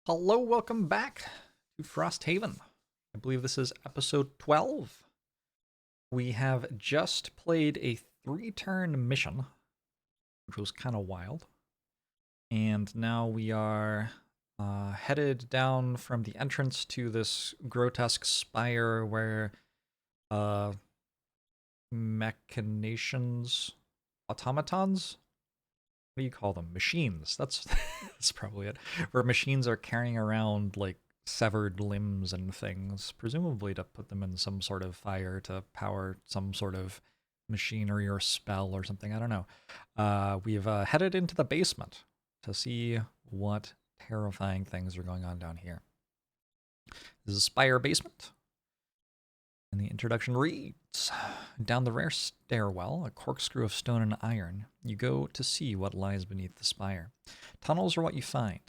Hello, welcome back to Frosthaven. I believe this is episode 12. We have just played a 3-turn mission, which was kind of wild. And now we are headed down from the entrance to this grotesque spire where uh, machinations, automatons? What do you call them? Machines. That's probably it. Where machines are carrying around like severed limbs and things, presumably to put them in some sort of fire to power some sort of machinery or spell or something. I don't know. We've headed into the basement to see what terrifying things are going on down here. This is a spire basement. And the introduction reads, down the rare stairwell, a corkscrew of stone and iron, you go to see what lies beneath the spire. Tunnels are what you find.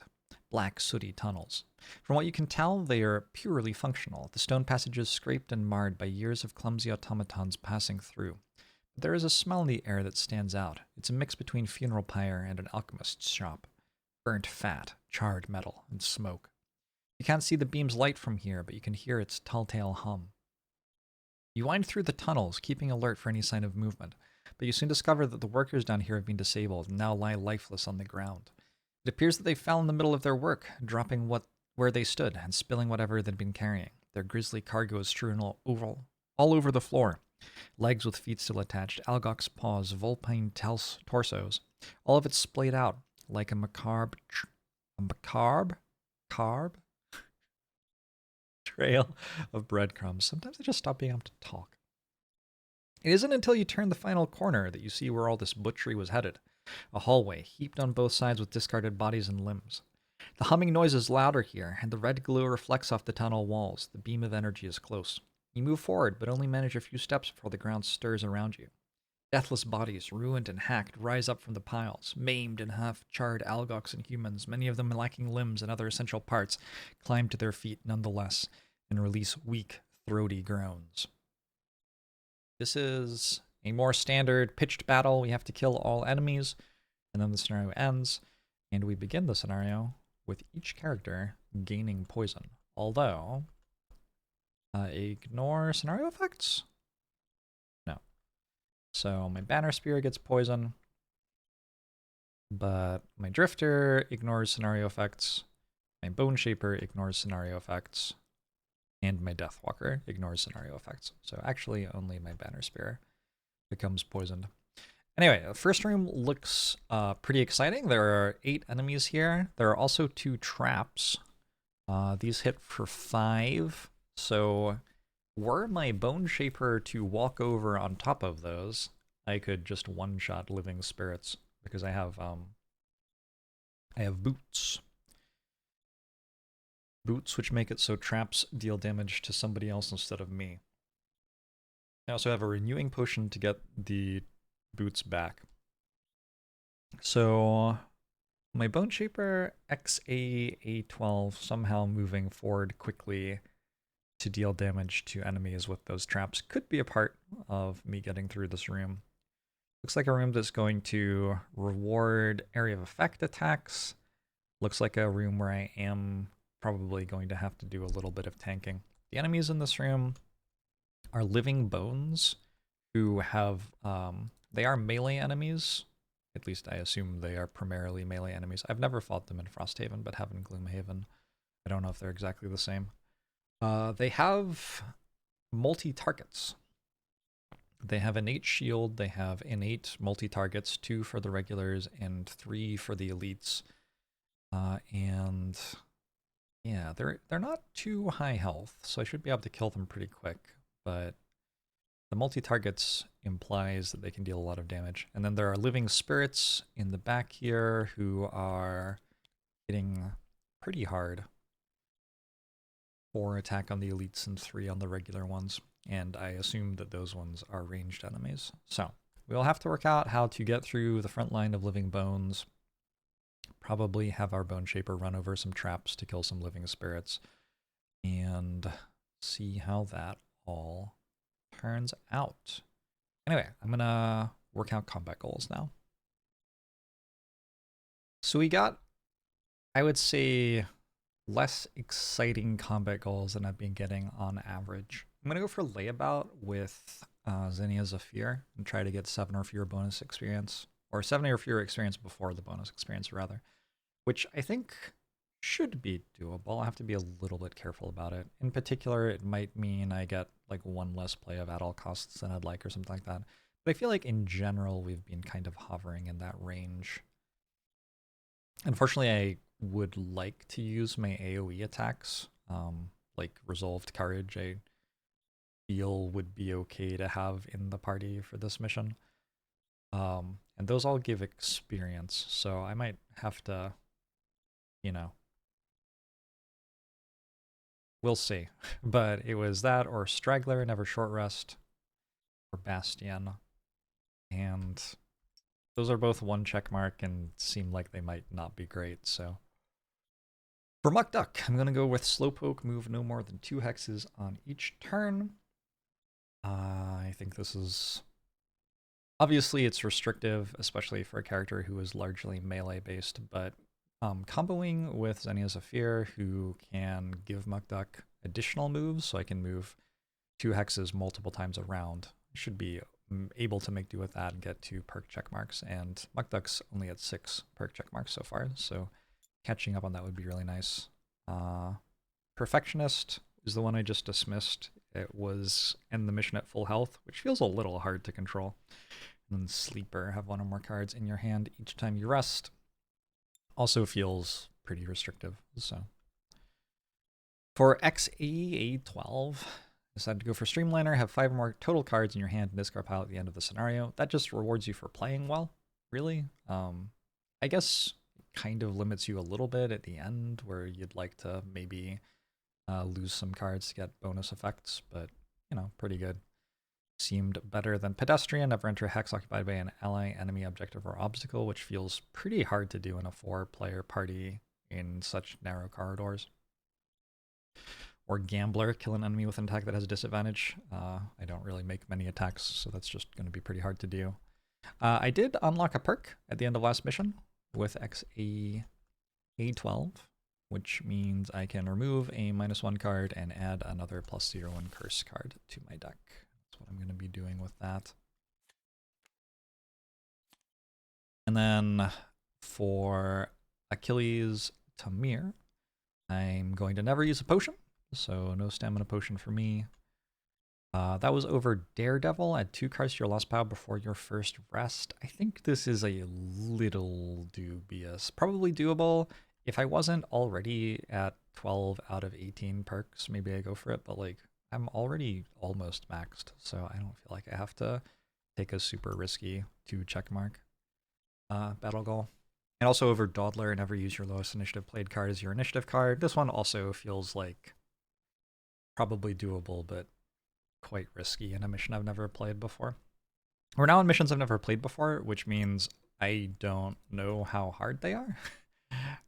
Black, sooty tunnels. From what you can tell, they are purely functional, the stone passages scraped and marred by years of clumsy automatons passing through. But there is a smell in the air that stands out. It's a mix between funeral pyre and an alchemist's shop. Burnt fat, charred metal, and smoke. You can't see the beam's light from here, but you can hear its telltale hum. You wind through the tunnels, keeping alert for any sign of movement, but you soon discover that the workers down here have been disabled and now lie lifeless on the ground. It appears that they fell in the middle of their work, dropping where they stood and spilling whatever they'd been carrying. Their grisly cargo is strewn all over the floor. Legs with feet still attached, algox paws, vulpine torsos, all of it splayed out like a macabre trail of breadcrumbs. Sometimes I just stop being able to talk. It isn't until you turn the final corner that you see where all this butchery was headed. A hallway, heaped on both sides with discarded bodies and limbs. The humming noise is louder here, and the red glow reflects off the tunnel walls. The beam of energy is close. You move forward, but only manage a few steps before the ground stirs around you. Deathless bodies, ruined and hacked, rise up from the piles. Maimed and half-charred algox and humans, many of them lacking limbs and other essential parts, climb to their feet nonetheless and release weak, throaty groans. This is a more standard pitched battle. We have to kill all enemies, and then the scenario ends, and we begin the scenario with each character gaining poison. Although, ignore scenario effects? No. So my banner spear gets poison, but my drifter ignores scenario effects, my bone shaper ignores scenario effects, and my Deathwalker ignores scenario effects. So actually only my banner spear becomes poisoned. Anyway, the first room looks pretty exciting. There are 8 enemies here. There are also 2 traps. These hit for 5. So were my Bone Shaper to walk over on top of those, I could just one-shot living spirits because I have boots. Boots, which make it so traps deal damage to somebody else instead of me. I also have a renewing potion to get the boots back. So my Bone Shaper XCOM somehow moving forward quickly to deal damage to enemies with those traps could be a part of me getting through this room. Looks like a room that's going to reward area of effect attacks. Looks like a room where I am probably going to have to do a little bit of tanking. The enemies in this room are living bones who have, they are melee enemies. At least I assume they are primarily melee enemies. I've never fought them in Frosthaven, but have in Gloomhaven. I don't know if they're exactly the same. They have multi-targets. They have innate shield, they have innate multi-targets, 2 for the regulars and 3 for the elites. And yeah, they're not too high health, so I should be able to kill them pretty quick, but the multi-targets implies that they can deal a lot of damage. And then there are living spirits in the back here who are hitting pretty hard. 4 attack on the elites and 3 on the regular ones, and I assume that those ones are ranged enemies. So we'll have to work out how to get through the front line of living bones. Probably have our Bone Shaper run over some traps to kill some living spirits, and see how that all turns out. Anyway, I'm gonna work out combat goals now. So we got, I would say, less exciting combat goals than I've been getting on average. I'm going to go for Layabout with Zinnia Zephyr and try to get 7 or fewer bonus experience, or 7 or fewer experience before the bonus experience, rather, which I think should be doable. I have to be a little bit careful about it. In particular, it might mean I get like 1 less play of at all costs than I'd like or something like that. But I feel like in general, we've been kind of hovering in that range. Unfortunately, I would like to use my AoE attacks, like Resolved Courage, I feel would be okay to have in the party for this mission. And those all give experience, so I might have to, you know, we'll see. But it was that or Straggler, Never Short Rest, or Bastion. And those are both 1 check mark and seem like they might not be great, so. For Muck Duck, I'm going to go with Slowpoke, move no more than 2 hexes on each turn. I think this is... Obviously, it's restrictive, especially for a character who is largely melee-based, but comboing with Zinnia Zephyr, who can give Muck Duck additional moves, so I can move 2 hexes multiple times around, should be able to make do with that and get 2 perk check marks, and Muck Duck's only at 6 perk check marks so far, so catching up on that would be really nice. Perfectionist is the one I just dismissed. It was end the mission at full health, which feels a little hard to control. And then Sleeper, have 1 or more cards in your hand each time you rest. Also feels pretty restrictive, so. For XCOM, decided to go for Streamliner, have 5 or more total cards in your hand and discard pile at the end of the scenario. That just rewards you for playing well, really. I guess kind of limits you a little bit at the end where you'd like to maybe lose some cards to get bonus effects, but, you know, pretty good. Seemed better than Pedestrian, never enter a hex occupied by an ally, enemy, objective, or obstacle, which feels pretty hard to do in a 4-player party in such narrow corridors. Or Gambler, kill an enemy with an attack that has a disadvantage. I don't really make many attacks, so that's just going to be pretty hard to do. I did unlock a perk at the end of last mission with XCOM11, which means I can remove a -1 card and add another +0/1 curse card to my deck. That's what I'm going to be doing with that. And then for Achilles Tamir, I'm going to never use a potion, so no stamina potion for me. That was over Daredevil. Add 2 cards to your lost pile before your first rest. I think this is a little dubious. Probably doable. If I wasn't already at 12 out of 18 perks, maybe I go for it, but like I'm already almost maxed, so I don't feel like I have to take a super risky 2 checkmark battle goal. And also over Dawdler, never use your lowest initiative played card as your initiative card. This one also feels like probably doable, but quite risky in a mission I've never played before. We're now in missions I've never played before, which means I don't know how hard they are,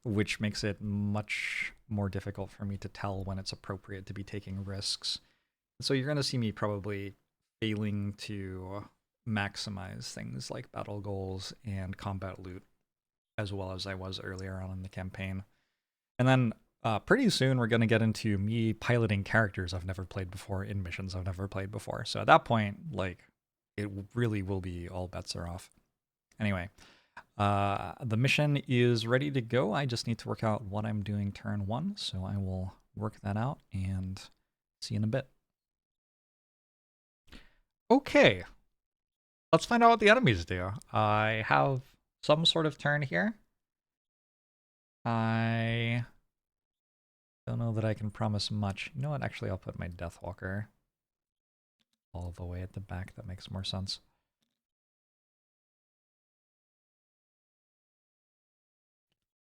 which makes it much more difficult for me to tell when it's appropriate to be taking risks. So you're going to see me probably failing to maximize things like battle goals and combat loot, as well as I was earlier on in the campaign. And then pretty soon we're going to get into me piloting characters I've never played before in missions I've never played before. So at that point, like, it really will be all bets are off. Anyway, the mission is ready to go. I just need to work out what I'm doing turn 1, so I will work that out and see you in a bit. Okay, let's find out what the enemies do. I have some sort of turn here. I don't know that I can promise much. You know what? Actually, I'll put my Deathwalker all the way at the back. That makes more sense.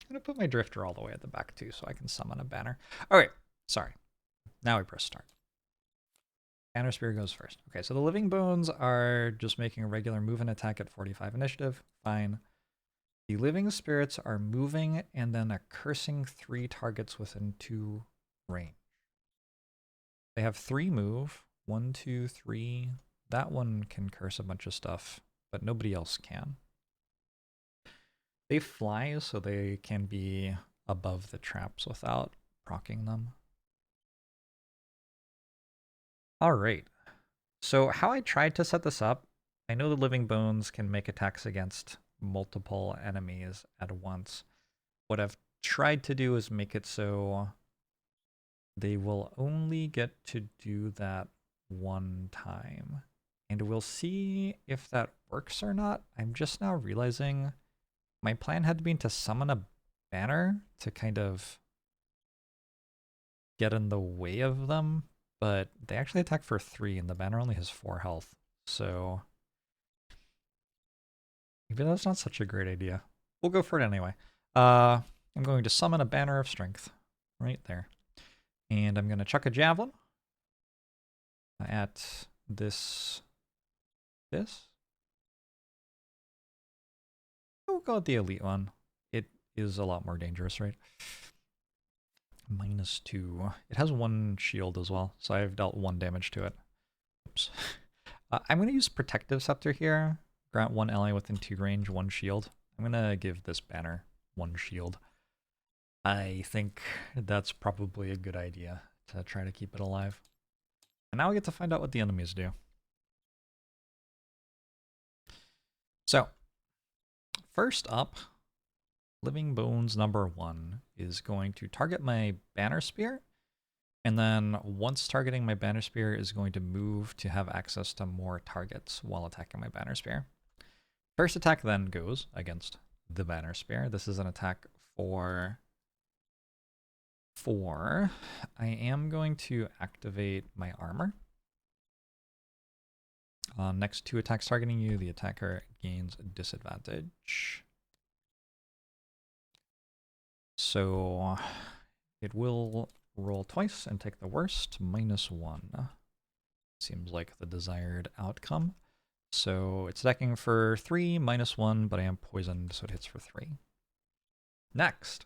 I'm going to put my Drifter all the way at the back, too, so I can summon a banner. All right. Sorry. Now we press start. Banner Spear goes first. Okay, so the Living Bones are just making a regular move and attack at 45 initiative. Fine. The Living Spirits are moving and then are cursing 3 targets within 2 range. They have 3 move. 1, 2, 3. That one can curse a bunch of stuff, but nobody else can. They fly, so they can be above the traps without proccing them. All right. So how I tried to set this up, I know the living bones can make attacks against multiple enemies at once. What I've tried to do is make it so they will only get to do that one time. And we'll see if that works or not. I'm just now realizing my plan had been to summon a banner to kind of get in the way of them, but they actually attack for 3 and the banner only has 4 health. So maybe that's not such a great idea. We'll go for it anyway. I'm going to summon a banner of strength right there. And I'm going to chuck a javelin at this. We'll go with the elite one. It is a lot more dangerous, right? -2. It has 1 shield as well, so I've dealt 1 damage to it. Oops. I'm going to use Protective Scepter here. Grant 1 ally within 2 range, 1 shield. I'm going to give this banner 1 shield. I think that's probably a good idea to try to keep it alive. And now we get to find out what the enemies do. So, first up, Living Bones number 1 is going to target my Banner Spear, and then once targeting my Banner Spear is going to move to have access to more targets while attacking my Banner Spear. First attack then goes against the Banner Spear. This is an attack for 4. I am going to activate my armor. Next 2 attacks targeting you, the attacker gains a disadvantage. So it will roll twice and take the worst, -1. Seems like the desired outcome. So it's attacking for 3, -1, but I am poisoned, so it hits for 3. Next,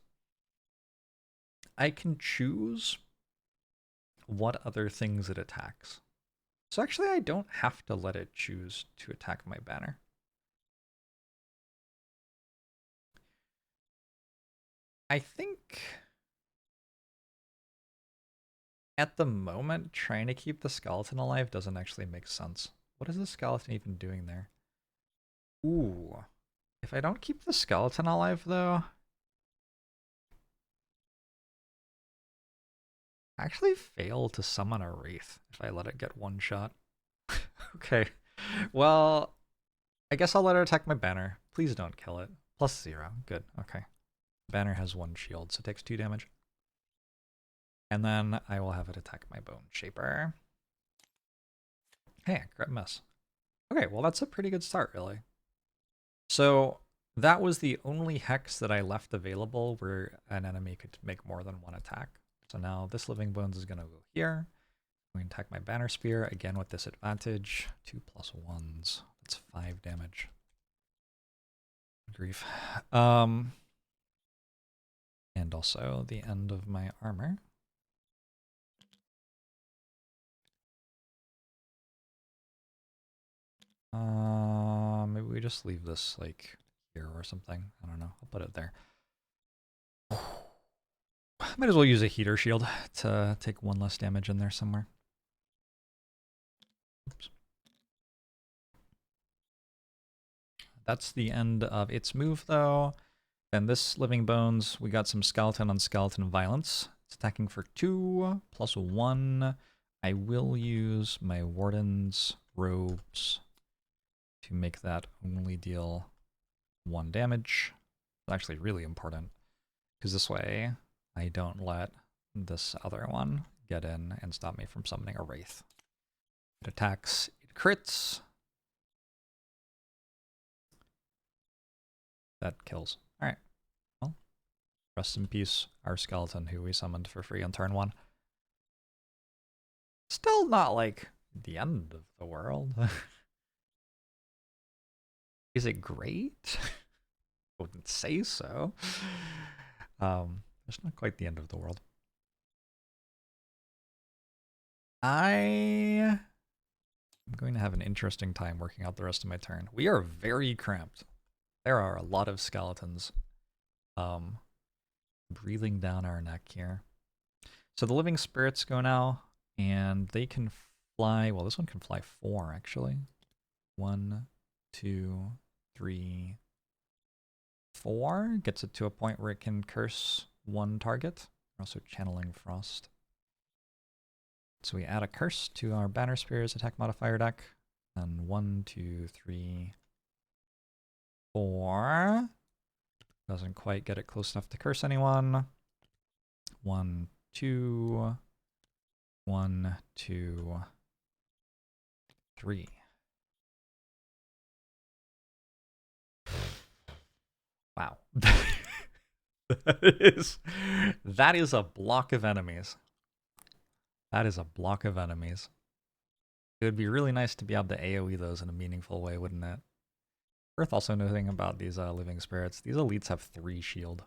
I can choose what other things it attacks. So actually I don't have to let it choose to attack my banner. I think at the moment, trying to keep the skeleton alive doesn't actually make sense. What is the skeleton even doing there? Ooh. If I don't keep the skeleton alive, though, I actually fail to summon a wraith if I let it get 1 shot. Okay. Well, I guess I'll let it attack my banner. Please don't kill it. +0. Good. Okay. Banner has 1 shield, so it takes 2 damage. And then I will have it attack my Bone Shaper. Hey, great miss. Okay, well that's a pretty good start, really. So that was the only hex that I left available where an enemy could make more than 1 attack. So now this Living Bones is going to go here. I'm going to attack my Banner Spear, again with disadvantage. 2 + 1s. That's 5 damage. Grief. And also the end of my armor. Maybe we just leave this like here or something. I don't know. I'll put it there. Might as well use a heater shield to take 1 less damage in there somewhere. Oops. That's the end of its move, though. Then this Living Bones, we got some skeleton on skeleton violence. It's attacking for 2 + 1. I will use my Warden's robes to make that only deal 1 damage. It's actually really important, because this way I don't let this other one get in and stop me from summoning a wraith. It attacks, it crits. That kills. Alright. Well, rest in peace, our skeleton who we summoned for free on turn 1. Still not like the end of the world. Is it great? I wouldn't say so. It's not quite the end of the world. I'm going to have an interesting time working out the rest of my turn. We are very cramped. There are a lot of skeletons breathing down our neck here. So the living spirits go now, and they can fly. Well, this one can fly 4 actually. 1, 2, 3, 4. Gets it to a point where it can curse 1 target. We're also channeling Frost. So we add a curse to our Banner Spear's attack modifier deck. And 1, 2, 3, 4. Doesn't quite get it close enough to curse anyone. 1, 2, 1, 2, 3. Wow. that is a block of enemies. That is a block of enemies. It would be really nice to be able to AoE those in a meaningful way, wouldn't it? Worth also noting about these living spirits. These elites have 3 shield.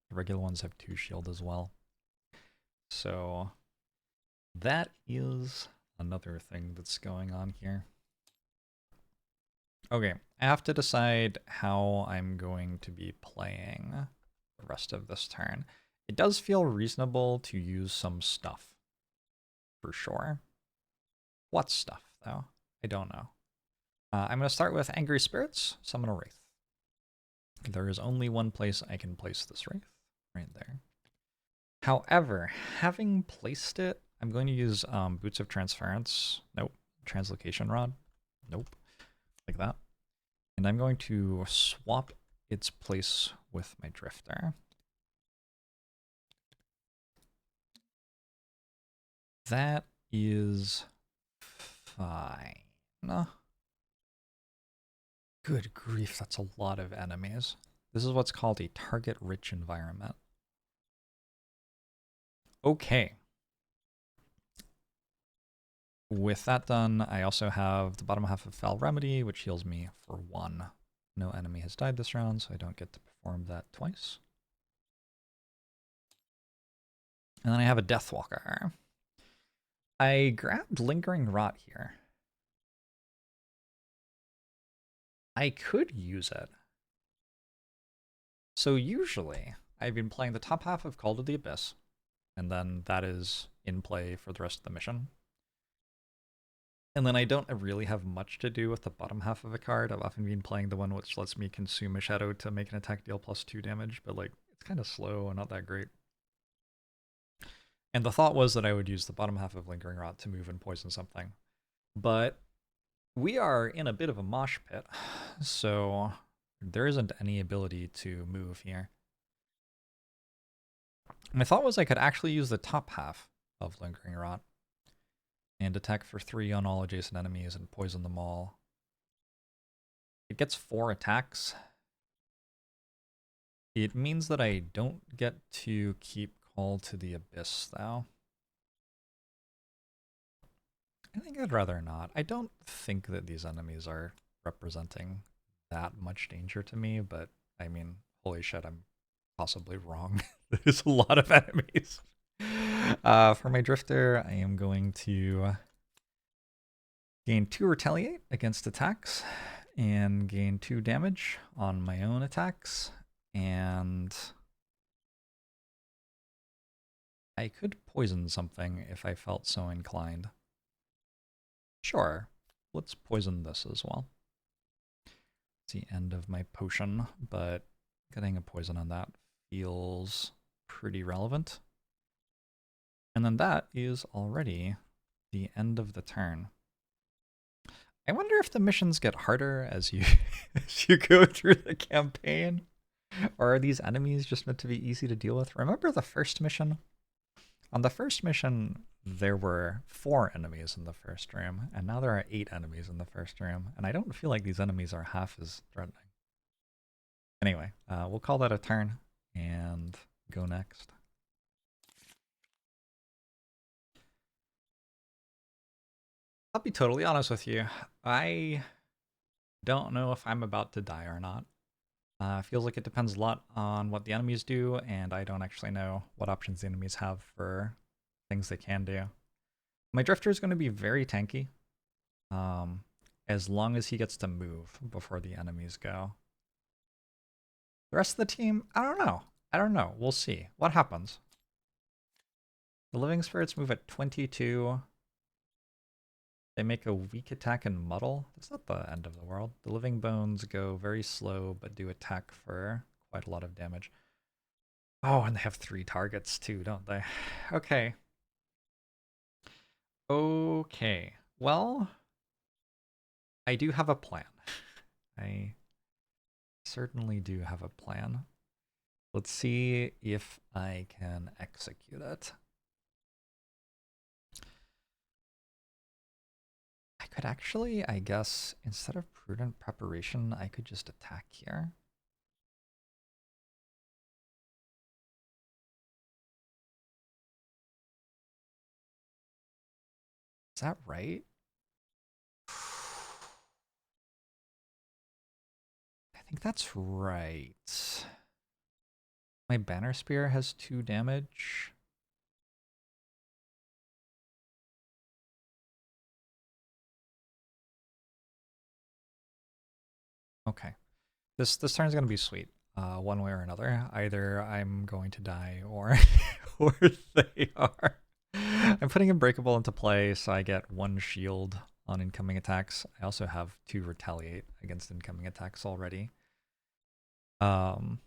The regular ones have 2 shield as well. So that is another thing that's going on here. Okay, I have to decide how I'm going to be playing the rest of this turn. It does feel reasonable to use some stuff, for sure. What stuff, though? I don't know. I'm going to start with Angry Spirits, summon a Wraith. There is only one place I can place this Wraith, right there. However, having placed it, I'm going to use Boots of Transference. Nope. Translocation Rod. Nope. Like that. And I'm going to swap its place with my Drifter. That is fine. Good grief, that's a lot of enemies. This is what's called a target-rich environment. Okay. With that done, I also have the bottom half of Foul Remedy, which heals me for 1. No enemy has died this round, so I don't get to perform that twice. And then I have a Deathwalker. I grabbed Lingering Rot here. I could use it. So usually, I've been playing the top half of Call to the Abyss, and then that is in play for the rest of the mission. And then I don't really have much to do with the bottom half of a card. I've often been playing the one which lets me consume a shadow to make an attack deal +2 damage, but like it's kind of slow and not that great. And the thought was that I would use the bottom half of Lingering Rot to move and poison something. But we are in a bit of a mosh pit, so there isn't any ability to move here. My thought was I could actually use the top half of Lingering Rot and attack for 3 on all adjacent enemies and poison them all. It gets 4 attacks. It means that I don't get to keep Call to the Abyss, though. I think I'd rather not. I don't think that these enemies are representing that much danger to me, but I mean, holy shit, I'm possibly wrong. There's a lot of enemies. For my Drifter, I am going to gain 2 Retaliate against attacks and gain 2 damage on my own attacks. And I could poison something if I felt so inclined. Sure, let's poison this as well. It's the end of my potion, but getting a poison on that feels pretty relevant. And then that is already the end of the turn. I wonder if the missions get harder as you as you go through the campaign, or are these enemies just meant to be easy to deal with? Remember the first mission? On the first mission, there were 4 enemies in the first room, and now there are 8 enemies in the first room, and I don't feel like these enemies are half as threatening. Anyway, we'll call that a turn and go next. I'll be totally honest with you. I don't know if I'm about to die or not. Feels like it depends a lot on what the enemies do, and I don't actually know what options the enemies have for things they can do. My Drifter is going to be very tanky, as long as he gets to move before the enemies go. The rest of the team, I don't know. I don't know. We'll see. What happens? The living spirits move at 22. They make a weak attack and muddle. That's not the end of the world. The living bones go very slow, but do attack for quite a lot of damage. Oh, and they have 3 targets too, don't they? Okay. Okay. Well, I do have a plan. I certainly do have a plan. Let's see if I can execute it. I could actually, I guess, instead of prudent preparation, I could just attack here. Is that right? I think that's right. My banner spear has 2 damage. Okay. This turn's gonna be sweet. One way or another. Either I'm going to die or or they are. I'm putting Unbreakable into play so I get 1 shield on incoming attacks. I also have 2 retaliate against incoming attacks already. I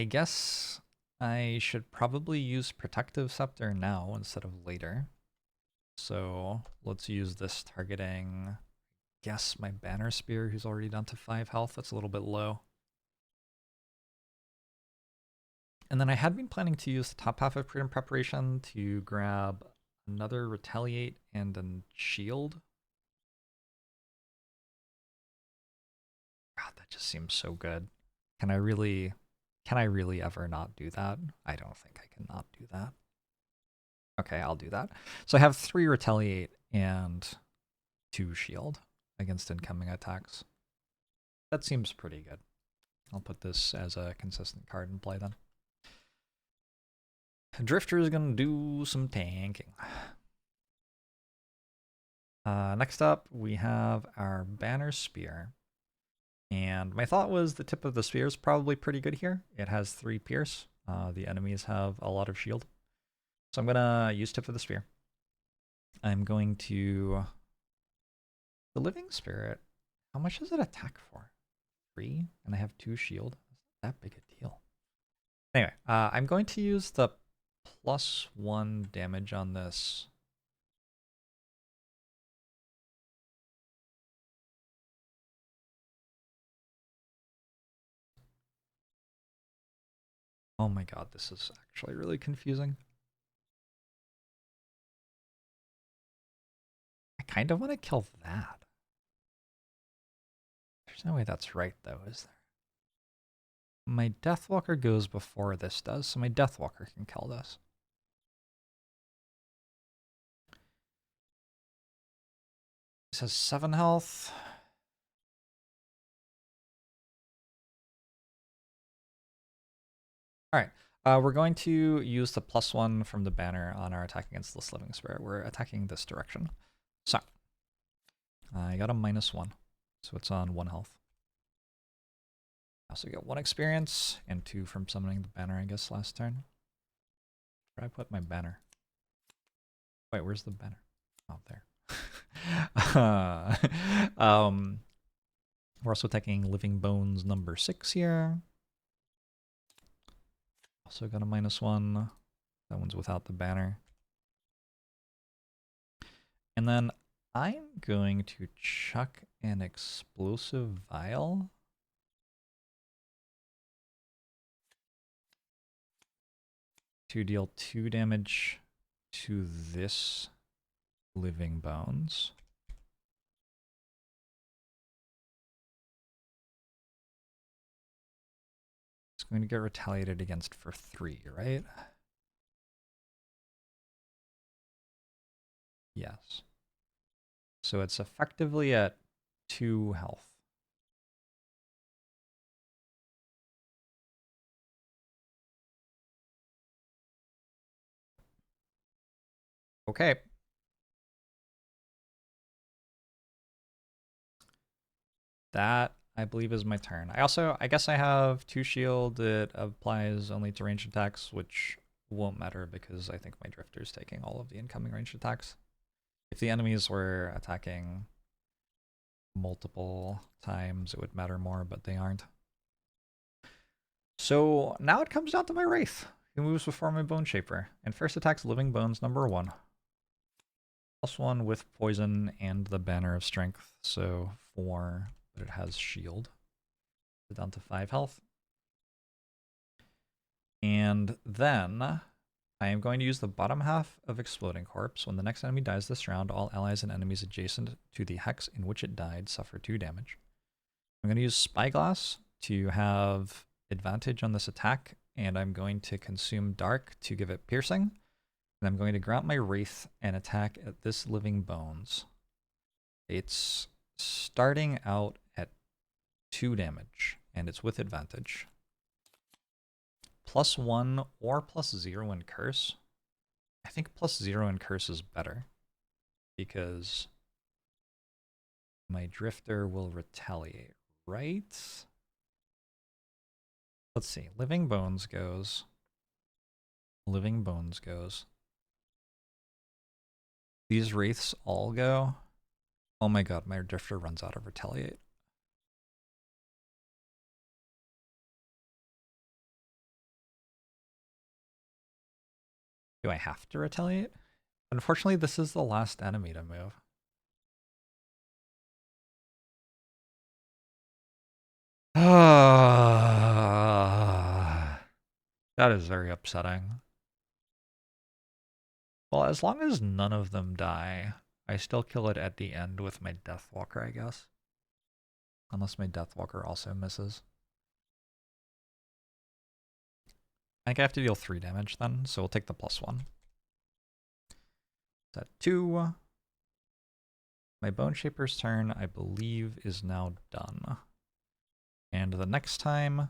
guess I should probably use Protective Scepter now instead of later. So let's use this targeting, guess, my Banner Spear, who's already down to 5 health. That's a little bit low. And then I had been planning to use the top half of Prudent Preparation to grab another Retaliate and a shield. God, that just seems so good. Can I really ever not do that? I don't think I can not do that. Okay, I'll do that. So I have 3 Retaliate and 2 shield against incoming attacks. That seems pretty good. I'll put this as a consistent card in play then. Drifter is going to do some tanking. Next up, we have our Banner Spear. And my thought was the tip of the spear is probably pretty good here. It has 3 pierce. The enemies have a lot of shield. So I'm going to use tip of the spear. I'm going to... The Living Spirit, how much does it attack for? 3? And I have 2 shield. It's not that big a deal. Anyway, I'm going to use the +1 damage on this. Oh my god, this is actually really confusing. I kind of want to kill that. There's no way that's right though, is there? My Deathwalker goes before this does, so my Deathwalker can kill this. This has 7 health. Alright, we're going to use the +1 from the banner on our attack against this Living Spirit. We're attacking this direction. So, I got a -1, so it's on 1 health. I also get 1 experience and 2 from summoning the banner, I guess, last turn. Where did I put my banner? Wait, where's the banner? Oh, there. We're also taking Living Bones number 6 here. Also got a -1. That one's without the banner. And then I'm going to chuck an Explosive Vial. To deal 2 damage to this Living Bones. It's going to get retaliated against for 3, right? Yes. So it's effectively at 2 health. Okay. That, I believe, is my turn. I guess I have 2 shield that applies only to ranged attacks, which won't matter because I think my Drifter's taking all of the incoming ranged attacks. If the enemies were attacking multiple times, it would matter more, but they aren't. So now it comes down to my Wraith, who moves before my Bone Shaper, and first attacks Living Bones number 1. +1 with poison and the Banner of Strength, so 4, but it has shield. Down to 5 health. And then I am going to use the bottom half of Exploding Corpse. When the next enemy dies this round, all allies and enemies adjacent to the hex in which it died suffer 2 damage. I'm going to use Spyglass to have advantage on this attack, and I'm going to consume Dark to give it piercing. And I'm going to grant my Wraith and attack at this Living Bones. It's starting out at 2 damage, and it's with advantage. +1 or +0 in Curse. I think +0 in Curse is better, because my Drifter will retaliate, right? Let's see. Living Bones goes. Living Bones goes. These Wraiths all go. Oh my god, my Drifter runs out of retaliate. Do I have to retaliate? Unfortunately, this is the last enemy to move. That is very upsetting. Well, as long as none of them die, I still kill it at the end with my Deathwalker, I guess. Unless my Deathwalker also misses. I think I have to deal 3 damage then, so we'll take the +1. Is that 2? My Bone Shaper's turn, I believe, is now done. And the next time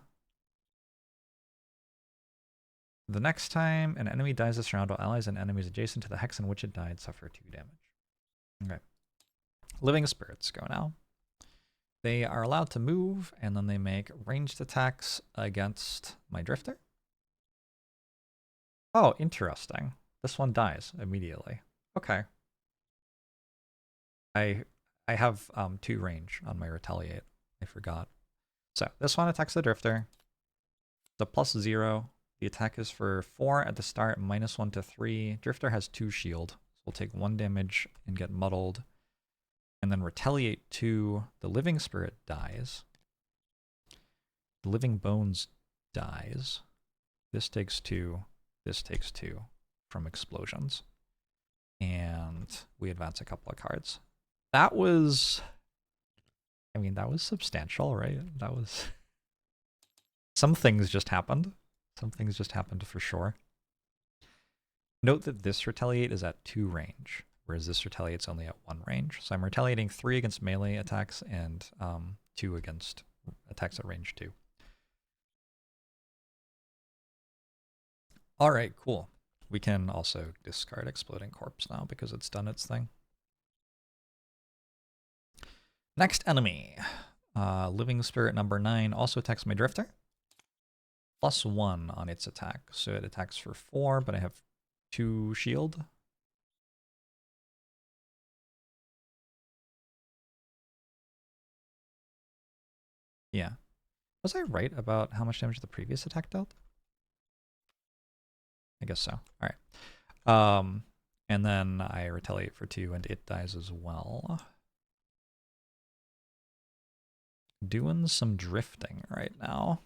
an enemy dies this round, all allies and enemies adjacent to the hex in which it died suffer 2 damage. Okay. Living Spirits go now. They are allowed to move, and then they make ranged attacks against my Drifter. Oh, interesting. This one dies immediately. Okay. I have 2 range on my Retaliate. I forgot. So this one attacks the Drifter. The +0. The attack is for 4 at the start, -1 to 3. Drifter has 2 shield. So we'll take 1 damage and get muddled. And then Retaliate 2. The Living Spirit dies. The Living Bones dies. This takes 2. This takes 2 from explosions. And we advance a couple of cards. That was... I mean, that was substantial, right? That was... Some things just happened. Some things just happened for sure. Note that this Retaliate is at 2 range, whereas this Retaliate's only at 1 range. So I'm retaliating 3 against melee attacks and 2 against attacks at range 2. Alright, cool. We can also discard Exploding Corpse now because it's done its thing. Next enemy. Living Spirit number 9 also attacks my Drifter. +1 on its attack. So it attacks for 4, but I have 2 shield. Yeah. Was I right about how much damage the previous attack dealt? I guess so. Alright. And then I retaliate for 2 and it dies as well. Doing some drifting right now.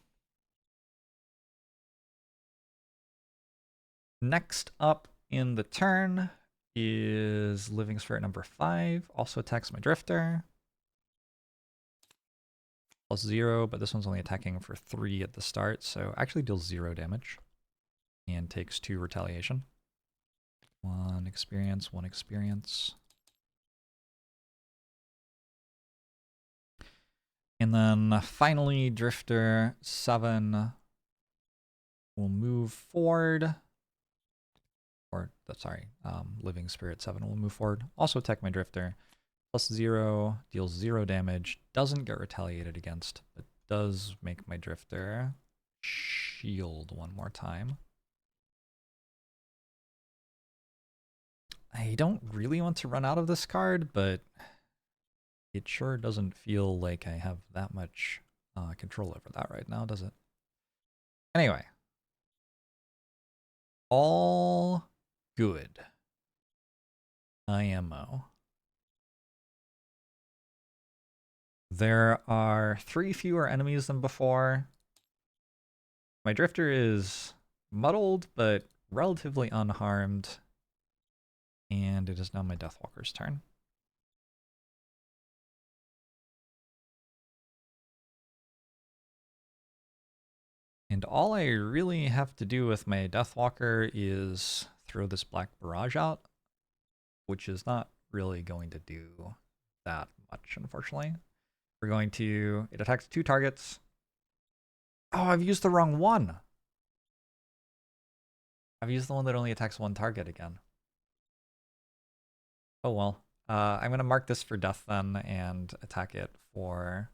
Next up in the turn is Living Spirit number 5. Also attacks my Drifter. +0, but this one's only attacking for 3 at the start, so actually deals 0 damage. And takes 2 retaliation. 1 experience, 1 experience. And then finally, Drifter 7 will move forward. Or, sorry, Living Spirit 7 will move forward. Also attack my Drifter. +0, deals 0 damage. Doesn't get retaliated against, but does make my Drifter shield 1 more time. I don't really want to run out of this card, but it sure doesn't feel like I have that much control over that right now, does it? Anyway, all good. IMO. There are 3 fewer enemies than before. My drifter is muddled, but relatively unharmed. And it is now my Deathwalker's turn. And all I really have to do with my Deathwalker is throw this Black Barrage out, which is not really going to do that much, unfortunately. We're going to... It attacks 2 targets. Oh, I've used the wrong one. I've used the one that only attacks 1 target again. Oh well. I'm going to mark this for death then and attack it for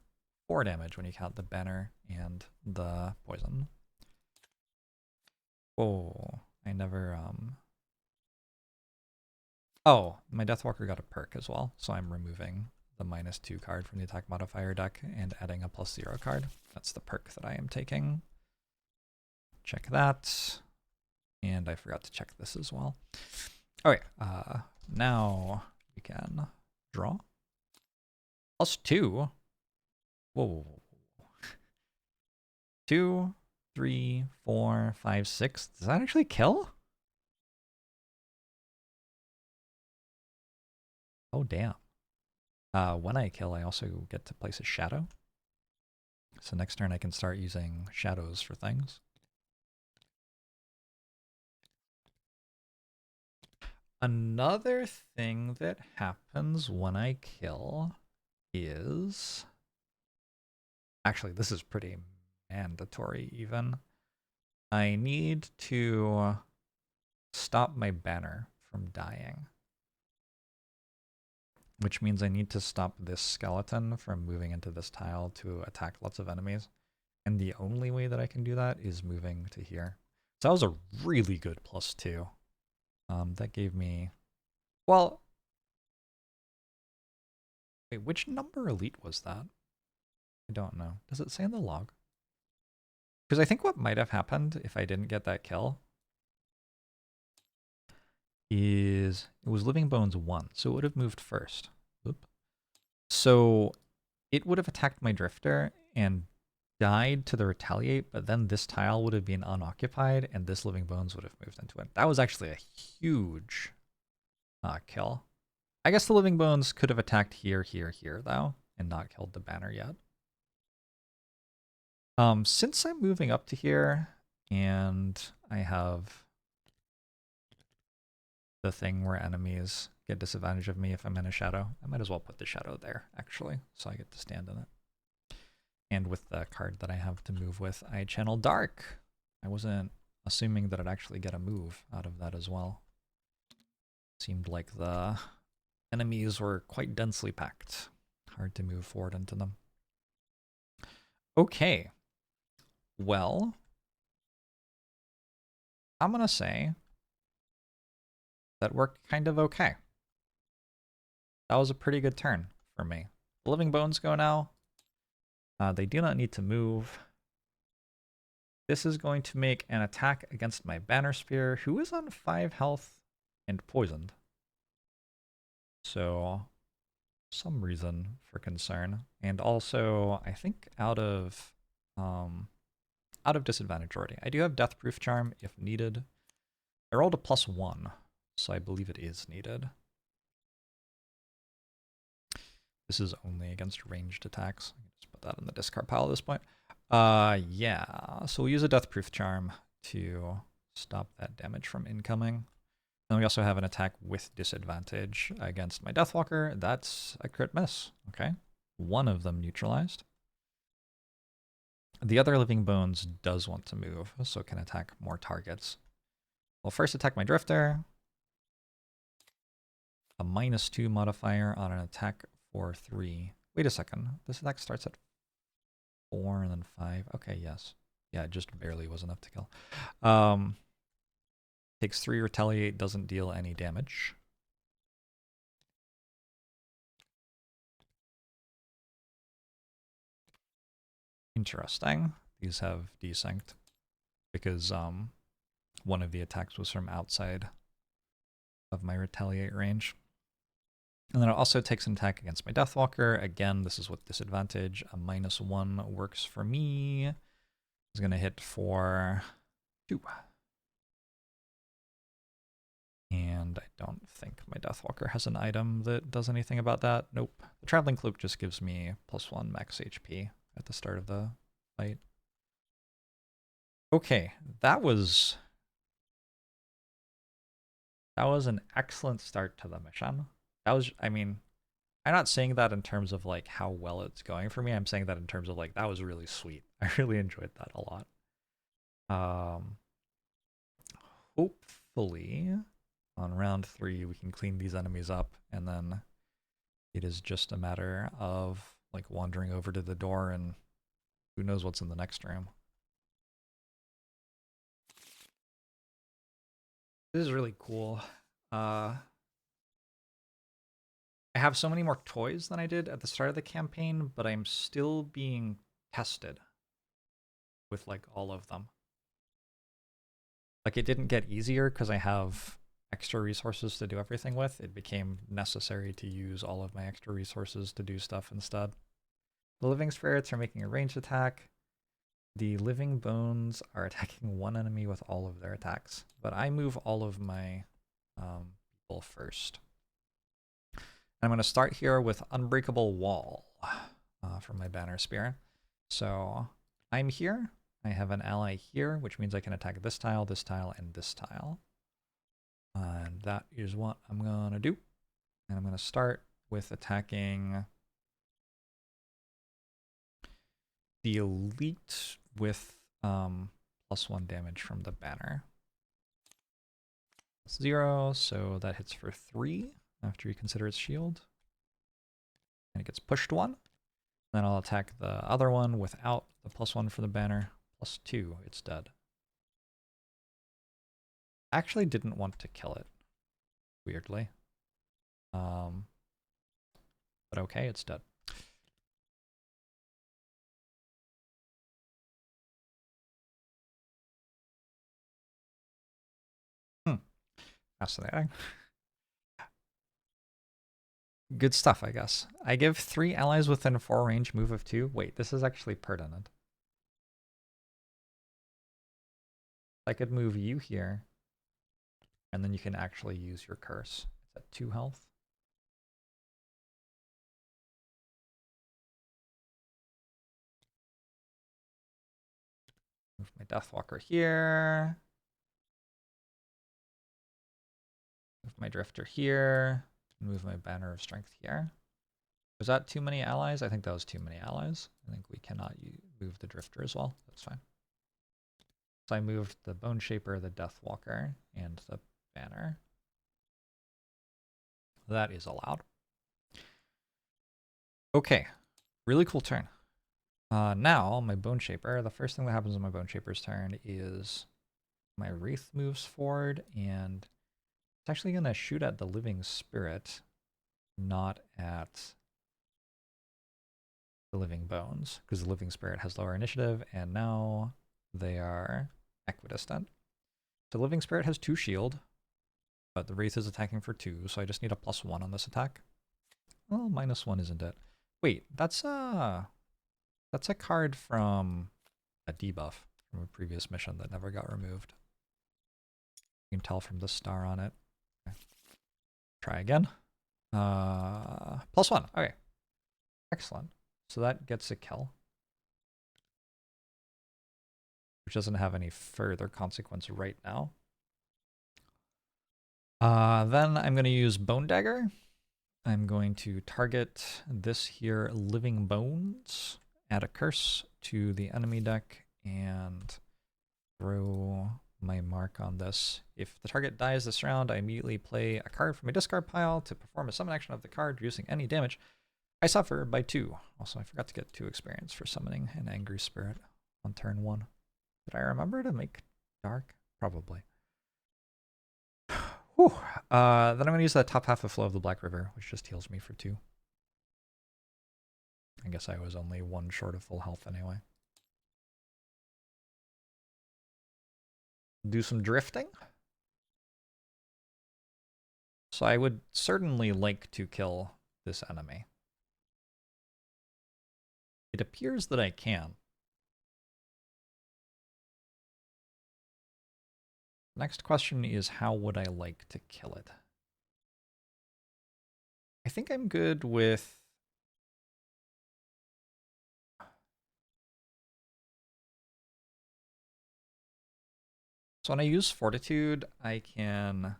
4 damage when you count the banner and the poison. Whoa, I never... Oh, my Deathwalker got a perk as well, so I'm removing the -2 card from the attack modifier deck and adding a +0 card. That's the perk that I am taking. Check that. And I forgot to check this as well. Okay, now we can draw. +2. Whoa. 2, 3, 4, 5, 6. Does that actually kill? Oh, damn. When I kill, I also get to place a shadow. So next turn I can start using shadows for things. Another thing that happens when I kill is... Actually, this is pretty mandatory even. I need to stop my banner from dying. Which means I need to stop this skeleton from moving into this tile to attack lots of enemies. And the only way that I can do that is moving to here. So that was a really good +2. That gave me... Well... Wait, which number elite was that? I don't know. Does it say in the log? Because I think what might have happened if I didn't get that kill is it was Living Bones 1, so it would have moved first. Oop. So it would have attacked my drifter and died to the retaliate, but then this tile would have been unoccupied and this Living Bones would have moved into it. That was actually a huge kill. I guess the Living Bones could have attacked here, here, here, though, and not killed the banner yet. Since I'm moving up to here, and I have the thing where enemies get disadvantage of me if I'm in a shadow, I might as well put the shadow there, actually, so I get to stand in it. And with the card that I have to move with, I channel Dark. I wasn't assuming that I'd actually get a move out of that as well. Seemed like the enemies were quite densely packed. Hard to move forward into them. Okay. Well, I'm gonna say that worked kind of okay. That was a pretty good turn for me. The Living Bones go now. They do not need to move. This is going to make an attack against my Banner Spear, who is on 5 health and poisoned. So, some reason for concern. And also, I think out of disadvantage already. I do have Deathproof Charm if needed. I rolled a +1, so I believe it is needed. This is only against ranged attacks. Just put that in the discard pile at this point. Yeah, so we'll use a Deathproof Charm to stop that damage from incoming. Then we also have an attack with disadvantage against my Deathwalker. That's a crit miss. Okay, one of them neutralized. The other Living Bones does want to move, so it can attack more targets. We'll first attack my Drifter. A -2 modifier on an attack for 3. Wait a second. This attack starts at 4 and then 5. Okay, yes. Yeah, it just barely was enough to kill. Takes 3 retaliate, doesn't deal any damage. Interesting. These have desynced because one of the attacks was from outside of my retaliate range. And then it also takes an attack against my Deathwalker. Again, this is with disadvantage. A -1 works for me. It's going to hit for 2. And I don't think my Deathwalker has an item that does anything about that. Nope. The Traveling Cloak just gives me +1 max HP at the start of the fight. Okay, that was an excellent start to the mission. That was, I mean, I'm not saying that in terms of like how well it's going for me. I'm saying that in terms of like, that was really sweet. I really enjoyed that a lot. Hopefully on round 3 we can clean these enemies up, and then it is just a matter of like wandering over to the door and who knows what's in the next room. This is really cool. I have so many more toys than I did at the start of the campaign, but I'm still being tested with like all of them. Like it didn't get easier because I have extra resources to do everything with. It became necessary to use all of my extra resources to do stuff instead. The living spirits are making a ranged attack. The living bones are attacking one enemy with all of their attacks, but I move all of my people first. I'm going to start here with Unbreakable Wall for my banner spear. So I'm here. I have an ally here, which means I can attack this tile, and this tile. And that is what I'm going to do. And I'm going to start with attacking the elite with +1 damage from the banner. 0, so that hits for 3 after you consider its shield. And it gets pushed 1. Then I'll attack the other one without the +1 for the banner. +2, it's dead. I actually didn't want to kill it, weirdly. But okay, it's dead. Fascinating. Good stuff, I guess. I give 3 allies within 4 range move of 2. Wait, this is actually pertinent. I could move you here, and then you can actually use your curse. It's at 2 health. Move my Deathwalker here. Move my Drifter here. Move my Banner of Strength here. Was that too many allies? I think that was too many allies. I think we cannot move the Drifter as well. That's fine. So I moved the Bone Shaper, the Deathwalker, and the Banner. That is allowed. Okay, really cool turn. Now, my Bone Shaper, the first thing that happens on my Bone Shaper's turn is my Wraith moves forward, and it's actually going to shoot at the Living Spirit, not at the Living Bones, because the Living Spirit has lower initiative, and now they are equidistant. The Living Spirit has 2 shield, but the Wraith is attacking for 2, so I just need a +1 on this attack. Well, -1 isn't it? Wait, that's a card from a debuff from a previous mission that never got removed. You can tell from the star on it. Okay. Try again. +1. Okay. Excellent. So that gets a kill, which doesn't have any further consequence right now. Then I'm going to use Bone Dagger. I'm going to target this here Living Bones, add a curse to the enemy deck, and throw my mark on this. If the target dies this round, I immediately play a card from my discard pile to perform a summon action of the card, reducing any damage I suffer by 2. Also, I forgot to get 2 experience for summoning an Angry Spirit on turn 1. Did I remember to make dark? Probably. Whew. Then I'm going to use that top half of Flow of the Black River, which just heals me for 2. I guess I was only 1 short of full health anyway. do some drifting. So I would certainly like to kill this enemy. It appears that I can. Next question is, how would I like to kill it? I think I'm good with... So when I use Fortitude, I can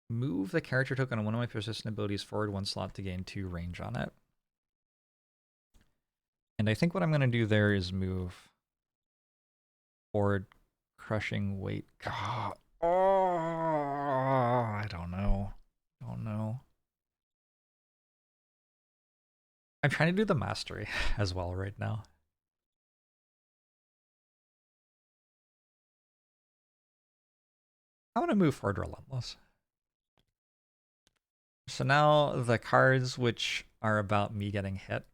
move the character token on one of my persistent abilities forward 1 slot to gain 2 range on it. And I think what I'm going to do there is move forward, crushing weight. God. Oh, I don't know. I'm trying to do the mastery as well right now. I want to move forward Relentless. So now the cards which are about me getting hit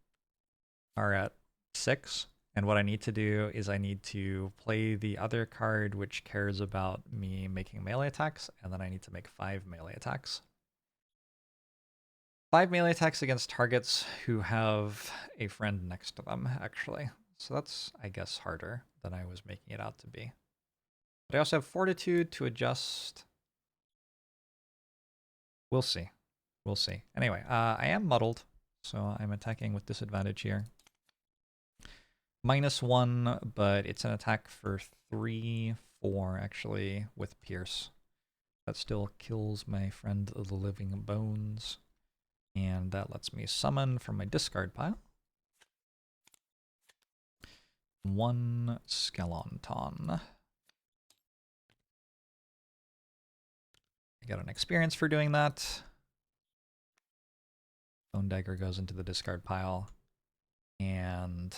are at 6. And what I need to do is I need to play the other card which cares about me making melee attacks, and then I need to make 5 melee attacks. 5 melee attacks against targets who have a friend next to them, actually. So that's, I guess, harder than I was making it out to be. But I also have Fortitude to adjust. We'll see. We'll see. Anyway, I am muddled, so I'm attacking with disadvantage here. -1, but it's an attack for 3, 4, actually, with Pierce. That still kills my friend the Living Bones. And that lets me summon from my discard pile 1 Skeleton. I got an experience for doing that. Bone Dagger goes into the discard pile. And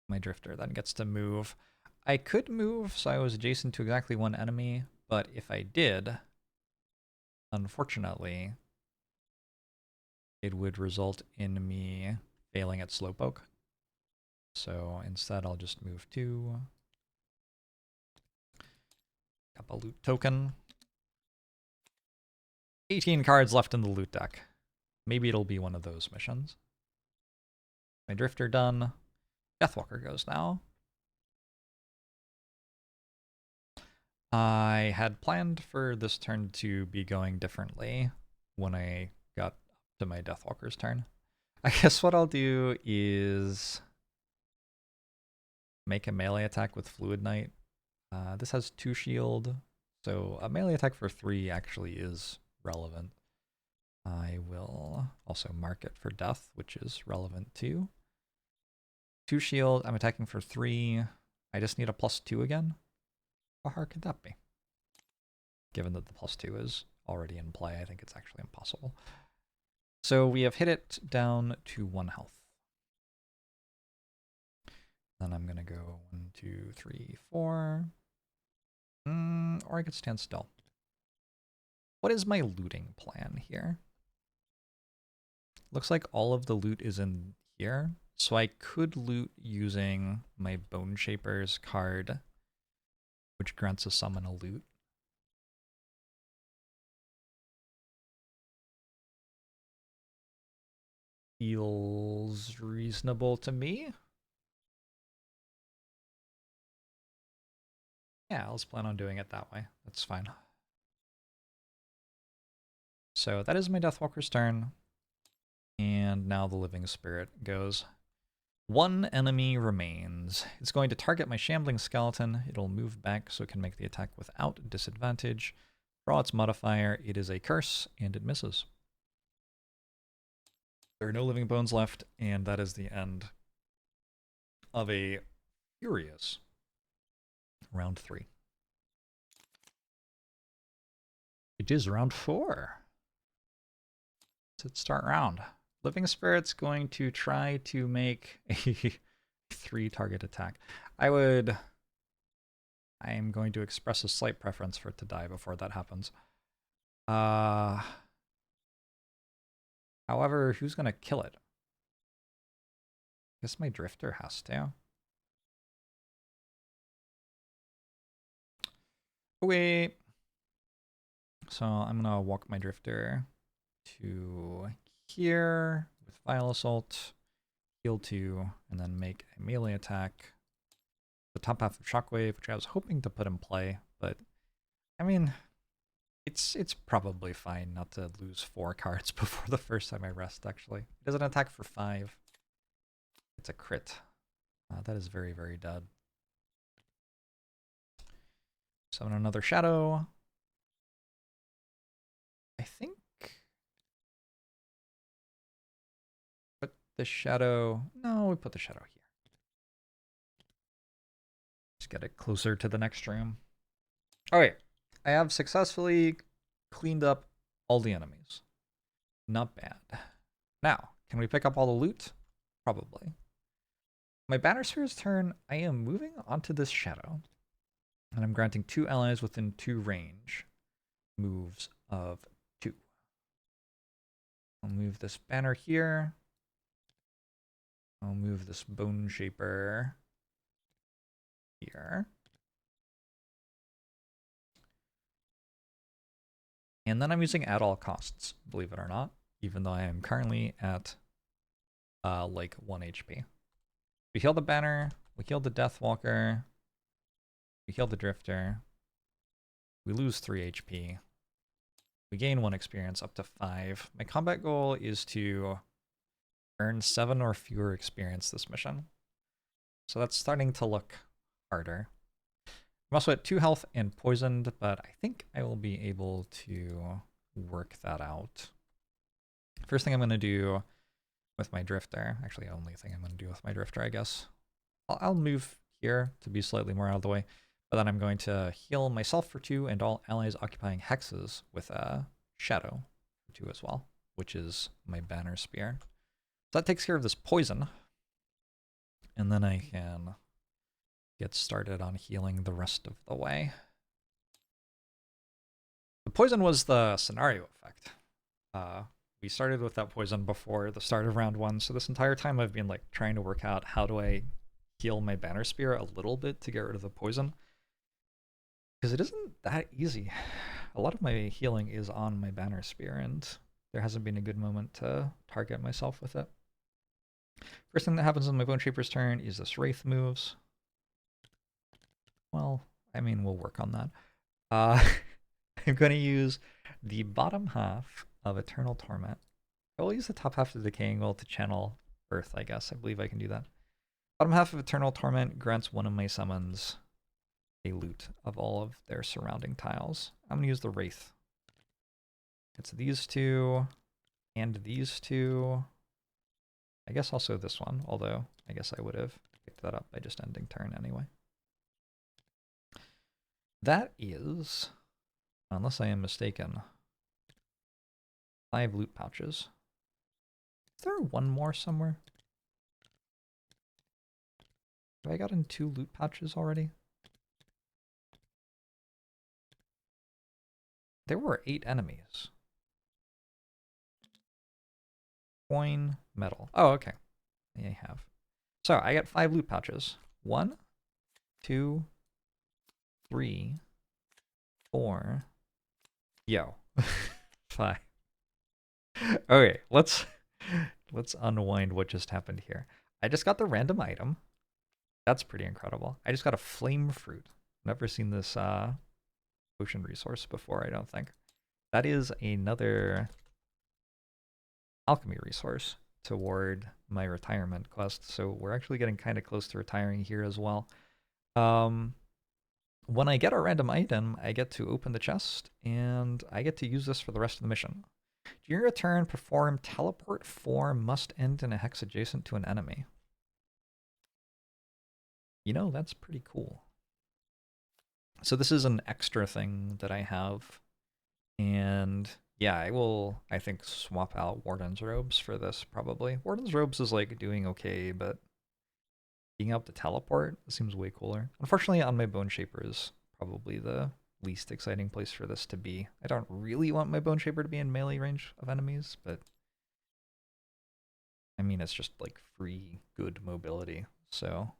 my Drifter then gets to move. I could move so I was adjacent to exactly 1 enemy, but if I did, unfortunately, it would result in me failing at Slowpoke. So instead I'll just move 2. Up a loot token. 18 cards left in the loot deck. Maybe it'll be one of those missions. My Drifter done. Deathwalker goes now. I had planned for this turn to be going differently when I got to my Deathwalker's turn. I guess what I'll do is make a melee attack with Fluid Knight. This has 2 shield, so a melee attack for 3 actually is relevant. I will also mark it for death, which is relevant too. 2 shield, I'm attacking for 3. I just need a +2 again. How hard could that be? Given that the +2 is already in play, I think it's actually impossible. So we have hit it down to 1 health. Then I'm going to go 1, 2, 3, 4. Or I could stand still. What is my looting plan here? Looks like all of the loot is in here. So I could loot using my Bone Shaper's card, which grants a summon a loot. Feels reasonable to me. Yeah, let's plan on doing it that way. That's fine. So that is my Deathwalker's turn. And now the Living Spirit goes. 1 enemy remains. It's going to target my Shambling Skeleton. It'll move back so it can make the attack without disadvantage. Draw its modifier. It is a curse, and it misses. There are no living bones left, and that is the end of a furious round 3. It is round 4. Let's start round. Living Spirit's going to try to make a 3 target attack. I am going to express a slight preference for it to die before that happens. However, who's going to kill it? I guess my Drifter has to. Wait. So I'm gonna walk my drifter to here with Vile Assault, heal 2, and then make a melee attack. The top half of Shockwave, which I was hoping to put in play, but I mean, it's probably fine not to lose 4 cards before the first time I rest, actually. It does an attack for 5. It's a crit. That is very, very dead. Summon another Shadow. I think put the Shadow... No, we put the Shadow here. Just get it closer to the next room. Okay, I have successfully cleaned up all the enemies. Not bad. Now, can we pick up all the loot? Probably. My Banner Sphere's turn, I am moving onto this Shadow. And I'm granting 2 allies within 2 range moves of 2. I'll move this Banner here. I'll move this Bone Shaper here. And then I'm using at all costs, believe it or not, even though I am currently at like 1 HP. We heal the Banner, we heal the Deathwalker, we heal the Drifter, we lose 3 HP, we gain 1 experience up to 5. My combat goal is to earn 7 or fewer experience this mission. So that's starting to look harder. I'm also at 2 health and poisoned, but I think I will be able to work that out. First thing I'm going to do with my Drifter, actually the only thing I'm going to do with my Drifter, I guess. I'll move here to be slightly more out of the way, but then I'm going to heal myself for 2 and all allies occupying hexes with a Shadow for 2 as well, which is my Banner Spear. So that takes care of this poison, and then I can get started on healing the rest of the way. The poison was the scenario effect. We started with that poison before the start of round 1, so this entire time I've been like trying to work out how do I heal my Banner Spear a little bit to get rid of the poison. Because it isn't that easy. A lot of my healing is on my Banner Spear, and there hasn't been a good moment to target myself with it. First thing that happens on my Bone Shaper's turn is this Wraith moves. Well, I mean, we'll work on that. I'm going to use the bottom half of Eternal Torment. I will use the top half of the Decaying Will to channel Earth, I guess. I believe I can do that. Bottom half of Eternal Torment grants one of my summons a loot of all of their surrounding tiles. I'm going to use the Wraith. It's these 2 and these 2. I guess also this one, although I guess I would have picked that up by just ending turn anyway. That is, unless I am mistaken, 5 loot pouches. Is there one more somewhere? Have I gotten 2 loot pouches already? There were 8 enemies. Coin, metal. Oh, okay. Yeah, I have. So I got 5 loot pouches. 1, 2, 3, 4. Yo. 5. Okay, let's unwind what just happened here. I just got the random item. That's pretty incredible. I just got a flame fruit. Never seen this potion resource before, I don't think. That is another alchemy resource toward my retirement quest. So we're actually getting kind of close to retiring here as well. When I get a random item, I get to open the chest, and I get to use this for the rest of the mission. During your turn, perform teleport 4 must end in a hex adjacent to an enemy. You know, that's pretty cool. So this is an extra thing that I have. And yeah, I will, I think, swap out Warden's Robes for this, probably. Warden's Robes is, like, doing okay, but being able to teleport seems way cooler. Unfortunately, on my Bone Shaper is probably the least exciting place for this to be. I don't really want my Bone Shaper to be in melee range of enemies, but I mean, it's just, like, free, good mobility, so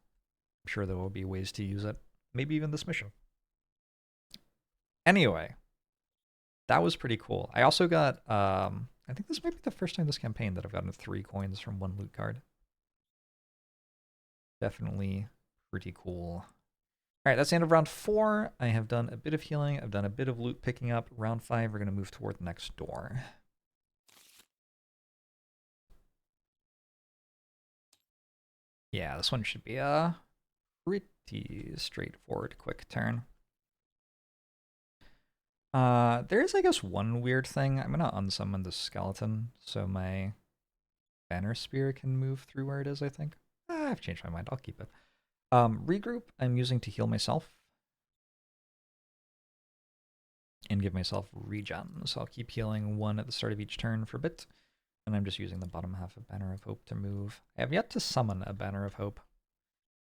I'm sure there will be ways to use it. Maybe even this mission. Anyway, that was pretty cool. I also got, I think this might be the first time this campaign that I've gotten 3 coins from 1 loot card. Definitely pretty cool. Alright, that's the end of round 4. I have done a bit of healing. I've done a bit of loot picking up. Round 5, we're going to move toward the next door. Yeah, this one should be a pretty straightforward quick turn. There is, I guess, one weird thing. I'm gonna unsummon the skeleton so my banner spear can move through where it is, I think. I've changed my mind. I'll keep it. Regroup, I'm using to heal myself and give myself regen. So I'll keep healing 1 at the start of each turn for a bit. And I'm just using the bottom half of Banner of Hope to move. I have yet to summon a Banner of Hope.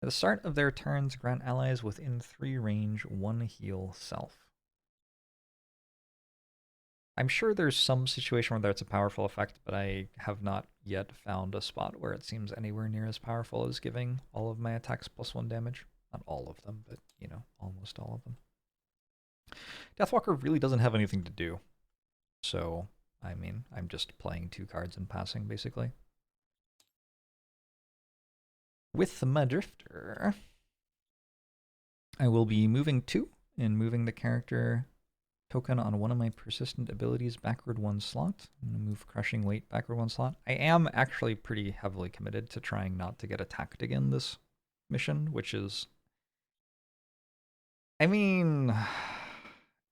At the start of their turns, grant allies within 3 range 1 heal self. I'm sure there's some situation where that's a powerful effect, but I have not yet found a spot where it seems anywhere near as powerful as giving all of my attacks +1 damage. Not all of them, but, you know, almost all of them. Deathwalker really doesn't have anything to do. So, I mean, I'm just playing 2 cards and passing, basically. With my Drifter, I will be moving 2 and moving the character token on one of my persistent abilities backward 1 slot. I'm going to move Crushing Weight backward 1 slot. I am actually pretty heavily committed to trying not to get attacked again this mission, which is... I mean,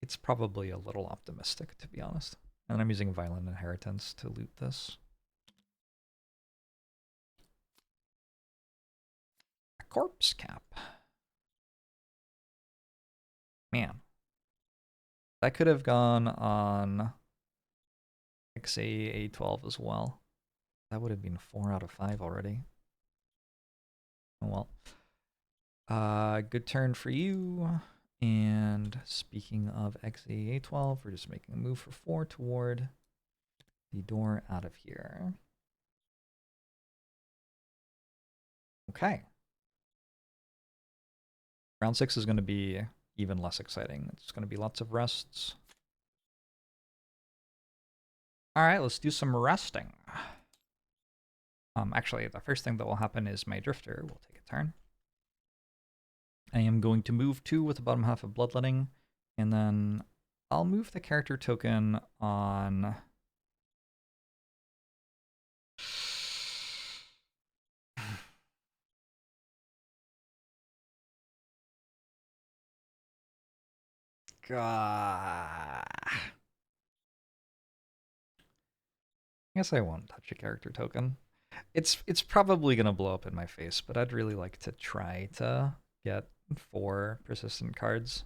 it's probably a little optimistic, to be honest. And I'm using Violent Inheritance to loot this. A Corpse Cap. Man. That could have gone on XCOM as well. That would have been 4 out of 5 already. Oh well. Good turn for you. And speaking of XCOM, we're just making a move for 4 toward the door out of here. Okay. Round 6 is going to be even less exciting. It's going to be lots of rests. Alright, let's do some resting. Actually, the first thing that will happen is my Drifter will take a turn. I am going to move 2 with the bottom half of Bloodletting, and then I'll move the character token on... Gah. I guess I won't touch a character token. It's probably gonna blow up in my face, but I'd really like to try to get 4 persistent cards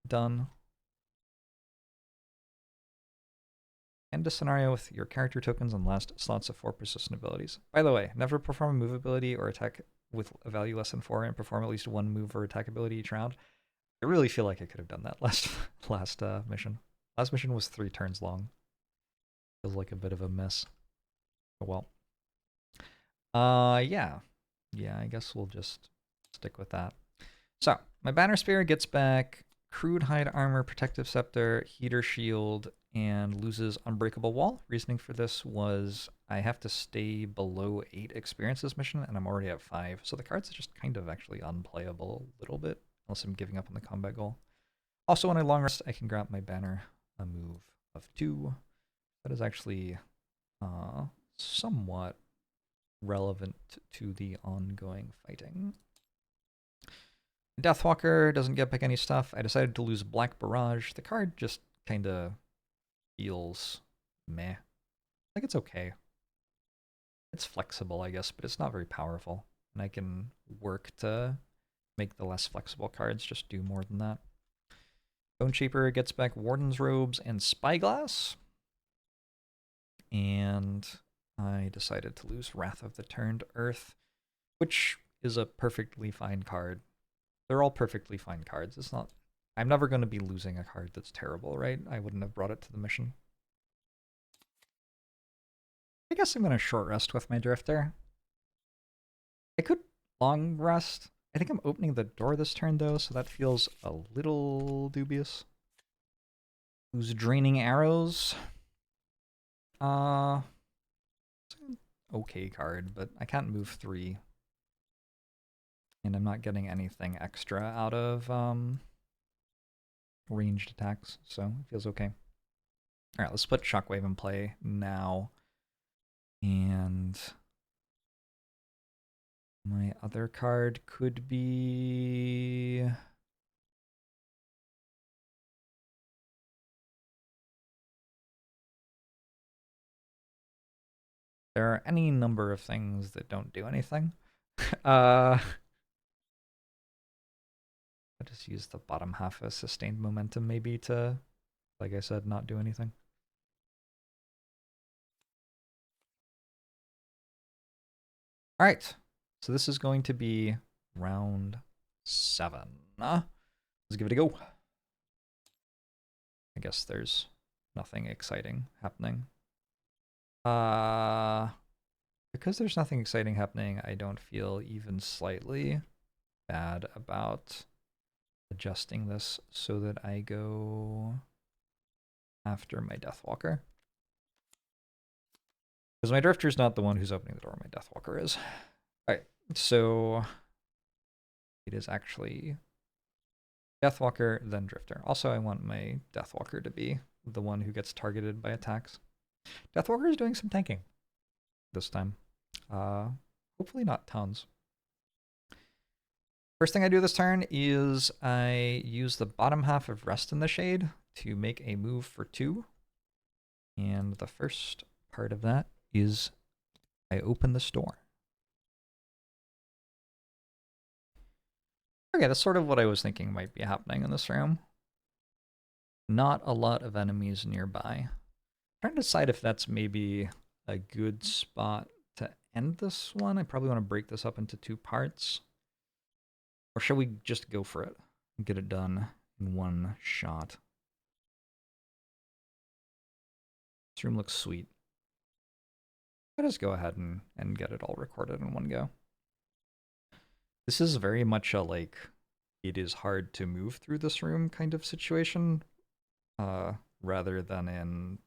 done. End a scenario with your character tokens on last slots of 4 persistent abilities. By the way, never perform a move ability or attack with a value less than 4 and perform at least 1 move or attack ability each round. I really feel like I could have done that last mission. Last mission was 3 turns long. Feels like a bit of a mess. Oh well. Yeah. Yeah, I guess we'll just stick with that. So, my Banner Spear gets back Crude Hide Armor, Protective Scepter, Heater Shield, and loses Unbreakable Wall. Reasoning for this was I have to stay below 8 experience this mission, and I'm already at 5. So the card's just kind of actually unplayable a little bit, unless I'm giving up on the combat goal. Also, when I long rest, I can grab my banner a move of 2. That is actually somewhat relevant to the ongoing fighting. Deathwalker doesn't get back any stuff. I decided to lose Black Barrage. The card just kind of feels meh. Like it's okay. It's flexible, I guess, but it's not very powerful. And I can work to make the less flexible cards just do more than that. Bone Shaper gets back Warden's Robes and Spyglass. And I decided to lose Wrath of the Turned Earth, which is a perfectly fine card. They're all perfectly fine cards. It's not... I'm never going to be losing a card that's terrible, right? I wouldn't have brought it to the mission. I guess I'm going to short rest with my Drifter. I could long rest. I think I'm opening the door this turn, though, so that feels a little dubious. Who's draining arrows? It's an okay card, but I can't move 3. And I'm not getting anything extra out of ranged attacks, so it feels okay. Alright, let's put Shockwave in play now. And my other card could be... There are any number of things that don't do anything. I'll just use the bottom half as sustained momentum maybe to, like I said, not do anything. All right, so this is going to be round 7. Let's give it a go. I guess there's nothing exciting happening. Because there's nothing exciting happening, I don't feel even slightly bad about adjusting this so that I go after my Deathwalker. Because my Drifter's not the one who's opening the door, my Deathwalker is. Alright, so it is actually Deathwalker, then Drifter. Also, I want my Deathwalker to be the one who gets targeted by attacks. Deathwalker is doing some tanking this time. Hopefully not tons. First thing I do this turn is I use the bottom half of Rest in the Shade to make a move for 2. And the first part of that is I open the store. Okay, that's sort of what I was thinking might be happening in this room. Not a lot of enemies nearby. I'm trying to decide if that's maybe a good spot to end this one. I probably want to break this up into 2 parts. Or shall we just go for it and get it done in one shot? This room looks sweet. I'll just go ahead and get it all recorded in one go. This is very much a, like, it is hard to move through this room kind of situation, rather than in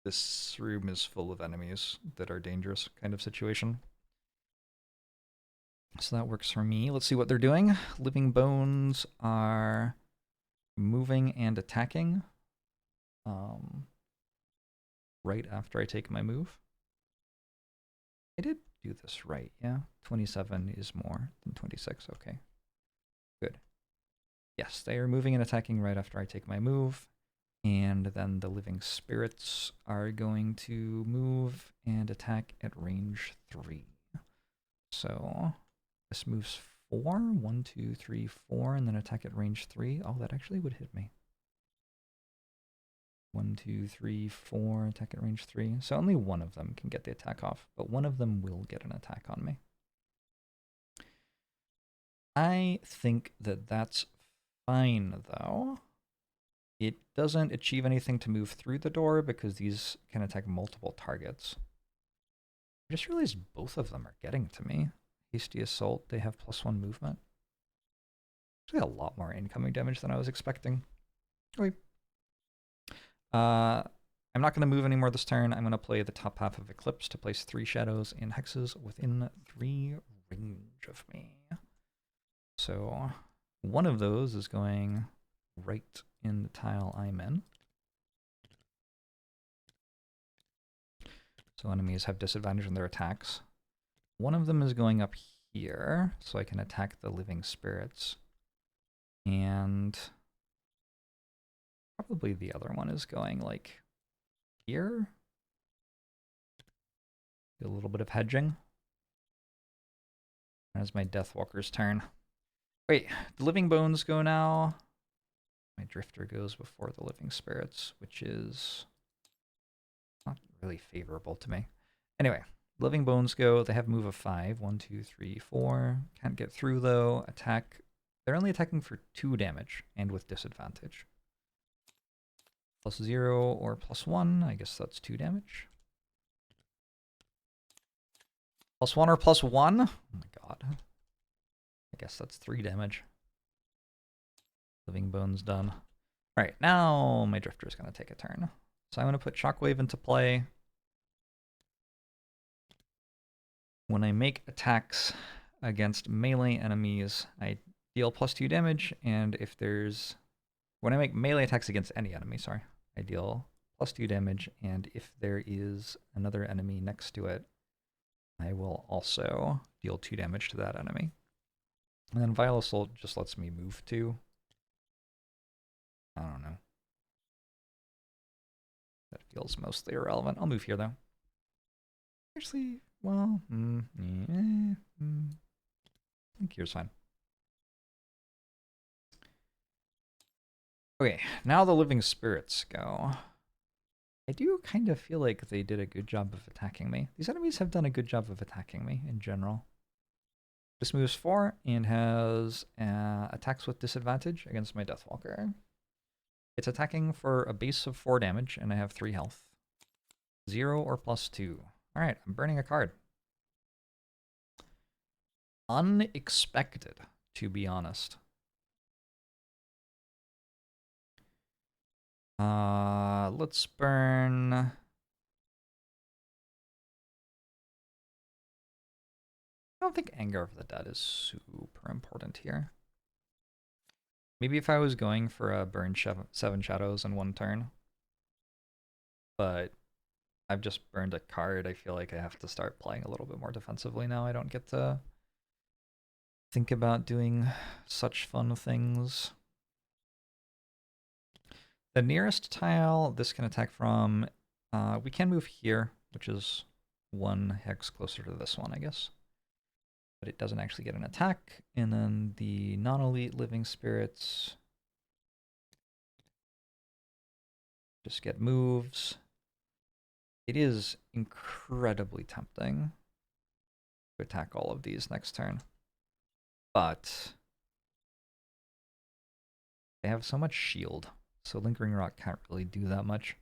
this room is full of enemies that are dangerous kind of situation. So that works for me. Let's see what they're doing. Living Bones are moving and attacking right after I take my move. I did do this right, yeah? 27 is more than 26, okay. Good. Yes, they are moving and attacking right after I take my move. And then the Living Spirits are going to move and attack at range 3. So this moves 4. 1, 2, 3, 4, and then attack at range 3. Oh, that actually would hit me. 1, 2, 3, 4, attack at range 3. So only one of them can get the attack off, but one of them will get an attack on me. I think that that's fine, though. It doesn't achieve anything to move through the door because these can attack multiple targets. I just realized both of them are getting to me. Hasty Assault, they have +1 movement. Actually a lot more incoming damage than I was expecting. Okay. I'm not going to move anymore this turn. I'm going to play the top half of Eclipse to place 3 shadows and hexes within 3 range of me. So one of those is going right in the tile I'm in. So enemies have disadvantage on their attacks. One of them is going up here, so I can attack the Living Spirits. And probably the other one is going, like, here. Do a little bit of hedging. That's my Deathwalker's turn. Wait, the Living Bones go now. My Drifter goes before the Living Spirits, which is not really favorable to me. Anyway, Living Bones go. They have move of 5. 1, 2, 3, 4. Can't get through, though. Attack. They're only attacking for 2 damage, and with disadvantage. +0 or +1. I guess that's 2 damage. +1 or +1? Oh my god. I guess that's 3 damage. Living Bones done. Alright, now my Drifter is going to take a turn. So I'm going to put Shockwave into play. When I make attacks against melee enemies, I deal +2 damage, and if there's... When I make melee attacks against any enemy, sorry, I deal +2 damage, and if there is another enemy next to it, I will also deal 2 damage to that enemy. And then Vile Assault just lets me move 2. I don't know. That feels mostly irrelevant. I'll move here, though. Actually, well, I think here's fine. Okay, now the Living Spirits go. I do kind of feel like they did a good job of attacking me. These enemies have done a good job of attacking me in general. This moves 4 and has attacks with disadvantage against my Deathwalker. It's attacking for a base of 4 damage, and I have 3 health. 0 or +2. Alright, I'm burning a card. Unexpected, to be honest. Let's burn... I don't think Anger of the Dead is super important here. Maybe if I was going for a burn 7 shadows in 1 turn. But I've just burned a card. I feel like I have to start playing a little bit more defensively now. I don't get to think about doing such fun things. The nearest tile this can attack from, we can move here, which is 1 hex closer to this one, I guess. But it doesn't actually get an attack. And then the non-elite Living Spirits just get moves. It is incredibly tempting to attack all of these next turn. But they have so much shield, so Lingering Rot can't really do that much.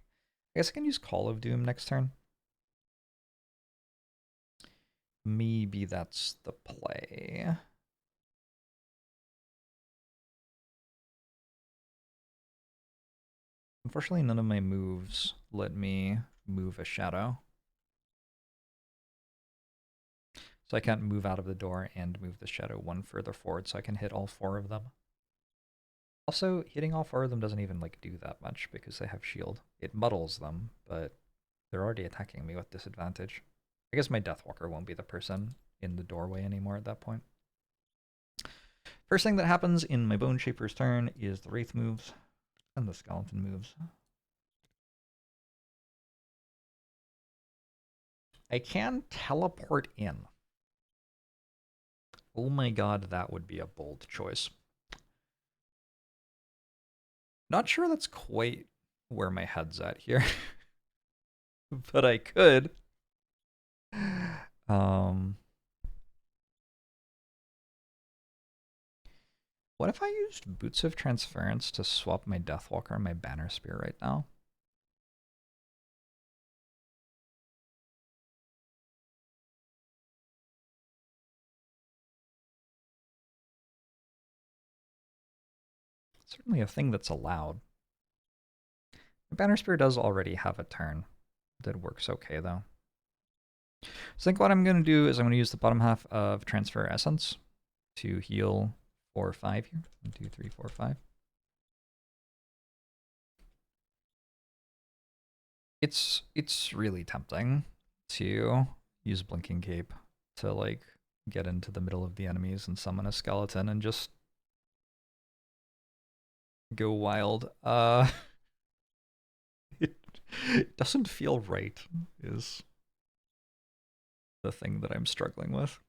I guess I can use Call of Doom next turn. Maybe that's the play. Unfortunately, none of my moves let me move a shadow. So I can't move out of the door and move the shadow 1 further forward, so I can hit all 4 of them. Also, hitting all 4 of them doesn't even like do that much because they have shield. It muddles them, but they're already attacking me with disadvantage. I guess my Deathwalker won't be the person in the doorway anymore at that point. First thing that happens in my Bone Shaper's turn is the Wraith moves and the Skeleton moves. I can teleport in. Oh my god, that would be a bold choice. Not sure that's quite where my head's at here. But I could. What if I used Boots of Transference to swap my Deathwalker and my Banner Spear right now? It's certainly a thing that's allowed. My Banner Spear does already have a turn. That works okay, though. So I think what I'm going to do is I'm going to use the bottom half of Transfer Essence to heal 4 or 5 here. 1, 2, 3, 4, 5. It's really tempting to use Blinking Cape to like get into the middle of the enemies and summon a skeleton and just go wild. It doesn't feel right is the thing that I'm struggling with.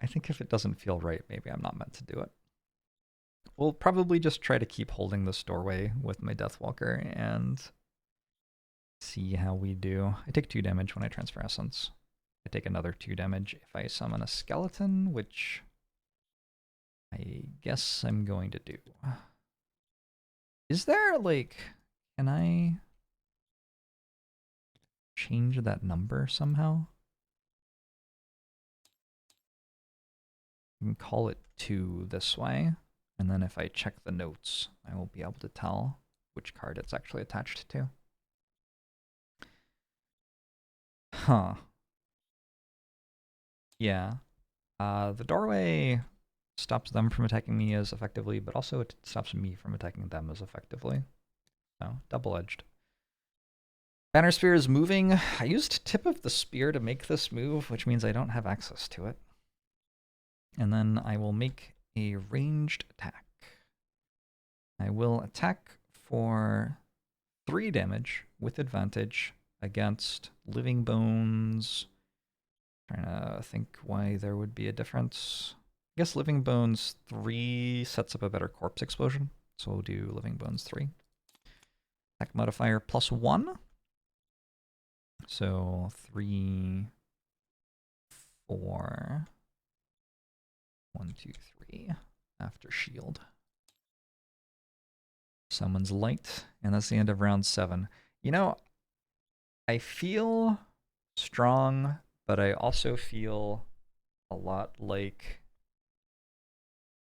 I think if it doesn't feel right, maybe I'm not meant to do it. We'll probably just try to keep holding this doorway with my Deathwalker and see how we do. I take 2 damage when I transfer Essence. I take another 2 damage if I summon a skeleton, which I guess I'm going to do. Is there, like, can I change that number somehow? I can call it 2 this way. And then if I check the notes, I will be able to tell which card it's actually attached to. Huh. Yeah. The doorway stops them from attacking me as effectively, but also it stops me from attacking them as effectively. So, double-edged. Banner Spear is moving. I used tip of the spear to make this move, which means I don't have access to it. And then I will make a ranged attack. I will attack for 3 damage with advantage against Living Bones. Trying to think why there would be a difference. I guess Living Bones 3 sets up a better corpse explosion, so we'll do Living Bones 3. Attack modifier +1. So 3, 4, 1, 2, 3 after shield. Someone's light, and that's the end of round 7. You know, I feel strong, but I also feel a lot like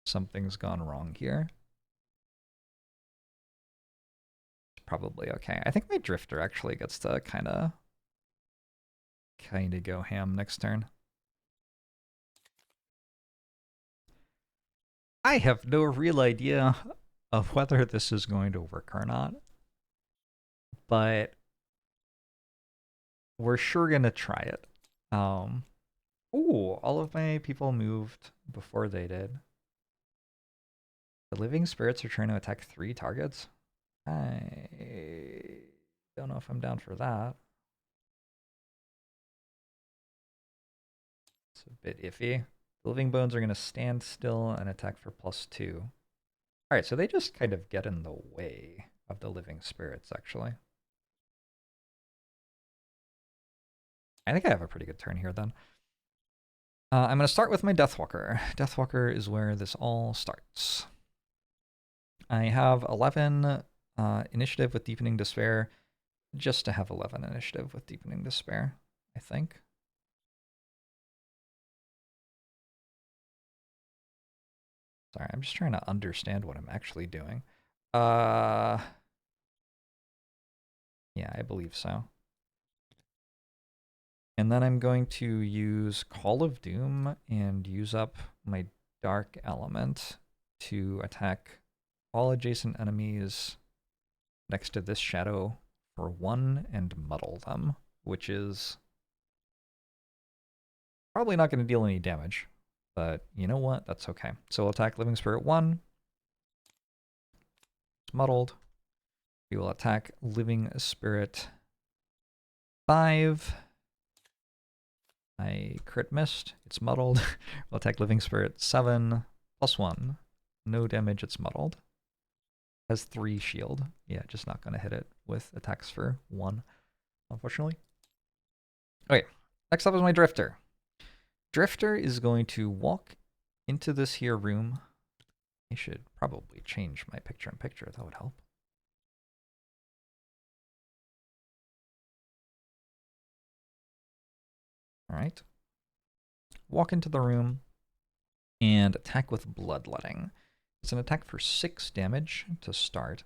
something's gone wrong here. It's probably okay. I think my drifter actually gets to kind of go ham next turn. I have no real idea of whether this is going to work or not, but we're sure gonna try it. Ooh, all of my people moved before they did. The living spirits are trying to attack 3 targets. I don't know if I'm down for that. It's a bit iffy. The living bones are going to stand still and attack for +2. Alright, so they just kind of get in the way of the living spirits, actually. I think I have a pretty good turn here, then. I'm going to start with my Deathwalker. Deathwalker is where this all starts. I have 11 initiative with Deepening Despair, just to have 11 initiative with Deepening Despair, I think. Sorry, I'm just trying to understand what I'm actually doing. Yeah, I believe so. And then I'm going to use Call of Doom and use up my Dark Element to attack all adjacent enemies next to this shadow for 1 and muddle them, which is probably not going to deal any damage, but you know what? That's okay. So we'll attack Living Spirit 1. It's muddled. We will attack Living Spirit 5. I crit missed. It's muddled. We'll attack Living Spirit 7 +1. No damage, it's muddled. Has 3 shield. Yeah, just not going to hit it with attacks for 1, unfortunately. Okay, next up is my Drifter. Drifter is going to walk into this here room. I should probably change my picture-in-picture. That would help. All right. Walk into the room and attack with Bloodletting. It's an attack for 6 damage to start.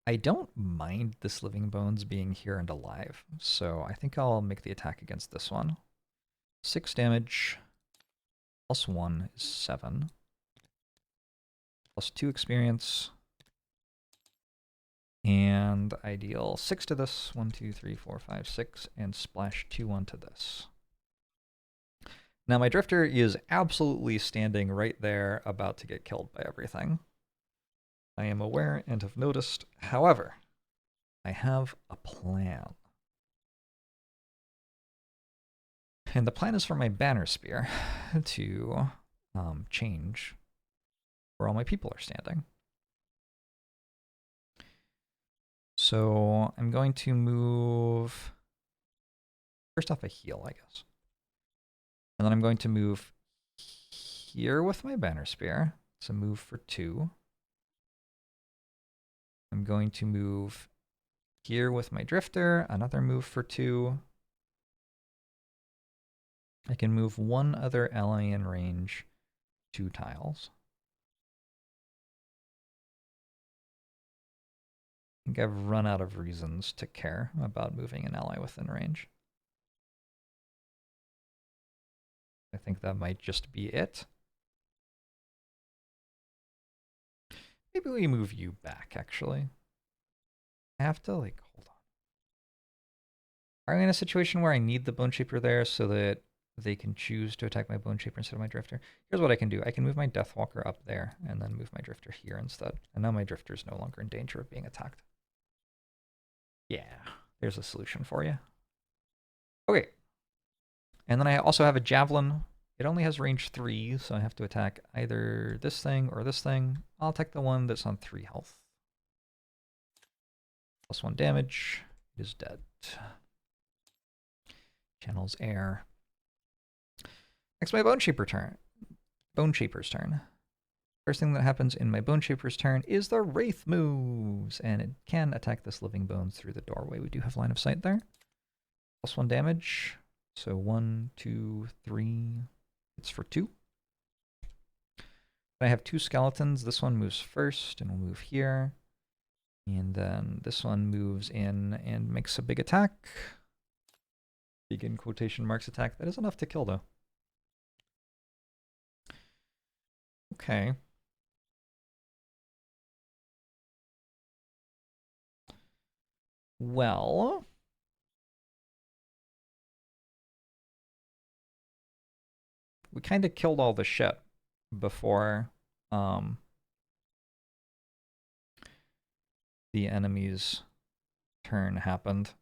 I don't mind this Living Bones being here and alive, so I think I'll make the attack against this one. 6 damage +1 is 7. +2 experience. And I deal 6 to this. 1, 2, 3, 4, 5, 6, and splash 2 onto this. Now my Drifter is absolutely standing right there, about to get killed by everything. I am aware and have noticed. However, I have a plan. And the plan is for my Banner Spear to change where all my people are standing. So I'm going to move, first off, a heal, I guess. And then I'm going to move here with my Banner Spear. It's a move for 2. I'm going to move here with my Drifter, another move for 2. I can move 1 other ally in range 2 tiles. I think I've run out of reasons to care about moving an ally within range. I think that might just be it. Maybe we move you back, actually. I have to, like, hold on. Are we in a situation where I need the Bone Shaper there so that they can choose to attack my Bone Shaper instead of my Drifter? Here's what I can do. I can move my Deathwalker up there and then move my Drifter here instead. And now my Drifter is no longer in danger of being attacked. Yeah, there's a solution for you. Okay. And then I also have a Javelin. It only has range 3, so I have to attack either this thing or this thing. I'll attack the one that's on 3 health. +1 damage. It is dead. Channels air. Next, my Bone Shaper turn. Bone Shaper's turn. First thing that happens in my Bone Shaper's turn is the Wraith moves, and it can attack this Living Bones through the doorway. We do have line of sight there. +1 damage. So 1, 2, 3. It's for 2. I have 2 skeletons. This one moves first, and we'll move here. And then this one moves in and makes a big attack. Big in quotation marks attack. That is enough to kill, though. Okay. Well, we kind of killed all the shit before the enemy's turn happened.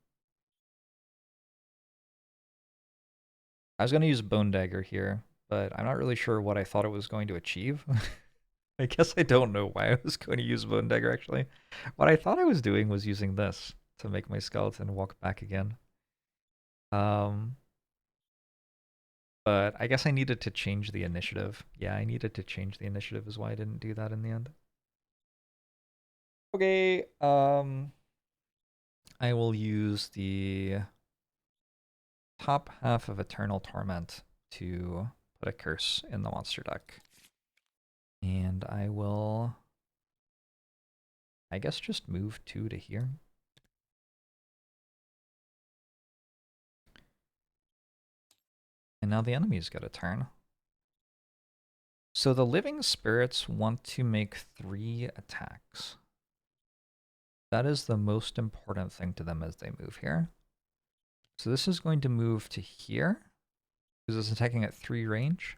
I was going to use Bone Dagger here, but I'm not really sure what I thought it was going to achieve. I guess I don't know why I was going to use Bone Dagger, actually. What I thought I was doing was using this to make my skeleton walk back again. But I guess I needed to change the initiative. Yeah, I needed to change the initiative is why I didn't do that in the end. Okay, I will use the top half of Eternal Torment to put a curse in the monster deck. And I will, I guess, just move 2 to here. And now the enemy's got a turn. So the living spirits want to make 3 attacks. That is the most important thing to them as they move here. So this is going to move to here, because it's attacking at 3 range.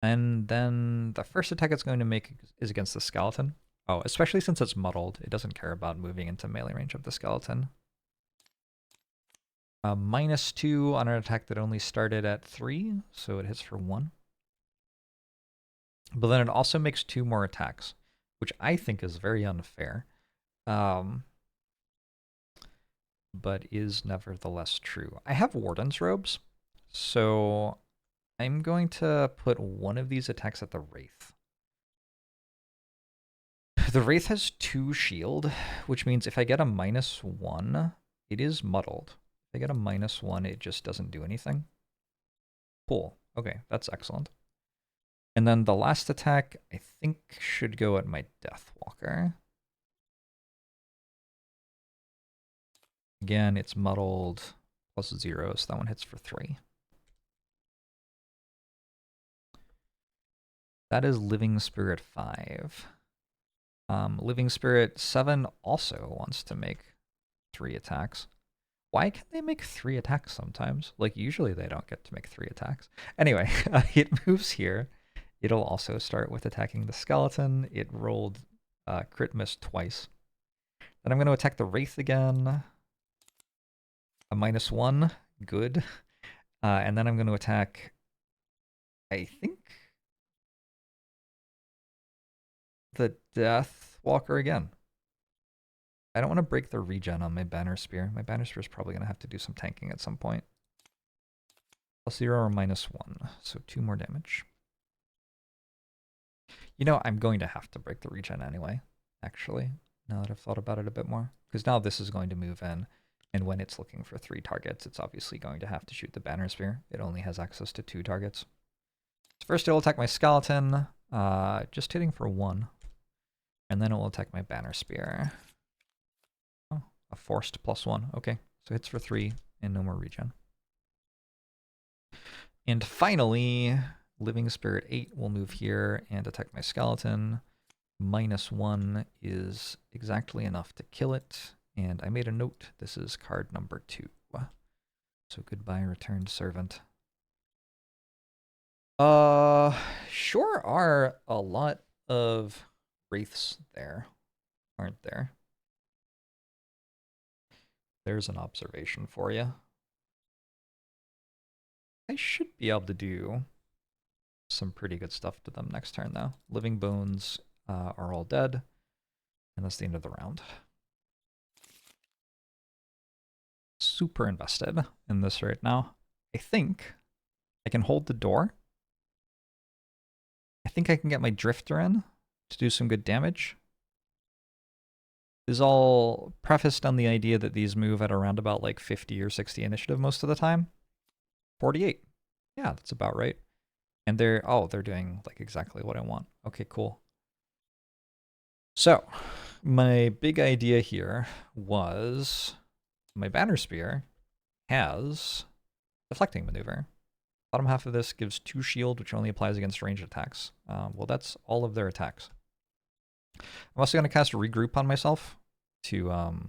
And then the first attack it's going to make is against the skeleton. Oh, especially since it's muddled, it doesn't care about moving into melee range of the skeleton. -2 on an attack that only started at 3, so it hits for 1. But then it also makes 2 more attacks, which I think is very unfair. But is nevertheless true. I have Warden's Robes, so I'm going to put one of these attacks at the Wraith. The Wraith has 2 shield, which means if I get a -1, it is muddled. If I get a -1, it just doesn't do anything. Cool. Okay, that's excellent. And then the last attack, I think, should go at my Deathwalker. Again, it's muddled +0, so that one hits for 3. That is Living Spirit 5. Living Spirit 7 also wants to make 3 attacks. Why can they make 3 attacks sometimes? Like, usually they don't get to make 3 attacks. Anyway, it moves here. It'll also start with attacking the skeleton. It rolled crit miss twice. Then I'm going to attack the Wraith again. A -1, good. And then I'm going to attack, I think, the Deathwalker again. I don't want to break the regen on my Banner Spear. My Banner Spear is probably going to have to do some tanking at some point. +0 or -1, so 2 more damage. You know, I'm going to have to break the regen anyway, actually, now that I've thought about it a bit more. Because now this is going to move in, and when it's looking for 3 targets, it's obviously going to have to shoot the Banner Spear. It only has access to 2 targets. So first it will attack my skeleton, just hitting for 1. And then it will attack my banner spear. Oh, a forced +1. Okay, so hits for 3 and no more regen. And finally, Living Spirit 8 will move here and attack my skeleton. -1 is exactly enough to kill it. And I made a note. This is card number 2. So goodbye, returned servant. Sure are a lot of wraiths there, aren't there? There's an observation for you. I should be able to do some pretty good stuff to them next turn, though. Living Bones are all dead, and that's the end of the round. Super invested in this right now. I think I can hold the door. I think I can get my Drifter in to do some good damage. This is all prefaced on the idea that these move at around about like 50 or 60 initiative most of the time. 48. Yeah, that's about right. And they're doing like exactly what I want. Okay, cool. So my big idea here was my banner spear has deflecting maneuver. Bottom half of this gives 2 shield, which only applies against ranged attacks. Well, that's all of their attacks. I'm also going to cast Regroup on myself to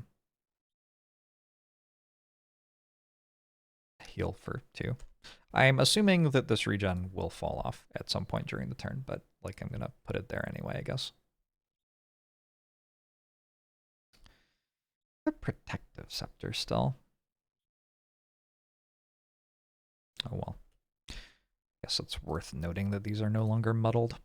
heal for 2. I'm assuming that this regen will fall off at some point during the turn, but like I'm going to put it there anyway, I guess. A protective scepter still. Oh well. Guess it's worth noting that these are no longer muddled.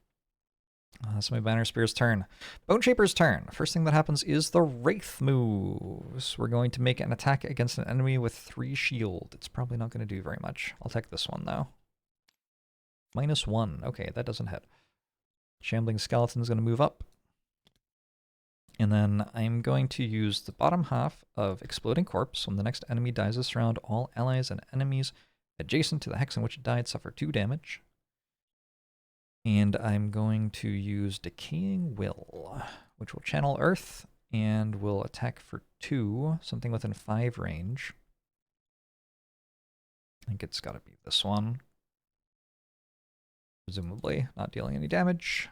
That's my Banner Spear's turn. Bone Shaper's turn. First thing that happens is the Wraith moves. We're going to make an attack against an enemy with 3 shield. It's probably not going to do very much. I'll take this one, though. -1. Okay, that doesn't hit. Shambling Skeleton's going to move up. And then I'm going to use the bottom half of Exploding Corpse. When the next enemy dies this round, all allies and enemies adjacent to the hex in which it died suffer 2 damage. And I'm going to use Decaying Will, which will channel Earth and will attack for 2, something within 5 range. I think it's got to be this one. Presumably not dealing any damage,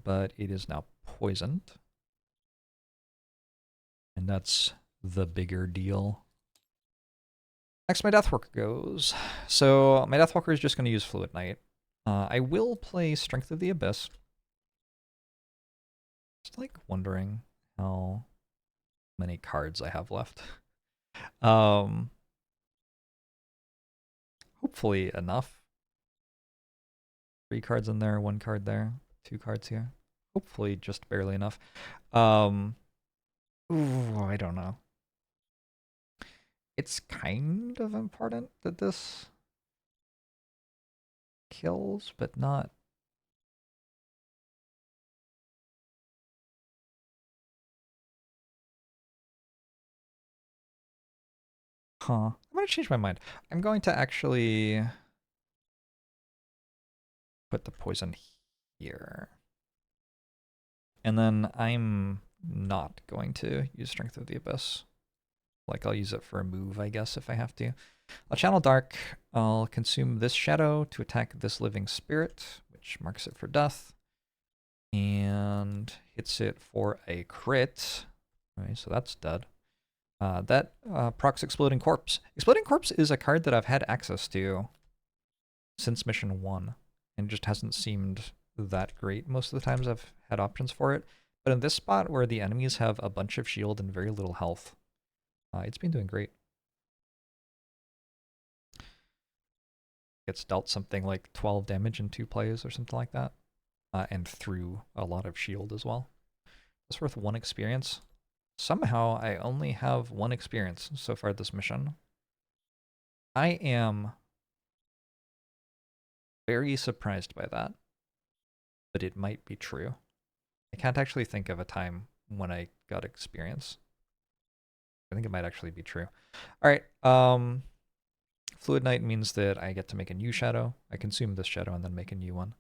but it is now poisoned. And that's the bigger deal. Next, my Deathwalker goes. So my Deathwalker is just going to use Fluid Knight. I will play Strength of the Abyss. Just like wondering how many cards I have left. Hopefully enough. 3 cards in there, 1 card there, 2 cards here. Hopefully just barely enough. Ooh, I don't know. It's kind of important that this kills, but not. Huh. I'm going to change my mind. I'm going to actually put the poison here. And then I'm not going to use Strength of the Abyss. Like, I'll use it for a move, I guess, if I have to. I'll channel Dark. I'll consume this shadow to attack this living spirit, which marks it for death. And hits it for a crit. Alright, so that's dead. That procs Exploding Corpse. Exploding Corpse is a card that I've had access to since mission 1, and just hasn't seemed that great most of the times I've had options for it. But in this spot where the enemies have a bunch of shield and very little health, it's been doing great. It's dealt something like 12 damage in 2 plays or something like that, and through a lot of shield as well. It's worth 1 experience. Somehow I only have 1 experience so far this mission. I am very surprised by that, but it might be true. I can't actually think of a time when I got experience. I think it might actually be true. All right, Fluid Knight means that I get to make a new shadow. I consume this shadow and then make a new one.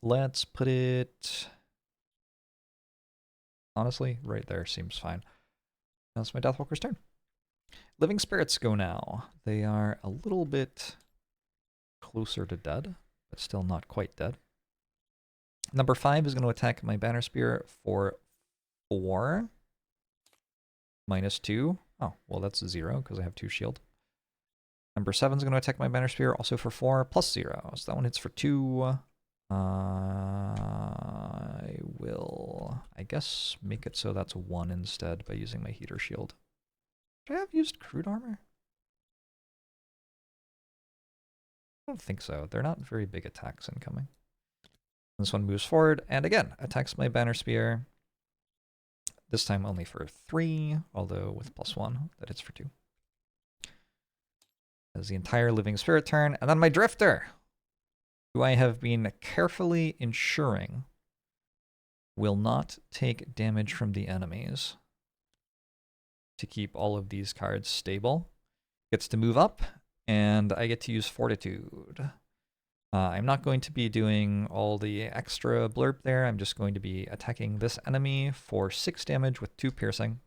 Let's put it... Honestly, right there seems fine. That's my Deathwalker's turn. Living Spirits go now. They are a little bit closer to dead, but still not quite dead. Number 5 is going to attack my Banner Spear for 4. -2. Oh, well that's 0 because I have 2 shield. Number 7 is going to attack my Banner Spear also for 4 +0. So that one hits for 2. I will, I guess, make it so that's 1 instead by using my Heater Shield. Should I have used Crude Armor? I don't think so. They're not very big attacks incoming. This one moves forward and again attacks my Banner Spear. This time only for 3, although with +1 that hits for 2. As the entire Living Spirit turn, and then my Drifter, who I have been carefully ensuring will not take damage from the enemies to keep all of these cards stable, gets to move up, and I get to use Fortitude. I'm not going to be doing all the extra blurb there. I'm just going to be attacking this enemy for 6 damage with 2 piercing.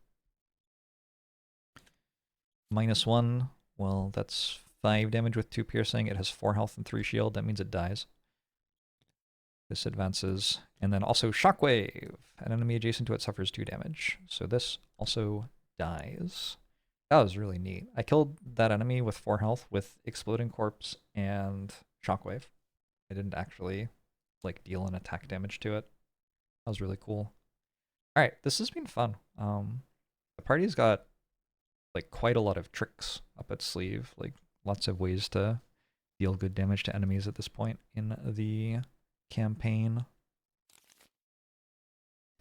-1, well, that's 5 damage with 2 piercing. It has 4 health and 3 shield. That means it dies. This advances. And then also Shockwave. An enemy adjacent to it suffers 2 damage. So this also dies. That was really neat. I killed that enemy with 4 health with Exploding Corpse and Shockwave. I didn't actually like deal an attack damage to it. That was really cool. All right, this has been fun. The party's got like quite a lot of tricks up its sleeve, like lots of ways to deal good damage to enemies at this point in the campaign.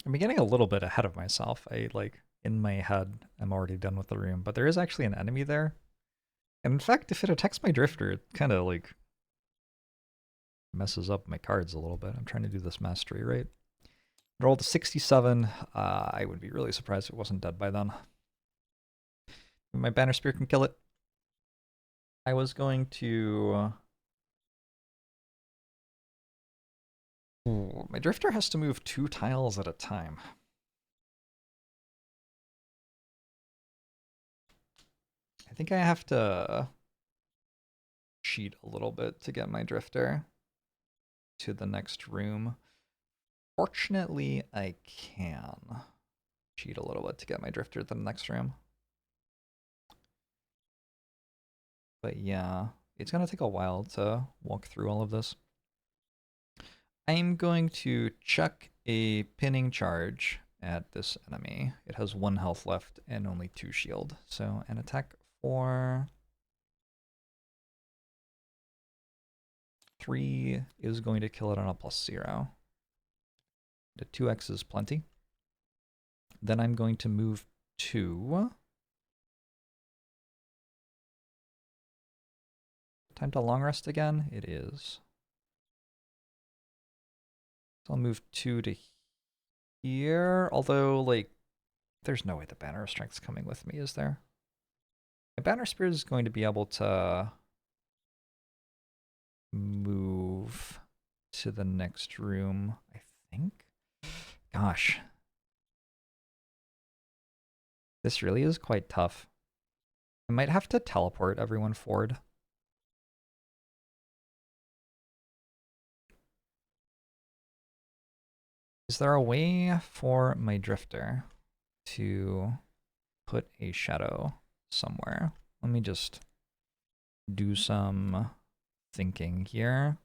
I'm getting a little bit ahead of myself. I like in my head, I'm already done with the room, but there is actually an enemy there. And in fact, if it attacks my Drifter, it kind of like messes up my cards a little bit. I'm trying to do this mastery, right? Rolled a 67. I would be really surprised if it wasn't dead by then. My Banner Spear can kill it. I was going to... Ooh, my Drifter has to move 2 tiles at a time. I think I have to cheat a little bit to get my Drifter to the next room. Fortunately, I can cheat a little bit to get my Drifter to the next room. But yeah, it's going to take a while to walk through all of this. I'm going to chuck a pinning charge at this enemy. It has 1 health left and only 2 shield. So an attack for 3 is going to kill it on a +0. The 2x is plenty. Then I'm going to move 2. Time to long rest again? It is. So I'll move 2 to here, although, like, there's no way the Banner of Strength's coming with me, is there? My Banner Spear is going to be able to move to the next room, I think. Gosh. This really is quite tough. I might have to teleport everyone forward. Is there a way for my Drifter to put a shadow somewhere? Let me just do some thinking here.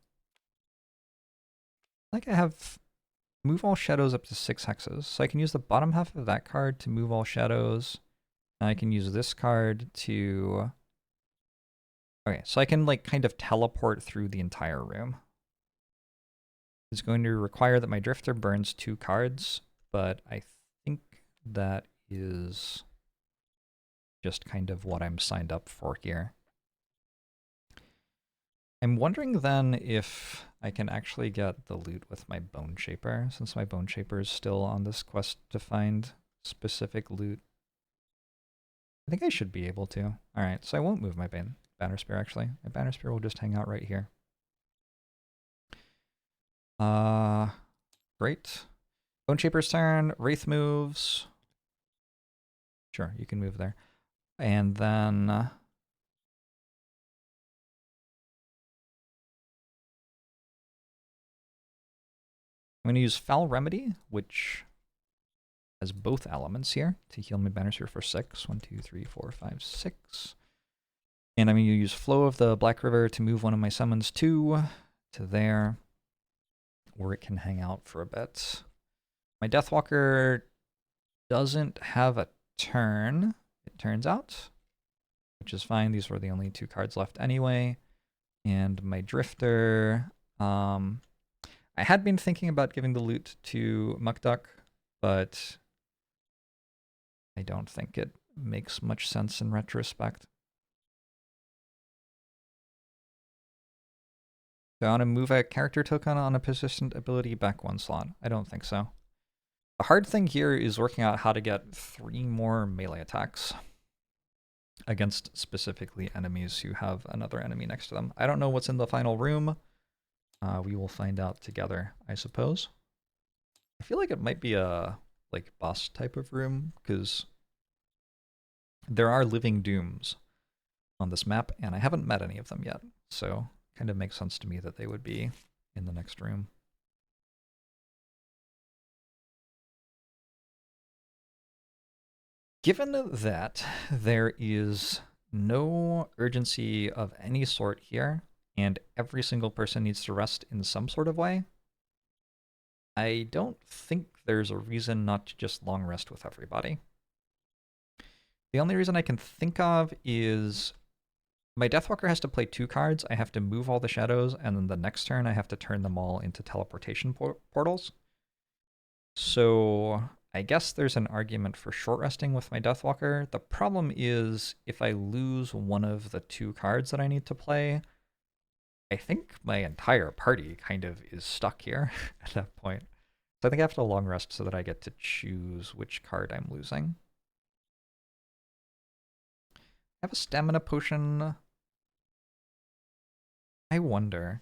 Like I have move all shadows up to 6 hexes. So I can use the bottom half of that card to move all shadows. And I can use this card to... Okay, so I can like kind of teleport through the entire room. It's going to require that my Drifter burns 2 cards, but I think that is just kind of what I'm signed up for here. I'm wondering then if I can actually get the loot with my Bone Shaper, since my Bone Shaper is still on this quest to find specific loot. I think I should be able to. All right, so I won't move my banner spear, actually. My banner spear will just hang out right here. Great. Bone Shaper's turn. Wraith moves. Sure, you can move there. And then... I'm going to use Foul Remedy, which has both elements here to heal my banner sphere for 6. 1, 2, 3, 4, 5, 6. And I'm going to use Flow of the Black River to move one of my summons to there, where it can hang out for a bit. My Deathwalker doesn't have a turn, it turns out, which is fine. These were the only 2 cards left anyway. And my Drifter, I had been thinking about giving the loot to Muckduck, but I don't think it makes much sense in retrospect. Do I want to move a character token on a persistent ability back 1 slot? I don't think so. The hard thing here is working out how to get 3 more melee attacks against specifically enemies who have another enemy next to them. I don't know what's in the final room. We will find out together, I suppose. I feel like it might be a boss type of room, because there are living dooms on this map, and I haven't met any of them yet, so kind of makes sense to me that they would be in the next room. Given that there is no urgency of any sort here, and every single person needs to rest in some sort of way, I don't think there's a reason not to just long rest with everybody. The only reason I can think of is my Deathwalker has to play 2 cards. I have to move all the shadows, and then the next turn I have to turn them all into teleportation portals. So I guess there's an argument for short resting with my Deathwalker. The problem is if I lose one of the 2 cards that I need to play, I think my entire party kind of is stuck here at that point. So I think I have to long rest so that I get to choose which card I'm losing. I have a stamina potion. I wonder.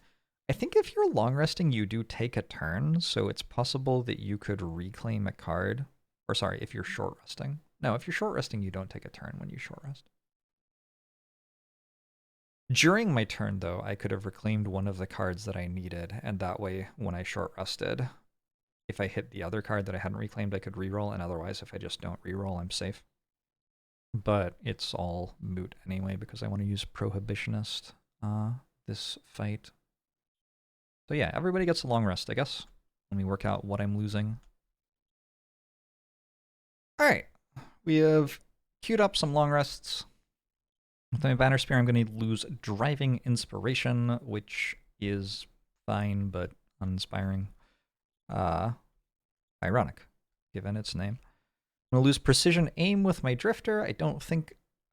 I think if you're long resting, you do take a turn, so it's possible that you could reclaim a card. Or sorry, if you're short resting. No, if you're short resting, you don't take a turn when you short rest. During my turn, though, I could have reclaimed one of the cards that I needed, and that way, when I short rested, if I hit the other card that I hadn't reclaimed, I could reroll, and otherwise, if I just don't reroll, I'm safe. But it's all moot anyway, because I want to use Prohibitionist this fight. So yeah, everybody gets a long rest, I guess. Let me work out what I'm losing. Alright, we have queued up some long rests. With my Banner Spear, I'm going to lose Driving Inspiration, which is fine, but uninspiring. Ironic, given its name. I'm going to lose Precision Aim with my Drifter.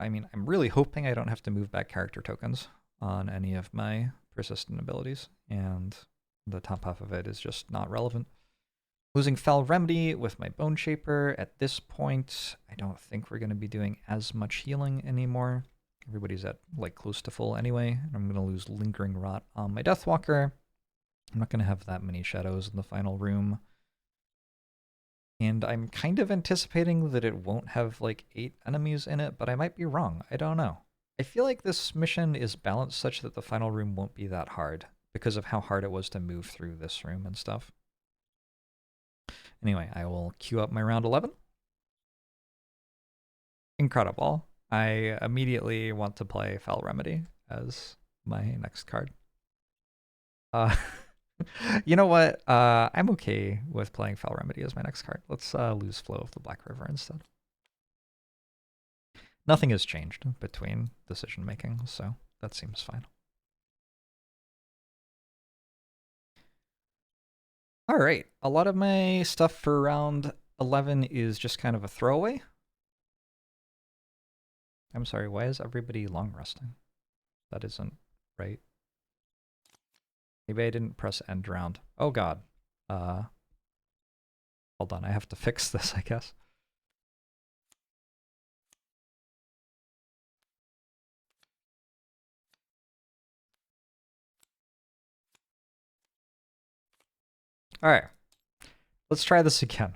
I'm really hoping I don't have to move back character tokens on any of my persistent abilities, and the top half of it is just not relevant. Losing Foul Remedy with my Bone Shaper. At this point, I don't think we're going to be doing as much healing anymore. Everybody's at close to full anyway. I'm going to lose Lingering Rot on my Deathwalker. I'm not going to have that many shadows in the final room. And I'm kind of anticipating that it won't have 8 enemies in it, but I might be wrong. I don't know. I feel like this mission is balanced such that the final room won't be that hard because of how hard it was to move through this room and stuff. Anyway, I will queue up my round 11. Incredible. I immediately want to play Foul Remedy as my next card. You know what? I'm okay with playing Foul Remedy as my next card. Let's lose Flow of the Black River instead. Nothing has changed between decision making, so that seems fine. All right, a lot of my stuff for round 11 is just kind of a throwaway. I'm sorry, why is everybody long resting? That isn't right. Maybe I didn't press end round. Oh god. Hold on, I have to fix this, I guess. All right, let's try this again.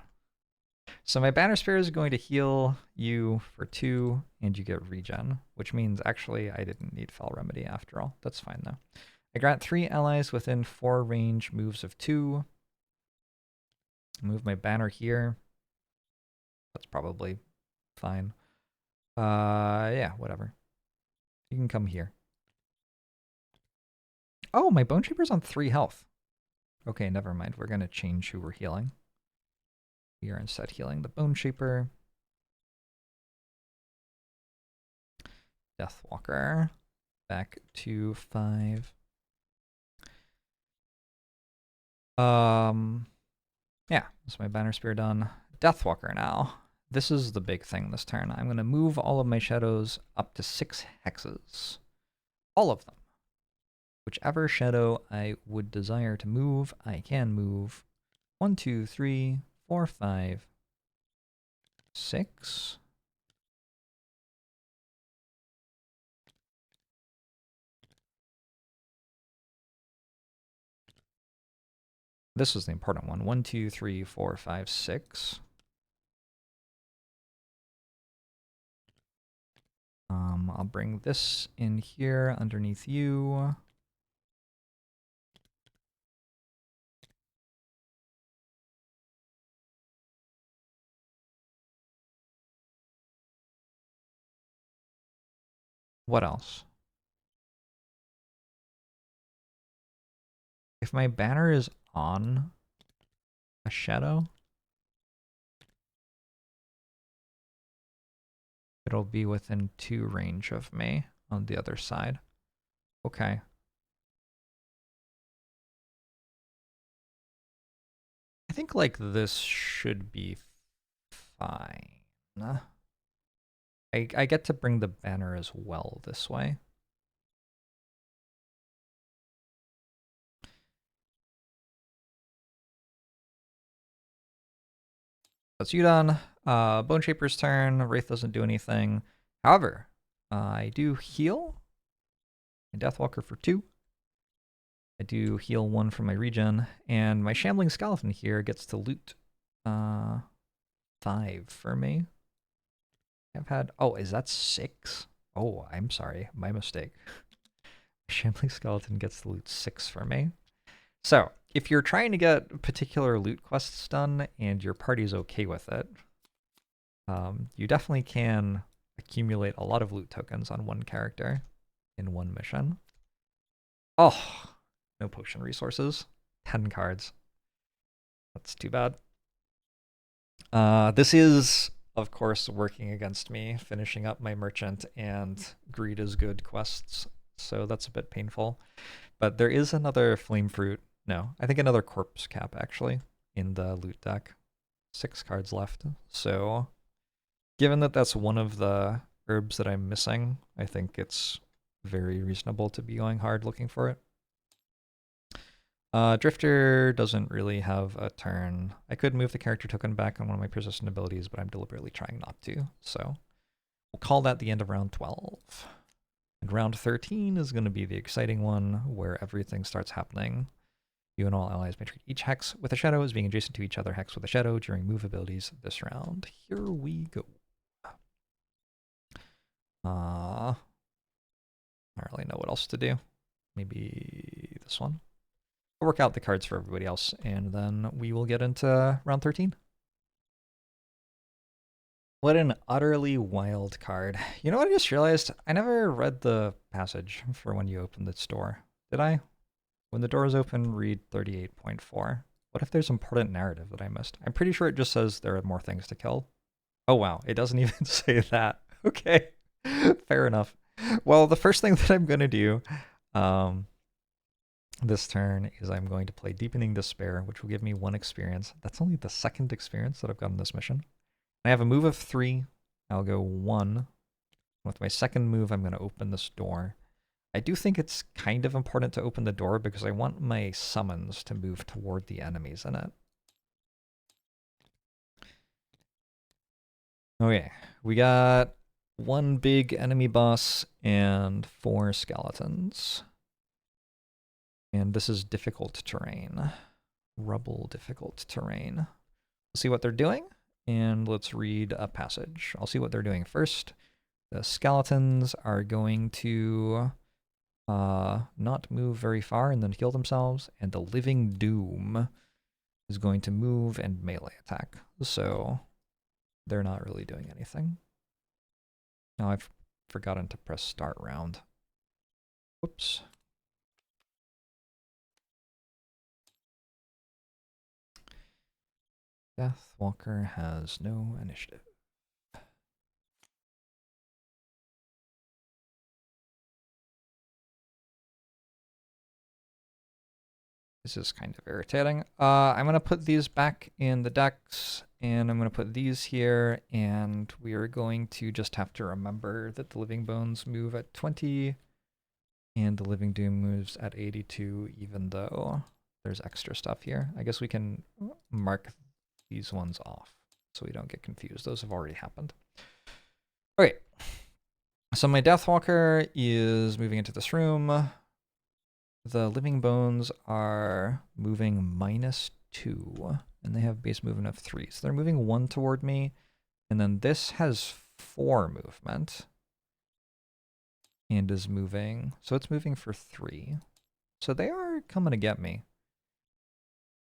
So my Banner Spear is going to heal you for 2, and you get regen, which means actually I didn't need Fell Remedy after all. That's fine though. I grant 3 allies within 4 range moves of 2. Move my banner here. That's probably fine. Yeah, whatever. You can come here. Oh, my Bone Shaper's on 3 health. Okay, never mind. We're gonna change who we're healing. We are instead healing the Bone Shaper. Deathwalker. Back to 5. Yeah, that's my Banner Spear done. Deathwalker now. This is the big thing this turn. I'm going to move all of my shadows up to 6 hexes. All of them. Whichever shadow I would desire to move, I can move. 1, 2, 3, 4, 5, 6. This is the important one. 1, 2, 3, 4, 5, 6. I'll bring this in here underneath you. What else? If my banner is on a shadow, it'll be within 2 range of me on the other side. Okay. I think like this should be fine. I get to bring the banner as well this way. That's you done. Bone Shaper's turn. Wraith doesn't do anything. However, I do heal my Deathwalker for 2. I do heal 1 from my regen, and my Shambling Skeleton here gets to loot 5 for me. I've had, oh, is that 6? Oh, I'm sorry, my mistake. Shambling Skeleton gets to loot 6 for me. So, if you're trying to get particular loot quests done and your party's okay with it, you definitely can accumulate a lot of loot tokens on one character in one mission. Oh, no potion resources. 10 cards. That's too bad. This is, of course, working against me, finishing up my merchant and greed is good quests, so that's a bit painful. But there is another flame fruit. No, I think another corpse cap, actually, in the loot deck. 6 cards left. So, given that that's one of the herbs that I'm missing, I think it's very reasonable to be going hard looking for it. Drifter doesn't really have a turn. I could move the character token back on one of my persistent abilities, but I'm deliberately trying not to. So we'll call that the end of round 12. And round 13 is going to be the exciting one where everything starts happening. You and all allies may treat each hex with a shadow as being adjacent to each other hex with a shadow during move abilities this round. Here we go. I don't really know what else to do. Maybe this one. I'll work out the cards for everybody else, and then we will get into round 13. What an utterly wild card. You know what I just realized? I never read the passage for when you open the store. Did I? When the door is open, read 38.4. What if there's important narrative that I missed? I'm pretty sure it just says there are more things to kill. Oh wow, it doesn't even say that. Okay, fair enough. Well, the first thing that I'm going to do this turn is I'm going to play Deepening Despair, which will give me 1 experience. That's only the 2nd experience that I've gotten this mission. I have a move of 3. I'll go 1. With my 2nd move, I'm going to open this door. I do think it's kind of important to open the door because I want my summons to move toward the enemies in it. Okay, we got 1 big enemy boss and 4 skeletons. And this is difficult terrain. Rubble difficult terrain. Let's see what they're doing, and let's read a passage. I'll see what they're doing first. The skeletons are going to not move very far and then kill themselves, and the living doom is going to move and melee attack. So they're not really doing anything. Now I've forgotten to press start round. Whoops. Deathwalker has no initiative. This is kind of irritating. I'm going to put these back in the decks, and I'm going to put these here, and we are going to just have to remember that the Living Bones move at 20, and the Living Doom moves at 82, even though there's extra stuff here. I guess we can mark these ones off so we don't get confused. Those have already happened. Okay, so my Deathwalker is moving into this room. The Living Bones are moving -2, and they have base movement of 3. So they're moving 1 toward me, and then this has 4 movement, and is moving, so it's moving for 3. So they are coming to get me.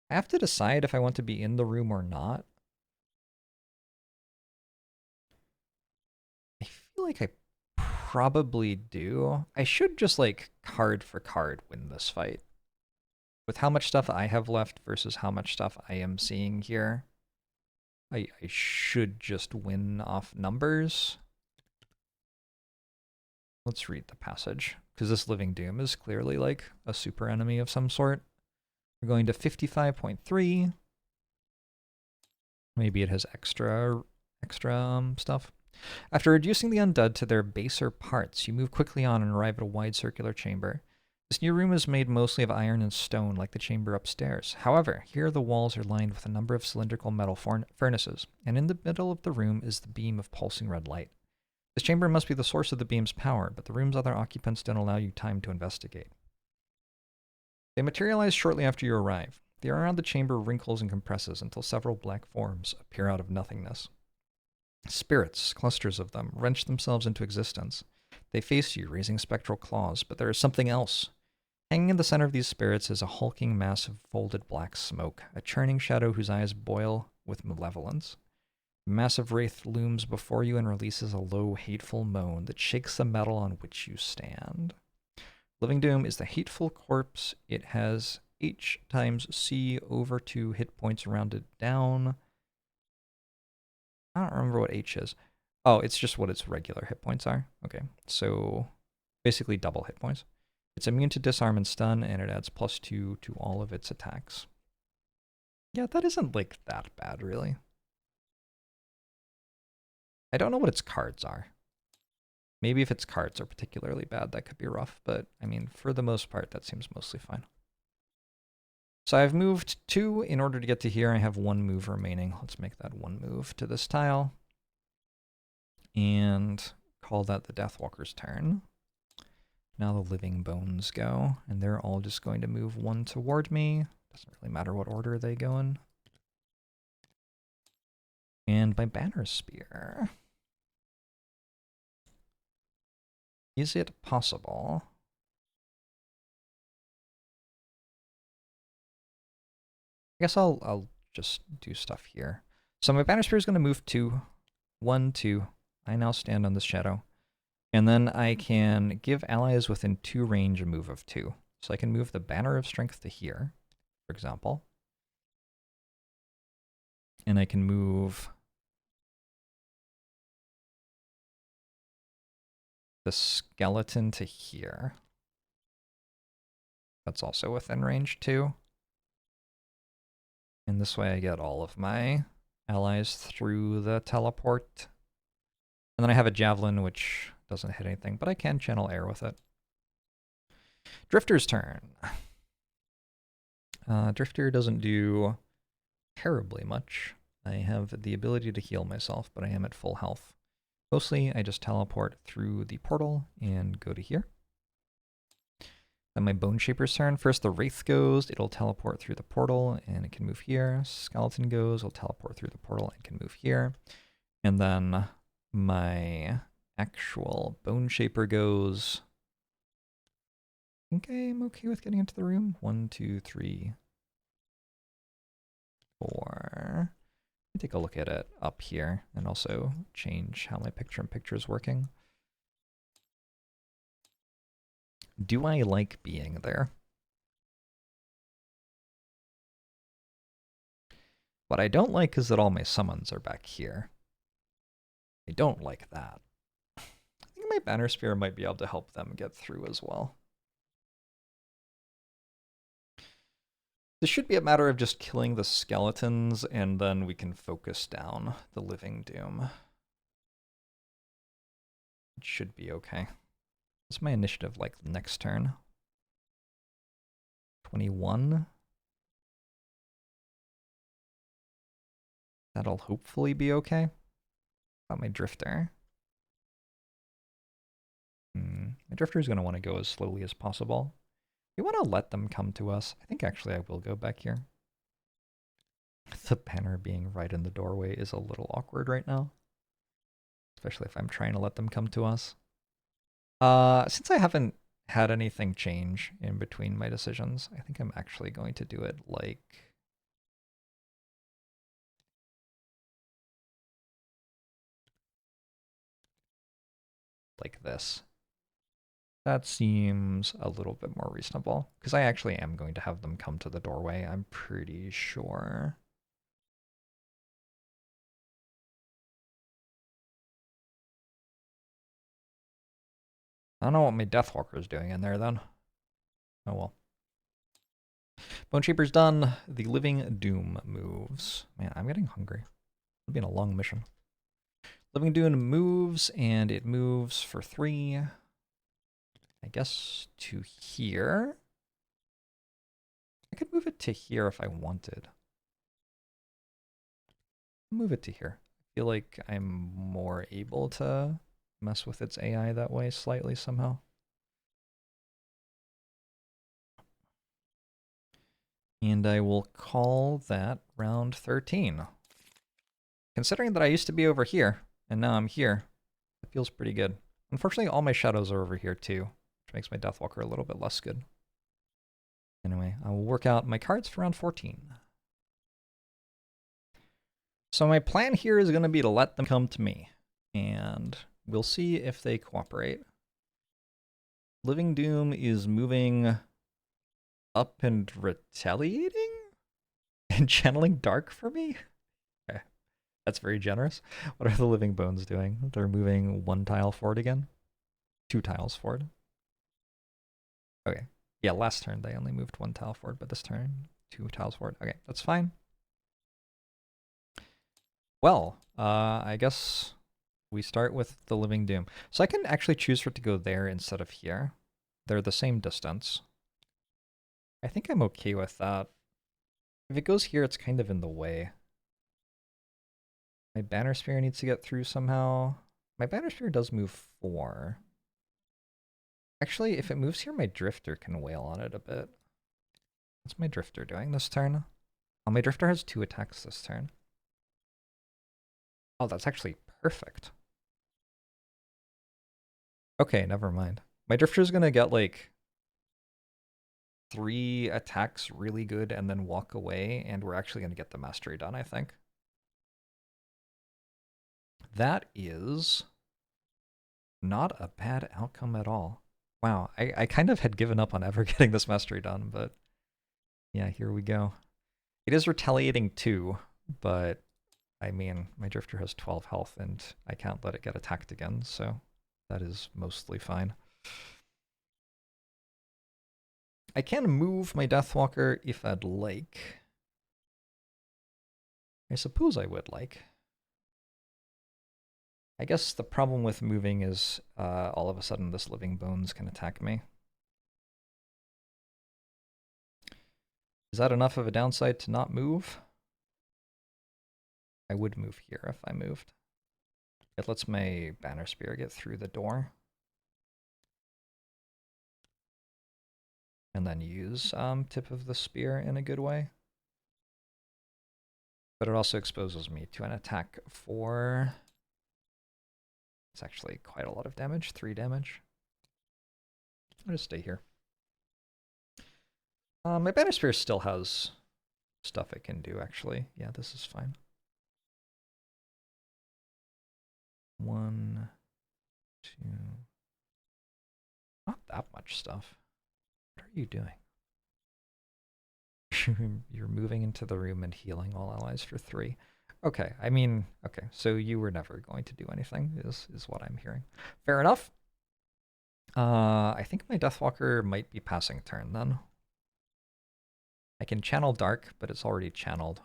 I have to decide if I want to be in the room or not. I feel like I probably do. I should just, like, card for card win this fight. With how much stuff I have left versus how much stuff I am seeing here, I should just win off numbers. Let's read the passage, because this Living Doom is clearly, like, a super enemy of some sort. We're going to 55.3. Maybe it has extra stuff. After reducing the undead to their baser parts, you move quickly on and arrive at a wide circular chamber. This new room is made mostly of iron and stone, like the chamber upstairs. However, here the walls are lined with a number of cylindrical metal furnaces, and in the middle of the room is the beam of pulsing red light. This chamber must be the source of the beam's power, but the room's other occupants don't allow you time to investigate. They materialize shortly after you arrive. The air around the chamber wrinkles and compresses until several black forms appear out of nothingness. Spirits, clusters of them, wrench themselves into existence. They face you, raising spectral claws, but there is something else. Hanging in the center of these spirits is a hulking mass of folded black smoke, a churning shadow whose eyes boil with malevolence. The massive wraith looms before you and releases a low, hateful moan that shakes the metal on which you stand. Living Doom is the hateful corpse. It has H times C over 2 hit points rounded down. I don't remember what H is. Oh, it's just what its regular hit points are. Okay, so basically double hit points. It's immune to disarm and stun, and it adds +2 to all of its attacks. Yeah, that isn't, like, that bad, really. I don't know what its cards are. Maybe if its cards are particularly bad, that could be rough, but, I mean, for the most part, that seems mostly fine. So I've moved 2 in order to get to here. I have 1 move remaining. Let's make that 1 move to this tile. And call that the Deathwalker's turn. Now the Living Bones go, and they're all just going to move 1 toward me. Doesn't really matter what order they go in. And my Banner Spear. Is it possible? I guess I'll just do stuff here. So my Banner Spear is going to move 2. 1, 2. I now stand on this shadow. And then I can give allies within 2 range a move of 2. So I can move the Banner of Strength to here, for example. And I can move the skeleton to here. That's also within range 2. And this way I get all of my allies through the teleport. And then I have a javelin, which doesn't hit anything, but I can channel air with it. Drifter's turn. Drifter doesn't do terribly much. I have the ability to heal myself, but I am at full health. Mostly, I just teleport through the portal and go to here. Then my Bone Shaper's turn. First the Wraith goes, it'll teleport through the portal and it can move here. Skeleton goes, it'll teleport through the portal and can move here. And then my actual Bone Shaper goes. I think I'm okay with getting into the room. 1, 2, 3, 4. Let me take a look at it up here and also change how my picture-in-picture is working. Do I like being there? What I don't like is that all my summons are back here. I don't like that. I think my Banner Spear might be able to help them get through as well. This should be a matter of just killing the skeletons, and then we can focus down the Living Doom. It should be okay. What's my initiative like next turn? 21? That'll hopefully be okay. About my Drifter. My Drifter's going to want to go as slowly as possible. We want to let them come to us. I think actually I will go back here. The banner being right in the doorway is a little awkward right now. Especially if I'm trying to let them come to us. Since I haven't had anything change in between my decisions, I think I'm actually going to do it like this. That seems a little bit more reasonable, because I actually am going to have them come to the doorway, I'm pretty sure. I don't know what my Deathwalker is doing in there then. Oh well. Bone Shaper's done. The Living Doom moves. Man, I'm getting hungry. It'll be a long mission. Living Doom moves, and it moves for 3. I guess to here. I could move it to here if I wanted. Move it to here. I feel like I'm more able to mess with its AI that way slightly somehow. And I will call that round 13. Considering that I used to be over here, and now I'm here, it feels pretty good. Unfortunately, all my shadows are over here too, which makes my Deathwalker a little bit less good. Anyway, I will work out my cards for round 14. So my plan here is going to be to let them come to me, and we'll see if they cooperate. Living Doom is moving up and retaliating? And channeling Dark for me? Okay, that's very generous. What are the Living Bones doing? They're moving 1 tile forward again? 2 tiles forward. Okay, yeah, last turn they only moved 1 tile forward, but this turn, 2 tiles forward. Okay, that's fine. Well, I guess we start with the Living Doom. So I can actually choose for it to go there instead of here. They're the same distance. I think I'm okay with that. If it goes here, it's kind of in the way. My Banner Spear needs to get through somehow. My Banner Spear does move 4. Actually, if it moves here, my Drifter can wail on it a bit. What's my Drifter doing this turn? Oh, my Drifter has 2 attacks this turn. Oh, that's actually perfect. Okay, never mind. My Drifter's gonna get like 3 attacks really good and then walk away, and we're actually gonna get the mastery done, I think. That is not a bad outcome at all. Wow, I kind of had given up on ever getting this mastery done, but yeah, here we go. It is retaliating 2, but I mean, my Drifter has 12 health and I can't let it get attacked again, so that is mostly fine. I can move my Deathwalker if I'd like. I suppose I would like. I guess the problem with moving is all of a sudden this Living Bones can attack me. Is that enough of a downside to not move? I would move here if I moved. It lets my Banner Spear get through the door. And then use tip of the spear in a good way. But it also exposes me to an attack for... It's actually quite a lot of damage, 3 damage. I'll just stay here. My banner spear still has stuff it can do, actually. Yeah, this is fine. 1, 2... Not that much stuff. What are you doing? You're moving into the room and healing all allies for 3. Okay, I mean, okay, so you were never going to do anything, is what I'm hearing. Fair enough. I think my Deathwalker might be passing turn then. I can channel Dark, but it's already channeled.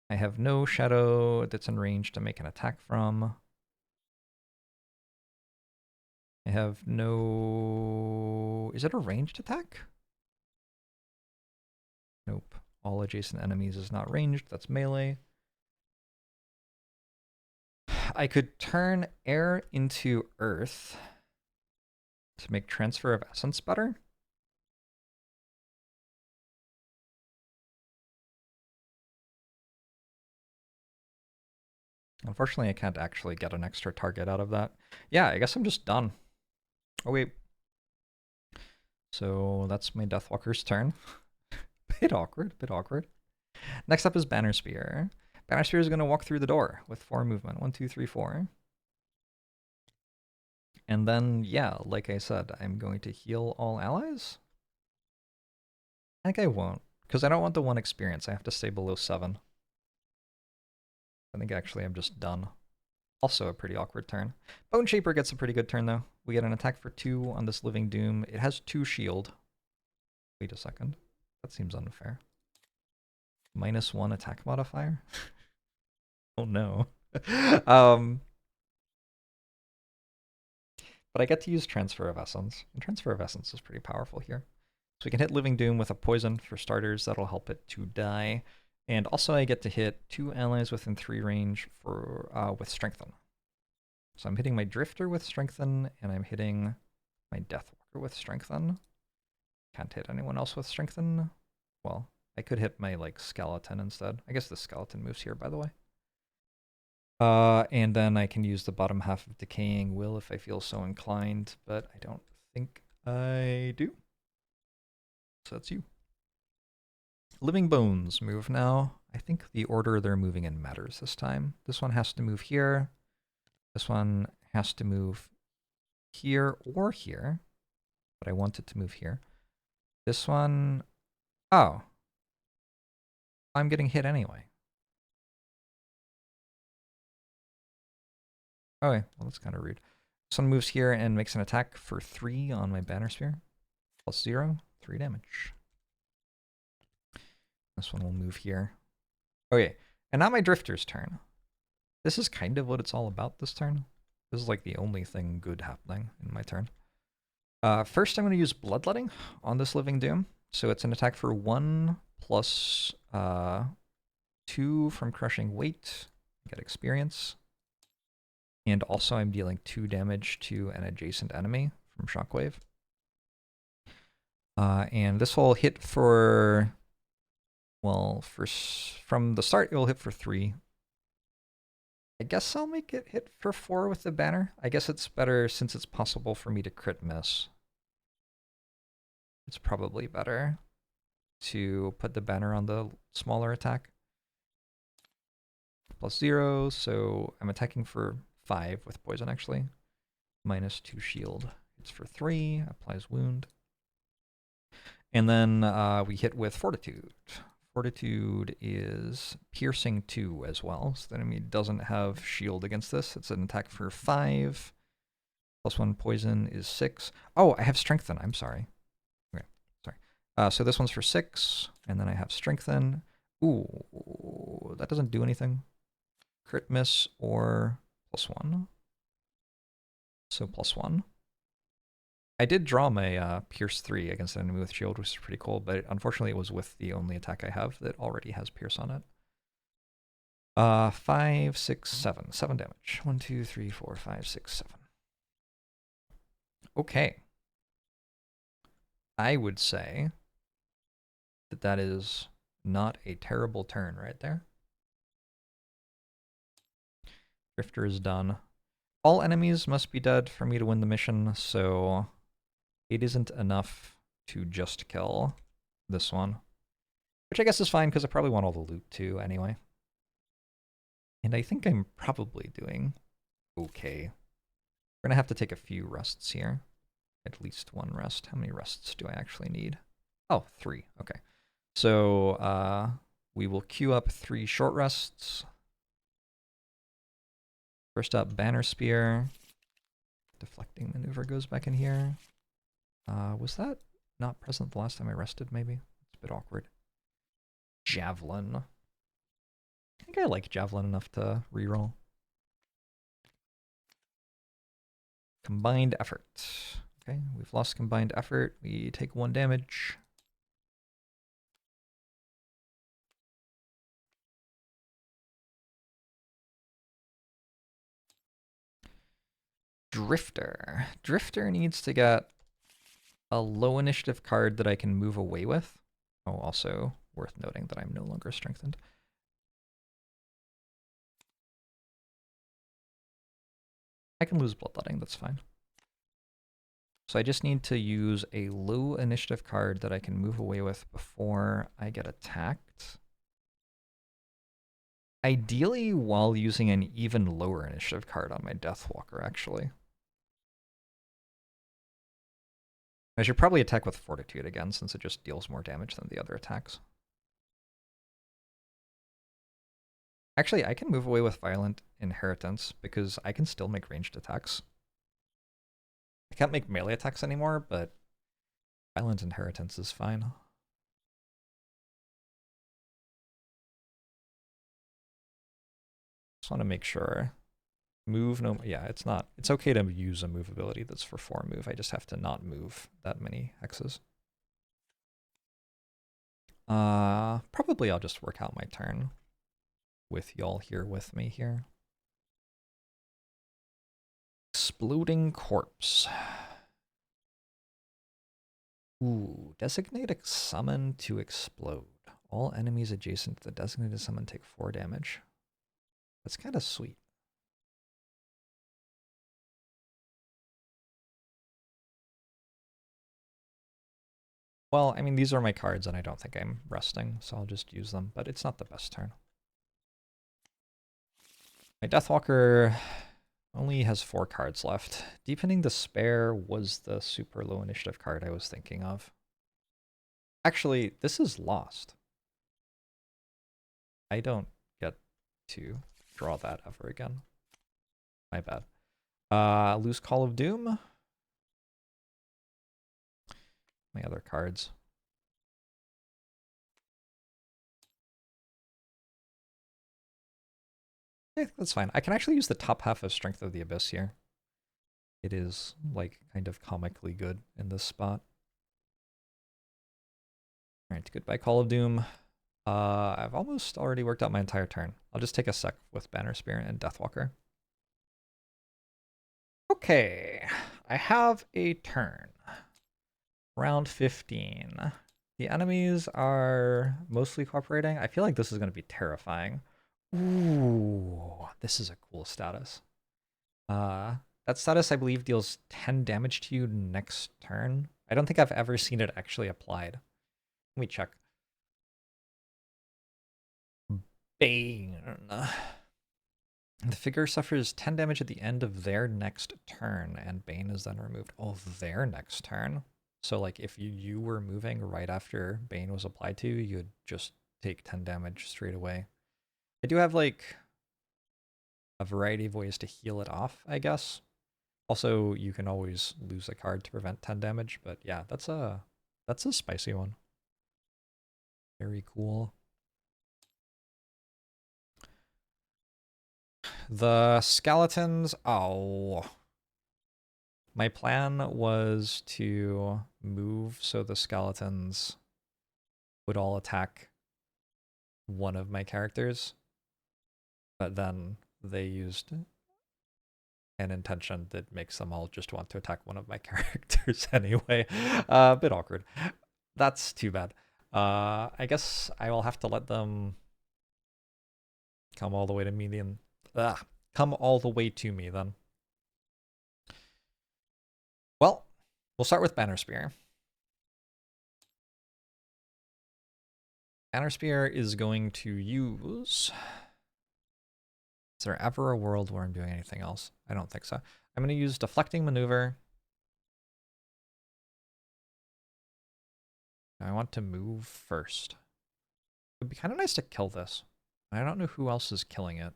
I have no shadow that's in range to make an attack from. I have no... Is it a ranged attack? Nope. All adjacent enemies is not ranged. That's melee. I could turn air into earth to make transfer of essence better. Unfortunately, I can't actually get an extra target out of that. Yeah, I guess I'm just done. Oh, wait. So that's my Deathwalker's turn. Bit awkward, bit awkward. Next up is Banner Spear. Banner Spear is going to walk through the door with 4 movement. 1, 2, 3, 4. And then, yeah, like I said, I'm going to heal all allies. I think I won't, because I don't want the 1 experience. I have to stay below 7. I think actually I'm just done. Also a pretty awkward turn. Bone Shaper gets a pretty good turn, though. We get an attack for 2 on this Living Doom. It has 2 shield. Wait a second. That seems unfair. -1 attack modifier? Oh no. But I get to use Transfer of Essence. And Transfer of Essence is pretty powerful here. So we can hit Living Doom with a poison for starters. That'll help it to die. And also I get to hit 2 allies within 3 range for with Strengthen. So I'm hitting my Drifter with Strengthen, and I'm hitting my Deathwalker with Strengthen. Can't hit anyone else with Strengthen. Well, I could hit my like Skeleton instead. I guess the Skeleton moves here, by the way. And then I can use the bottom half of Decaying Will if I feel so inclined, but I don't think I do. So that's you. Living Bones move now. I think the order they're moving in matters this time. This one has to move here. This one has to move here or here, but I want it to move here. This one... Oh. I'm getting hit anyway. Okay, well that's kind of rude. This one moves here and makes an attack for 3 on my Banner Spear. +0, 3 damage. This one will move here. Okay, and now my Drifter's turn. This is kind of what it's all about this turn. This is like the only thing good happening in my turn. First I'm going to use Bloodletting on this Living Doom. So it's an attack for 1 plus 2 from Crushing Weight. Get experience. And also I'm dealing 2 damage to an adjacent enemy from Shockwave. And this will hit for... Well, from the start, it will hit for 3. I guess I'll make it hit for 4 with the banner. I guess it's better since it's possible for me to crit miss. It's probably better to put the banner on the smaller attack. +0, so I'm attacking for 5 with poison, actually. -2 shield. It's for 3, applies wound. And then we hit with Fortitude. Fortitude is piercing 2 as well, so the enemy doesn't have shield against this. It's an attack for 5. +1 poison is 6. Oh, I have Strengthen. I'm sorry. Okay, sorry. So this one's for 6, and then I have Strengthen. Ooh, that doesn't do anything. Crit miss or +1. So +1. I did draw my Pierce 3 against an enemy with shield, which is pretty cool, but unfortunately it was with the only attack I have that already has Pierce on it. 5, 6, 7. 7 damage. 1, 2, 3, 4, 5, 6, 7. Okay. I would say that that is not a terrible turn right there. Drifter is done. All enemies must be dead for me to win the mission, so it isn't enough to just kill this one. Which I guess is fine, because I probably want all the loot too anyway. And I think I'm probably doing okay. We're going to have to take a few rests here. At least one rest. How many rests do I actually need? Oh, 3. Okay. So we will queue up 3 short rests. First up, Banner Spear. Deflecting maneuver goes back in here. Was that not present the last time I rested, maybe? It's a bit awkward. Javelin. I think I like Javelin enough to reroll. Combined effort. Okay, we've lost combined effort. We take 1 damage. Drifter. Drifter needs to get a low initiative card that I can move away with. Oh, also worth noting that I'm no longer strengthened. I can lose bloodletting, that's fine. So I just need to use a low initiative card that I can move away with before I get attacked. Ideally, while using an even lower initiative card on my Deathwalker, actually. I should probably attack with Fortitude again, since it just deals more damage than the other attacks. Actually, I can move away with Violent Inheritance, because I can still make ranged attacks. I can't make melee attacks anymore, but Violent Inheritance is fine. Just want to make sure. Move no, yeah, it's not. It's okay to use a move ability that's for 4 move. I just have to not move that many hexes. Probably I'll just work out my turn with y'all here with me here. Exploding Corpse. Ooh, designate a summon to explode. All enemies adjacent to the designated summon take 4 damage. That's kind of sweet. Well, I mean, these are my cards, and I don't think I'm resting, so I'll just use them, but it's not the best turn. My Deathwalker only has 4 cards left. Deepening Despair was the super low initiative card I was thinking of. Actually, this is lost. I don't get to draw that ever again. My bad. Lose Call of Doom. My other cards. Okay, that's fine. I can actually use the top half of Strength of the Abyss here. It is, like, kind of comically good in this spot. Alright, goodbye Call of Doom. I've almost already worked out my entire turn. I'll just take a sec with Banner Spear and Deathwalker. Okay, I have a turn. Round 15. The enemies are mostly cooperating. I feel like this is going to be terrifying. Ooh, this is a cool status. That status, I believe, deals 10 damage to you next turn. I don't think I've ever seen it actually applied. Let me check. Bane. The figure suffers 10 damage at the end of their next turn, and Bane is then removed. Oh, their next turn. So, like, if you were moving right after Bane was applied to, you'd just take 10 damage straight away. I do have, like, a variety of ways to heal it off, I guess. Also, you can always lose a card to prevent 10 damage, but yeah, that's a spicy one. Very cool. The skeletons, oh. My plan was to move so the skeletons would all attack one of my characters, but then they used an intention that makes them all just want to attack one of my characters anyway. A bit awkward. That's too bad. I guess I will have to let them come all the way to me then. Come all the way to me then. Well, we'll start with Banner Spear. Banner Spear is going to use... Is there ever a world where I'm doing anything else? I don't think so. I'm going to use Deflecting Maneuver. I want to move first. It would be kind of nice to kill this. I don't know who else is killing it.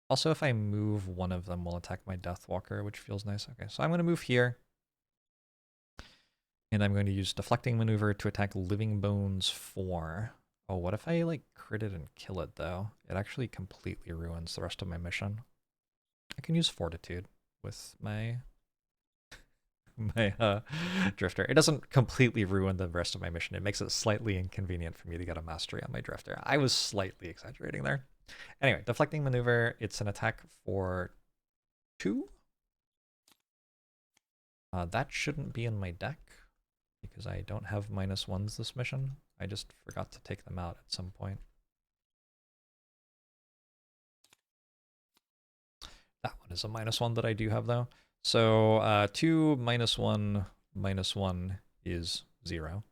Also, if I move, one of them will attack my Deathwalker, which feels nice. Okay, so I'm going to move here. And I'm going to use Deflecting Maneuver to attack Living Bones 4. Oh, what if I, like, crit it and kill it, though? It actually completely ruins the rest of my mission. I can use Fortitude with my Drifter. It doesn't completely ruin the rest of my mission. It makes it slightly inconvenient for me to get a mastery on my Drifter. I was slightly exaggerating there. Anyway, Deflecting Maneuver, it's an attack for 2. That shouldn't be in my deck, because I don't have -1s this mission. I just forgot to take them out at some point. That one is a -1 that I do have, though. So 2 -1 -1 is 0.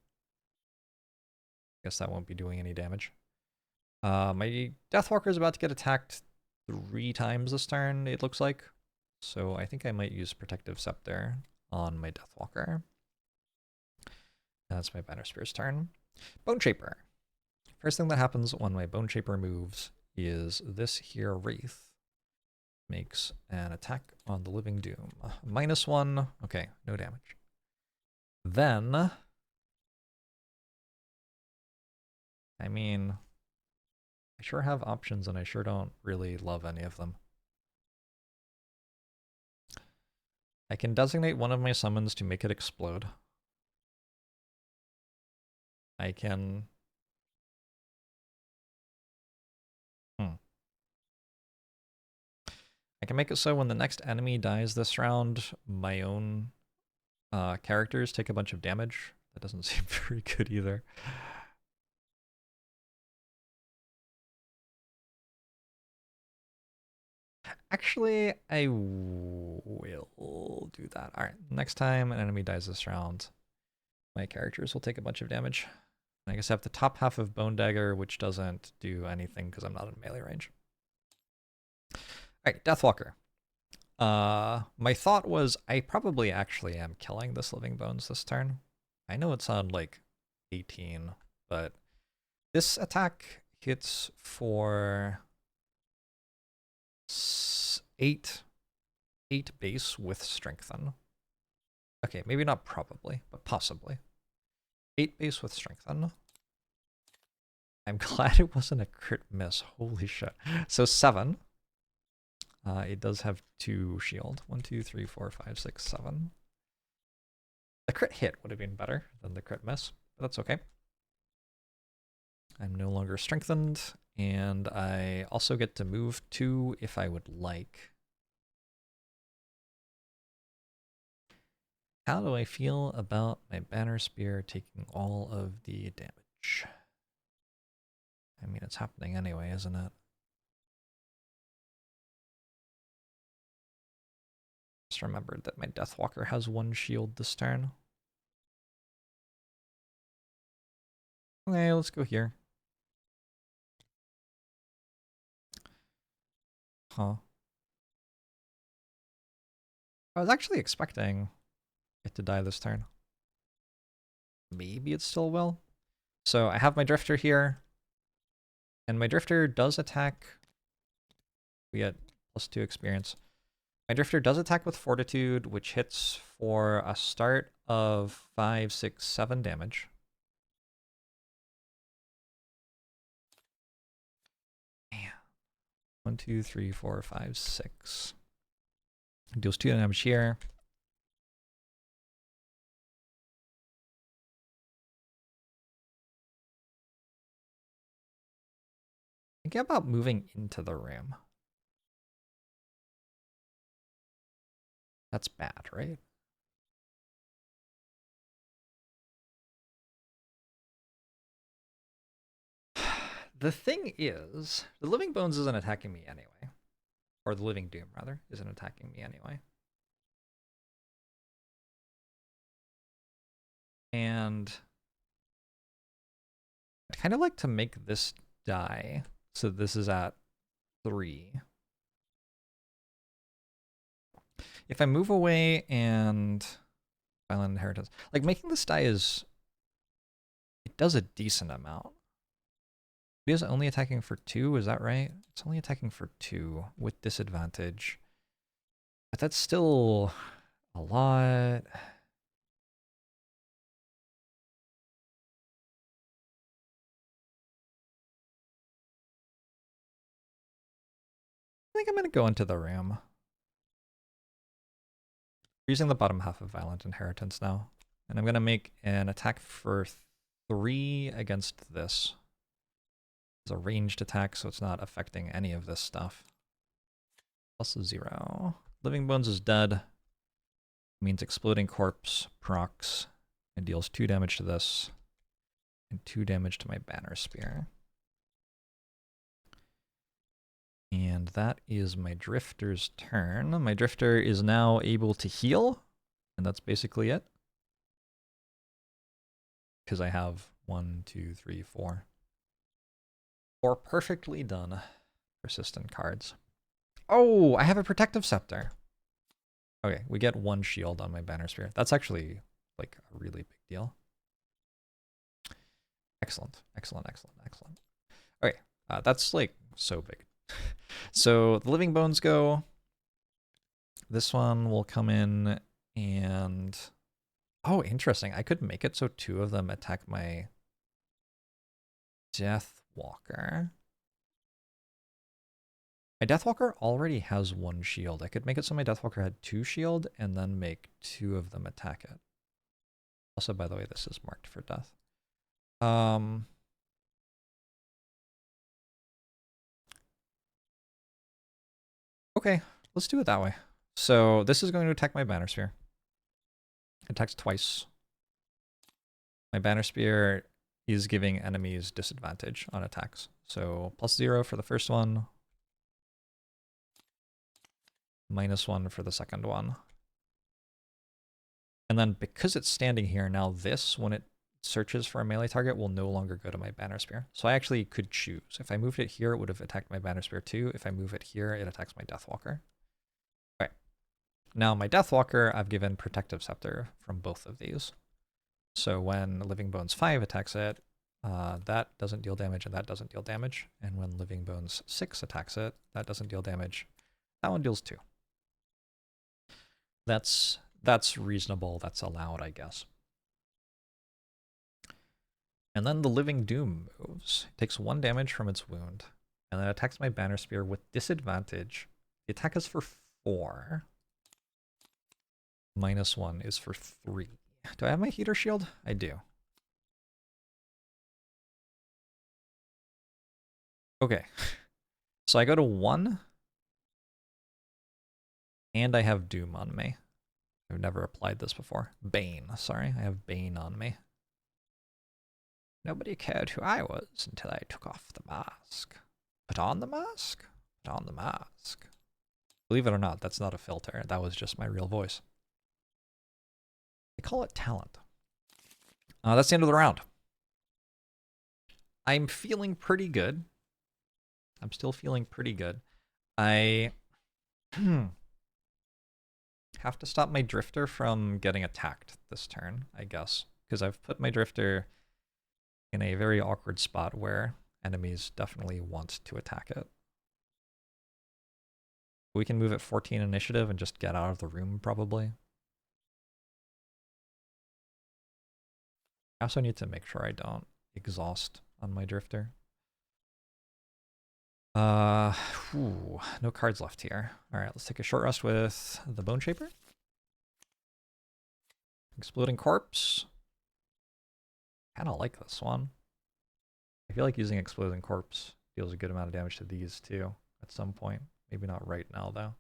Guess that won't be doing any damage. My Deathwalker is about to get attacked 3 times this turn, it looks like. So I think I might use Protective Scepter on my Deathwalker. That's my Banner Spear's turn. Bone Shaper. First thing that happens when my Bone Shaper moves is this here Wraith makes an attack on the Living Doom. -1. Okay, no damage. Then, I mean, I sure have options and I sure don't really love any of them. I can designate one of my summons to make it explode. I can... I can make it so when the next enemy dies this round, my own characters take a bunch of damage. That doesn't seem very good either. Actually, I will do that. All right, next time an enemy dies this round, my characters will take a bunch of damage. I guess I have the top half of Bone Dagger, which doesn't do anything because I'm not in melee range. All right, Deathwalker. My thought was I probably actually am killing this Living Bones this turn. I know it's on like 18, but this attack hits for 8 base with Strengthen. Okay, maybe not probably, but possibly. 8 base with Strengthen. I'm glad it wasn't a crit miss. Holy shit. So 7. It does have 2 shield. 1, 2, 3, 4, 5, 6, 7. The crit hit would have been better than the crit miss, but that's okay. I'm no longer strengthened, and I also get to move 2 if I would like. How do I feel about my Banner Spear taking all of the damage? I mean, it's happening anyway, isn't it? Just remembered that my Deathwalker has 1 shield this turn. Okay, let's go here. Huh. I was actually expecting it to die this turn. Maybe it still will. So I have my Drifter here, and my Drifter does attack. We get +2 experience. My Drifter does attack with Fortitude, which hits for a start of 5, 6, 7 damage. Man. 1, 2, 3, 4, 5, 6. It deals 2 damage here. Think about moving into the room. That's bad, right? The thing is, the Living Bones isn't attacking me anyway. Or the Living Doom, rather, isn't attacking me anyway. And I'd kind of like to make this die. So this is at 3. If I move away and Violent Inheritance, like making this die is, it does a decent amount. It is only attacking for 2, is that right? It's only attacking for 2 with disadvantage. But that's still a lot. I think I'm going to go into the Ram. Using the bottom half of Violent Inheritance now. And I'm going to make an attack for 3 against this. It's a ranged attack, so it's not affecting any of this stuff. Plus 0. Living Bones is dead. It means Exploding Corpse procs and deals 2 damage to this and 2 damage to my Banner Spear. And that is my Drifter's turn. My Drifter is now able to heal, and that's basically it. Because I have 1, 2, 3, 4. 4 perfectly done persistent cards. Oh, I have a Protective Scepter. Okay, we get 1 shield on my Banner Spear. That's actually like a really big deal. Excellent, excellent, excellent, excellent. Okay, that's like so big. So the Living Bones go. This one will come in and... Oh, interesting. I could make it so 2 of them attack my Deathwalker. My Deathwalker already has 1 shield. I could make it so my Deathwalker had 2 shield and then make 2 of them attack it. Also, by the way, this is marked for death. Okay, let's do it that way. So this is going to attack my Banner Spear. It attacks twice. My Banner Spear is giving enemies disadvantage on attacks. So +0 for the first one. -1 for the second one. And then because it's standing here, now this, when it searches for a melee target, will no longer go to my Banner Spear. So I actually could choose. If I moved it here, it would have attacked my Banner Spear too. If I move it here, it attacks my Deathwalker. Okay. Now my Deathwalker, I've given Protective Scepter from both of these. So when Living Bones 5 attacks it, that doesn't deal damage and that doesn't deal damage. And when Living Bones 6 attacks it, that doesn't deal damage. That one deals 2. That's reasonable. That's allowed, I guess. And then the Living Doom moves. It takes 1 damage from its wound. And then attacks my Banner Spear with disadvantage. The attack is for 4. -1 is for 3. Do I have my Heater Shield? I do. Okay. So I go to 1. And I have Doom on me. I've never applied this before. Bane, sorry. I have Bane on me. Nobody cared who I was until I took off the mask. Put on the mask? Put on the mask. Believe it or not, that's not a filter. That was just my real voice. They call it talent. That's the end of the round. I'm feeling pretty good. I'm still feeling pretty good. I have to stop my Drifter from getting attacked this turn, I guess. Because I've put my Drifter in a very awkward spot where enemies definitely want to attack it. We can move at 14 initiative and just get out of the room, probably. I also need to make sure I don't exhaust on my Drifter. No cards left here. All right, let's take a short rest with the Bone Shaper. Exploding Corpse. Kind of like this one. I feel like using Exploding Corpse deals a good amount of damage to these too at some point. Maybe not right now though.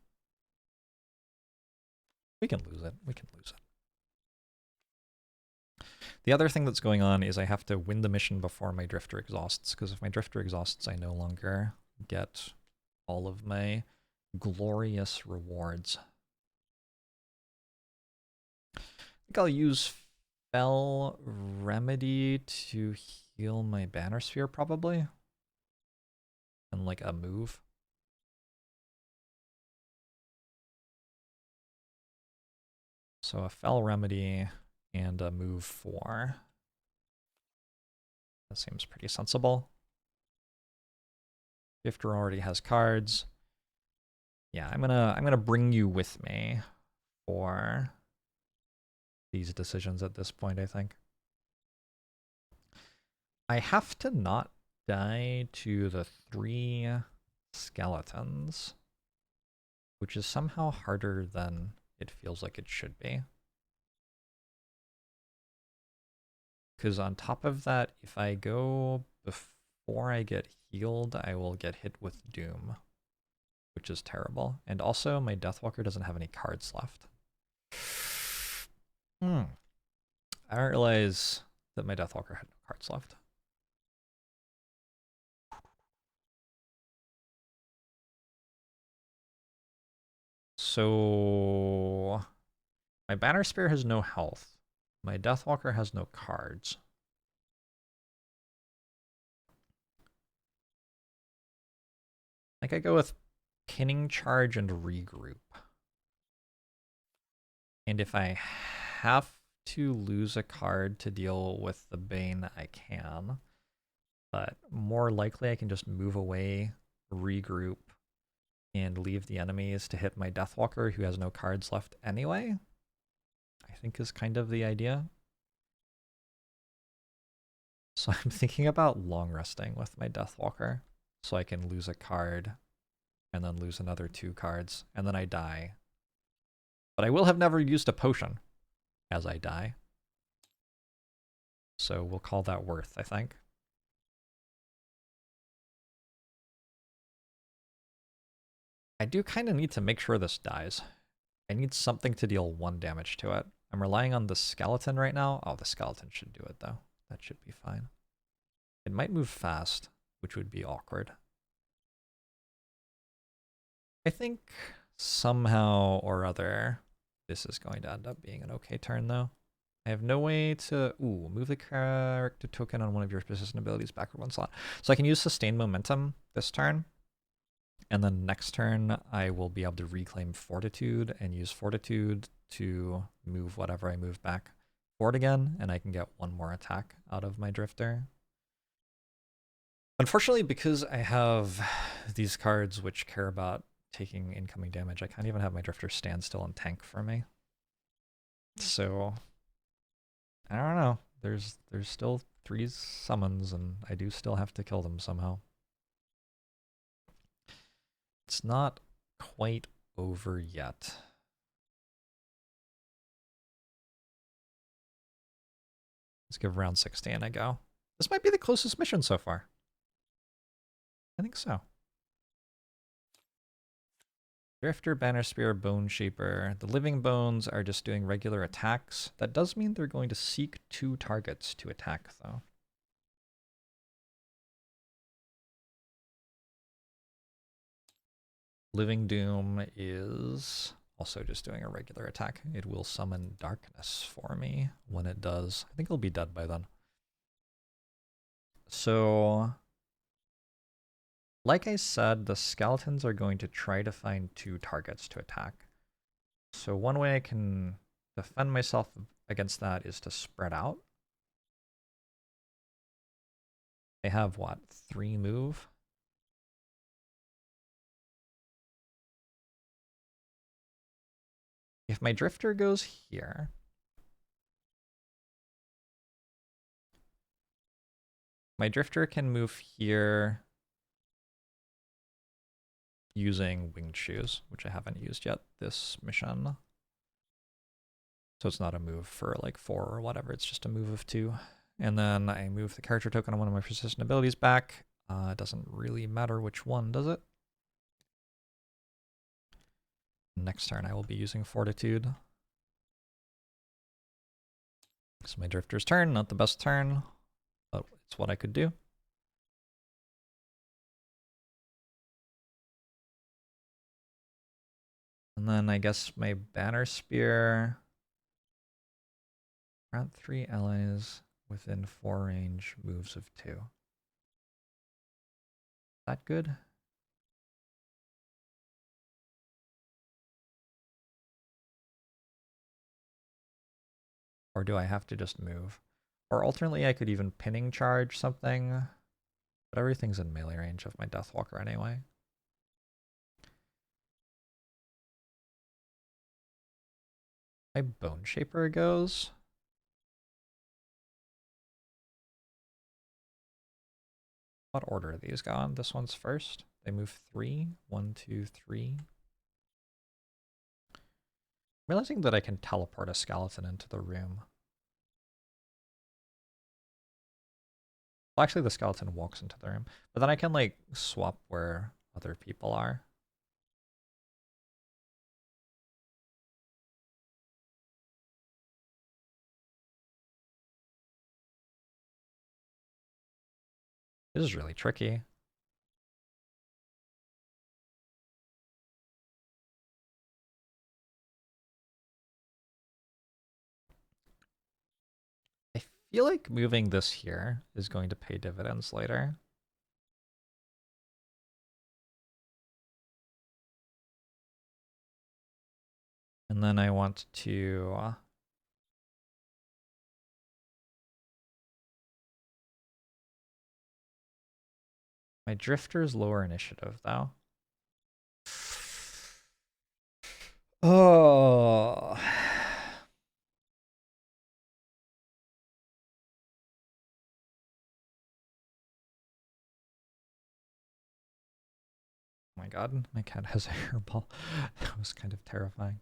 We can lose it. We can lose it. The other thing that's going on is I have to win the mission before my drifter exhausts, because if my drifter exhausts, I no longer get all of my glorious rewards. I think I'll use Fell Remedy to heal my Banner Sphere, probably. And like a move. So a Fell Remedy and a move 4. That seems pretty sensible. Drifter already has cards. Yeah, I'm gonna bring you with me for these decisions at this point, I think. I have to not die to the 3 skeletons, which is somehow harder than it feels like it should be. Because on top of that, if I go before I get healed, I will get hit with Doom, which is terrible. And also, my Deathwalker doesn't have any cards left. I didn't realize that my Deathwalker had no cards left. So my Banner Spear has no health. My Deathwalker has no cards. I think I go with Pinning Charge and Regroup. And if I have to lose a card to deal with the Bane, I can. But more likely I can just move away, regroup, and leave the enemies to hit my Deathwalker, who has no cards left anyway. I think is kind of the idea. So I'm thinking about long resting with my Deathwalker, so I can lose a card, and then lose another 2 cards, and then I die. But I will have never used a potion as I die. So we'll call that worth, I think. I do kind of need to make sure this dies. I need something to deal 1 damage to it. I'm relying on the skeleton right now. Oh, the skeleton should do it, though. That should be fine. It might move fast, which would be awkward. I think somehow or other, this is going to end up being an okay turn, though. I have no way to... Ooh, move the character token on one of your persistent abilities backward 1 slot. So I can use Sustained Momentum this turn. And then next turn, I will be able to reclaim Fortitude and use Fortitude to move whatever I move back forward again, and I can get 1 more attack out of my Drifter. Unfortunately, because I have these cards which care about taking incoming damage, I can't even have my Drifter stand still and tank for me. So, I don't know. There's still 3 summons, and I do still have to kill them somehow. It's not quite over yet. Let's give round 16 a go. This might be the closest mission so far. I think so. Drifter, Banner Spear, Bone Shaper. The living bones are just doing regular attacks. That does mean they're going to seek 2 targets to attack, though. Living Doom is also just doing a regular attack. It will summon darkness for me when it does. I think it'll be dead by then. So, like I said, the skeletons are going to try to find 2 targets to attack. So one way I can defend myself against that is to spread out. They have, what, 3 move? If my Drifter goes here, my Drifter can move here using Winged Shoes, which I haven't used yet this mission. So it's not a move for like 4 or whatever, it's just a move of 2. And then I move the character token on one of my persistent abilities back. It doesn't really matter which one, does it? Next turn I will be using Fortitude. It's my Drifter's turn, not the best turn, but it's what I could do. And then I guess my Banner Spear. Grant 3 allies within 4 range moves of 2. Is that good? Or do I have to just move? Or alternately, I could even pinning charge something. But everything's in melee range of my Deathwalker anyway. My Bone Shaper goes. What order are these gone? This one's first. They move 3. 1, 2, 3. Realizing that I can teleport a skeleton into the room. Well, actually, the skeleton walks into the room. But then I can, like, swap where other people are. This is really tricky. I feel like moving this here is going to pay dividends later. And then I want to my Drifter's lower initiative, though. Oh. Oh my god, my cat has a hairball. That was kind of terrifying.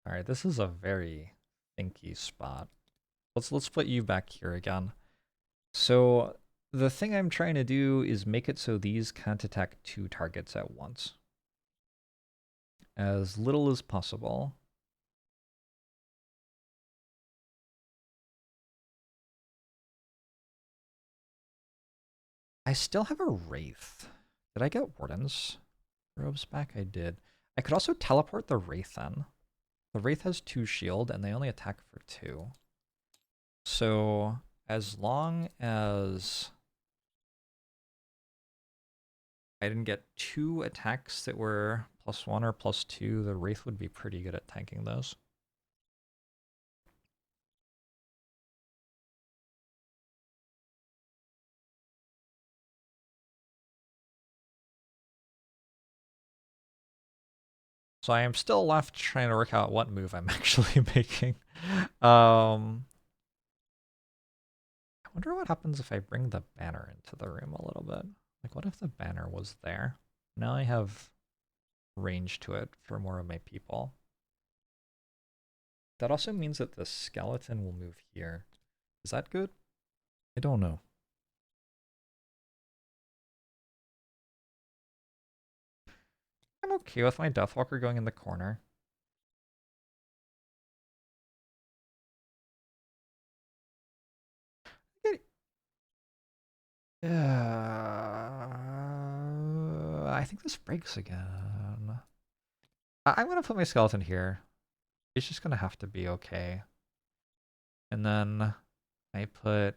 Alright, this is a very thinky spot. Let's put you back here again. So the thing I'm trying to do is make it so these can't attack 2 targets at once. As little as possible. I still have a Wraith. Did I get Warden's robes back? I did. I could also teleport the Wraith in. The Wraith has 2 shield and they only attack for 2. So as long as I didn't get 2 attacks that were +1 or +2, the Wraith would be pretty good at tanking those. So I am still left trying to work out what move I'm actually making. I wonder what happens if I bring the banner into the room a little bit. Like, what if the banner was there? Now I have range to it for more of my people. That also means that the skeleton will move here. Is that good? I don't know. I'm okay with my Deathwalker going in the corner. I think this breaks again. I'm gonna put my skeleton here. It's just gonna have to be okay. And then I put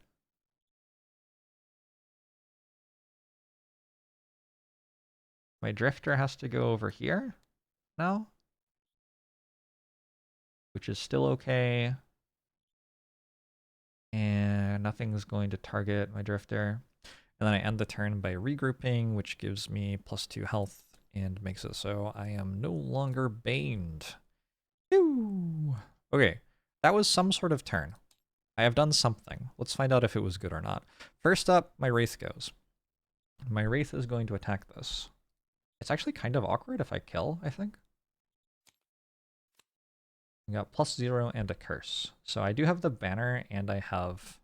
my Drifter has to go over here now, which is still okay. And nothing's going to target my Drifter. And then I end the turn by regrouping, which gives me +2 health and makes it so I am no longer baned. Whew. Okay, that was some sort of turn. I have done something. Let's find out if it was good or not. First up, my Wraith goes. My Wraith is going to attack this. It's actually kind of awkward if I kill, I think. I got +0 and a curse. So I do have the banner and I have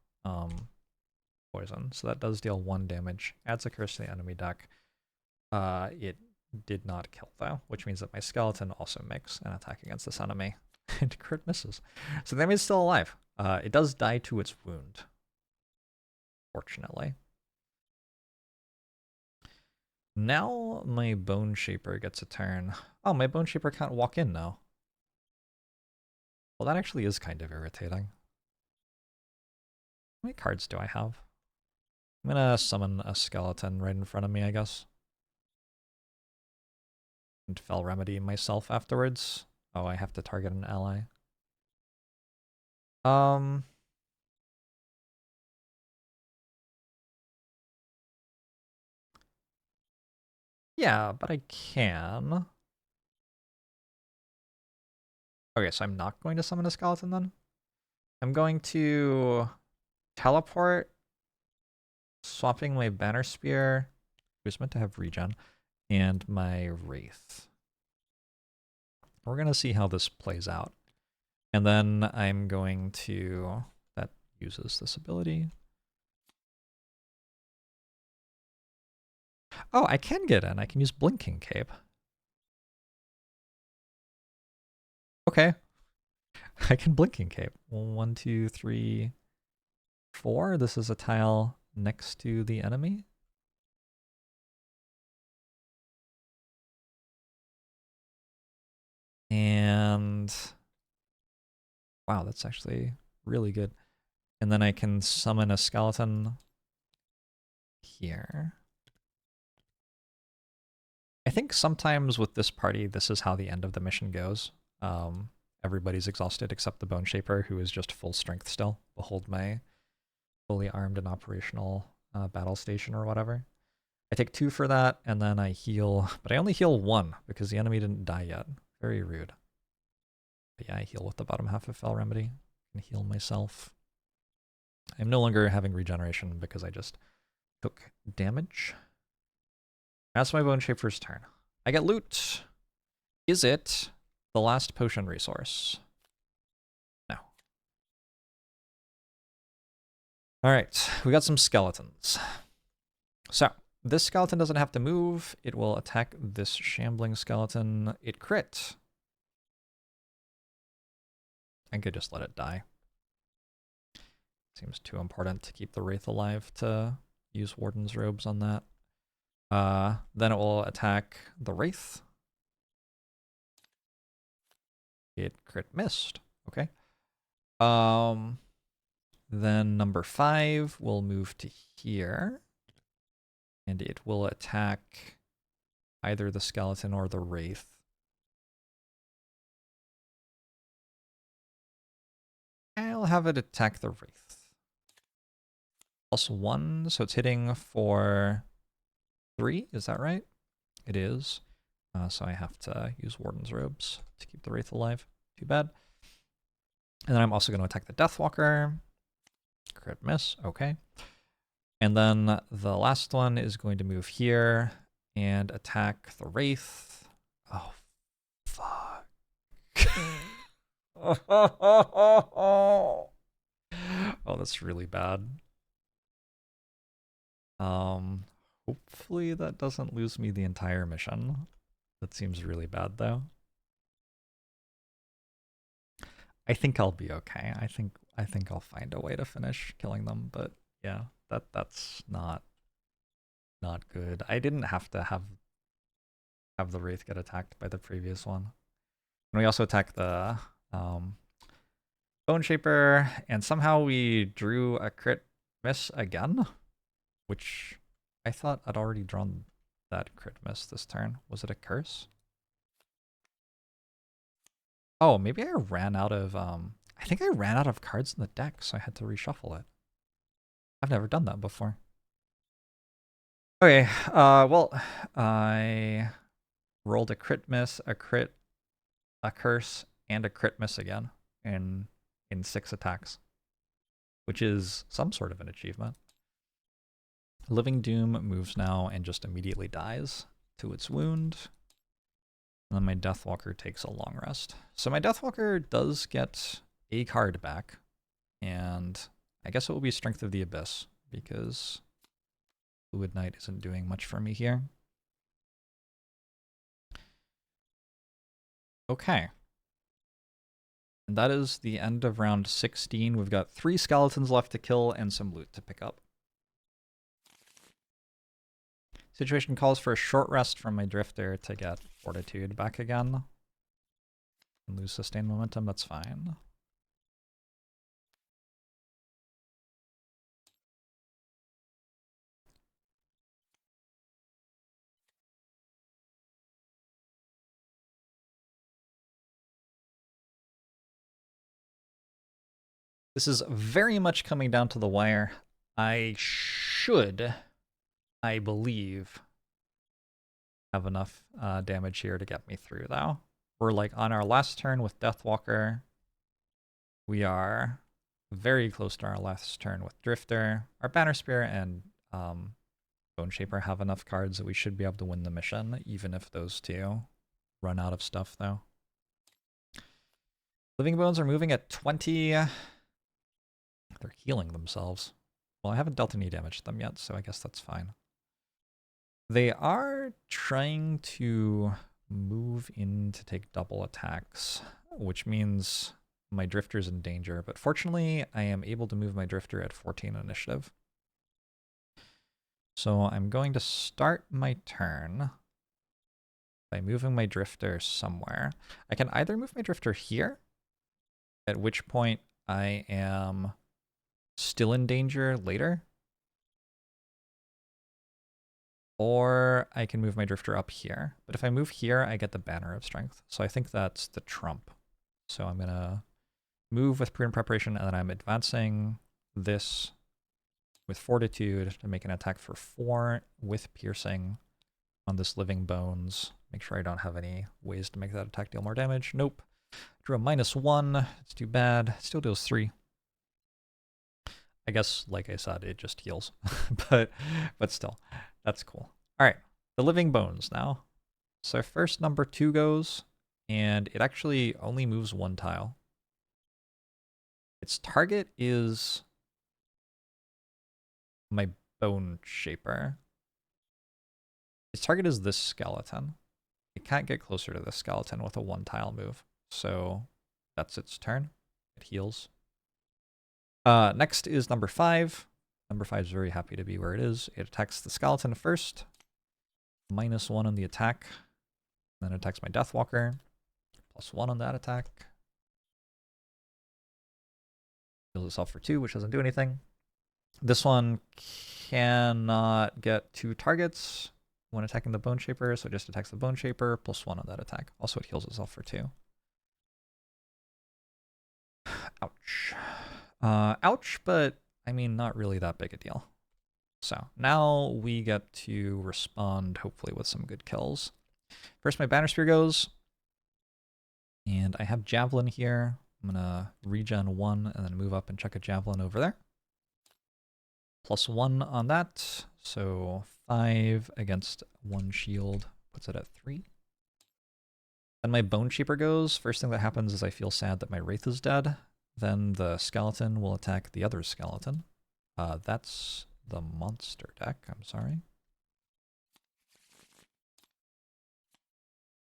poison. So that does deal 1 damage. Adds a curse to the enemy deck. It did not kill though, which means that my skeleton also makes an attack against this enemy and crit misses. So the enemy's still alive. It does die to its wound, fortunately. Now my Bone Shaper gets a turn. Oh, my Bone Shaper can't walk in now. Well, that actually is kind of irritating. How many cards do I have? I'm gonna summon a skeleton right in front of me, I guess. And Fell Remedy myself afterwards. Oh, I have to target an ally. Yeah, but I can. Okay, so I'm not going to summon a skeleton then? I'm going to teleport, swapping my Banner Spear, who's meant to have regen, and my Wraith. We're going to see how this plays out. And then I'm going to... That uses this ability. Oh, I can get in. I can use Blinking Cape. Okay. I can Blinking Cape. 1, 2, 3, 4. This is a tile next to the enemy. And wow, that's actually really good. And then I can summon a skeleton here. I think sometimes with this party, this is how the end of the mission goes. Everybody's exhausted except the Bone Shaper, who is just full strength still. Behold my fully armed and operational battle station or whatever. I take 2 for that, and then I heal, but I only heal 1 because the enemy didn't die yet. Very rude. But yeah, I heal with the bottom half of Fell Remedy. I can heal myself. I'm no longer having regeneration because I just took damage. That's my Bone Shaper's turn. I get loot. Is it the last potion resource? No. Alright, we got some skeletons. So, this skeleton doesn't have to move. It will attack this shambling skeleton. It crit. I could just let it die. Seems too important to keep the Wraith alive to use Warden's Robes on that. Then it will attack the Wraith. It crit missed. Okay. Then number 5 will move to here. And it will attack either the skeleton or the Wraith. I'll have it attack the Wraith. +1, so it's hitting for 3, is that right? It is. So I have to use Warden's Robes to keep the Wraith alive. Too bad. And then I'm also going to attack the Deathwalker. Crit miss, okay. And then the last one is going to move here and attack the Wraith. Oh, fuck. Oh, that's really bad. Hopefully that doesn't lose me the entire mission. That seems really bad though. I think I'll be okay. I think I'll find a way to finish killing them, but yeah, that's not good. I didn't have to have the Wraith get attacked by the previous one. And we also attacked the Bone Shaper, and somehow we drew a crit miss again, which I thought I'd already drawn that crit miss this turn. Was it a curse? Oh, maybe I ran out of, I think I ran out of cards in the deck, so I had to reshuffle it. I've never done that before. Okay, well, I rolled a crit miss, a crit, a curse, and a crit miss again in 6 attacks, which is some sort of an achievement. Living Doom moves now and just immediately dies to its wound. And then my Deathwalker takes a long rest. So my Deathwalker does get a card back, and I guess it will be Strength of the Abyss, because Fluid Knight isn't doing much for me here. Okay. And that is the end of round 16. We've got 3 skeletons left to kill and some loot to pick up. Situation calls for a short rest from my drifter to get fortitude back again. And lose sustained momentum, that's fine. This is very much coming down to the wire. I believe, have enough damage here to get me through, though. We're like on our last turn with Deathwalker. We are very close to our last turn with Drifter. Our Banner Spear and Bone Shaper have enough cards that we should be able to win the mission, even if those two run out of stuff, though. Living Bones are moving at 20. They're healing themselves. Well, I haven't dealt any damage to them yet, so I guess that's fine. They are trying to move in to take double attacks, which means my Drifter's in danger, but fortunately I am able to move my Drifter at 14 initiative. So I'm going to start my turn by moving my Drifter somewhere. I can either move my Drifter here, at which point I am still in danger later, or I can move my Drifter up here. But if I move here, I get the Banner of Strength. So I think that's the trump. So I'm going to move with prudent preparation, and then I'm advancing this with fortitude to make an attack for 4 with piercing on this living bones. Make sure I don't have any ways to make that attack deal more damage. Nope. Drew a -1. It's too bad. Still deals 3. I guess, like I said, it just heals. but still, that's cool. All right, the living bones now. So first number 2 goes, and it actually only moves 1 tile. Its target is my Bone Shaper. Its target is this skeleton. It can't get closer to this skeleton with a 1 tile move. So that's its turn. It heals. Next is number 5. Number 5 is very happy to be where it is. It attacks the skeleton first. -1 on the attack. Then it attacks my Deathwalker. +1 on that attack. Heals itself for 2, which doesn't do anything. This one cannot get 2 targets when attacking the Bone Shaper, so it just attacks the Bone Shaper, +1 on that attack. Also, it heals itself for 2. Ouch. Ouch, but I mean, not really that big a deal. So now we get to respond, hopefully, with some good kills. First, my Banner Spear goes, and I have Javelin here. I'm going to regen 1 and then move up and chuck a Javelin over there. +1 on that, so 5 against 1 shield, puts it at 3. Then my Bone Shaper goes. First thing that happens is I feel sad that my Wraith is dead. Then the skeleton will attack the other skeleton. That's the monster deck, I'm sorry.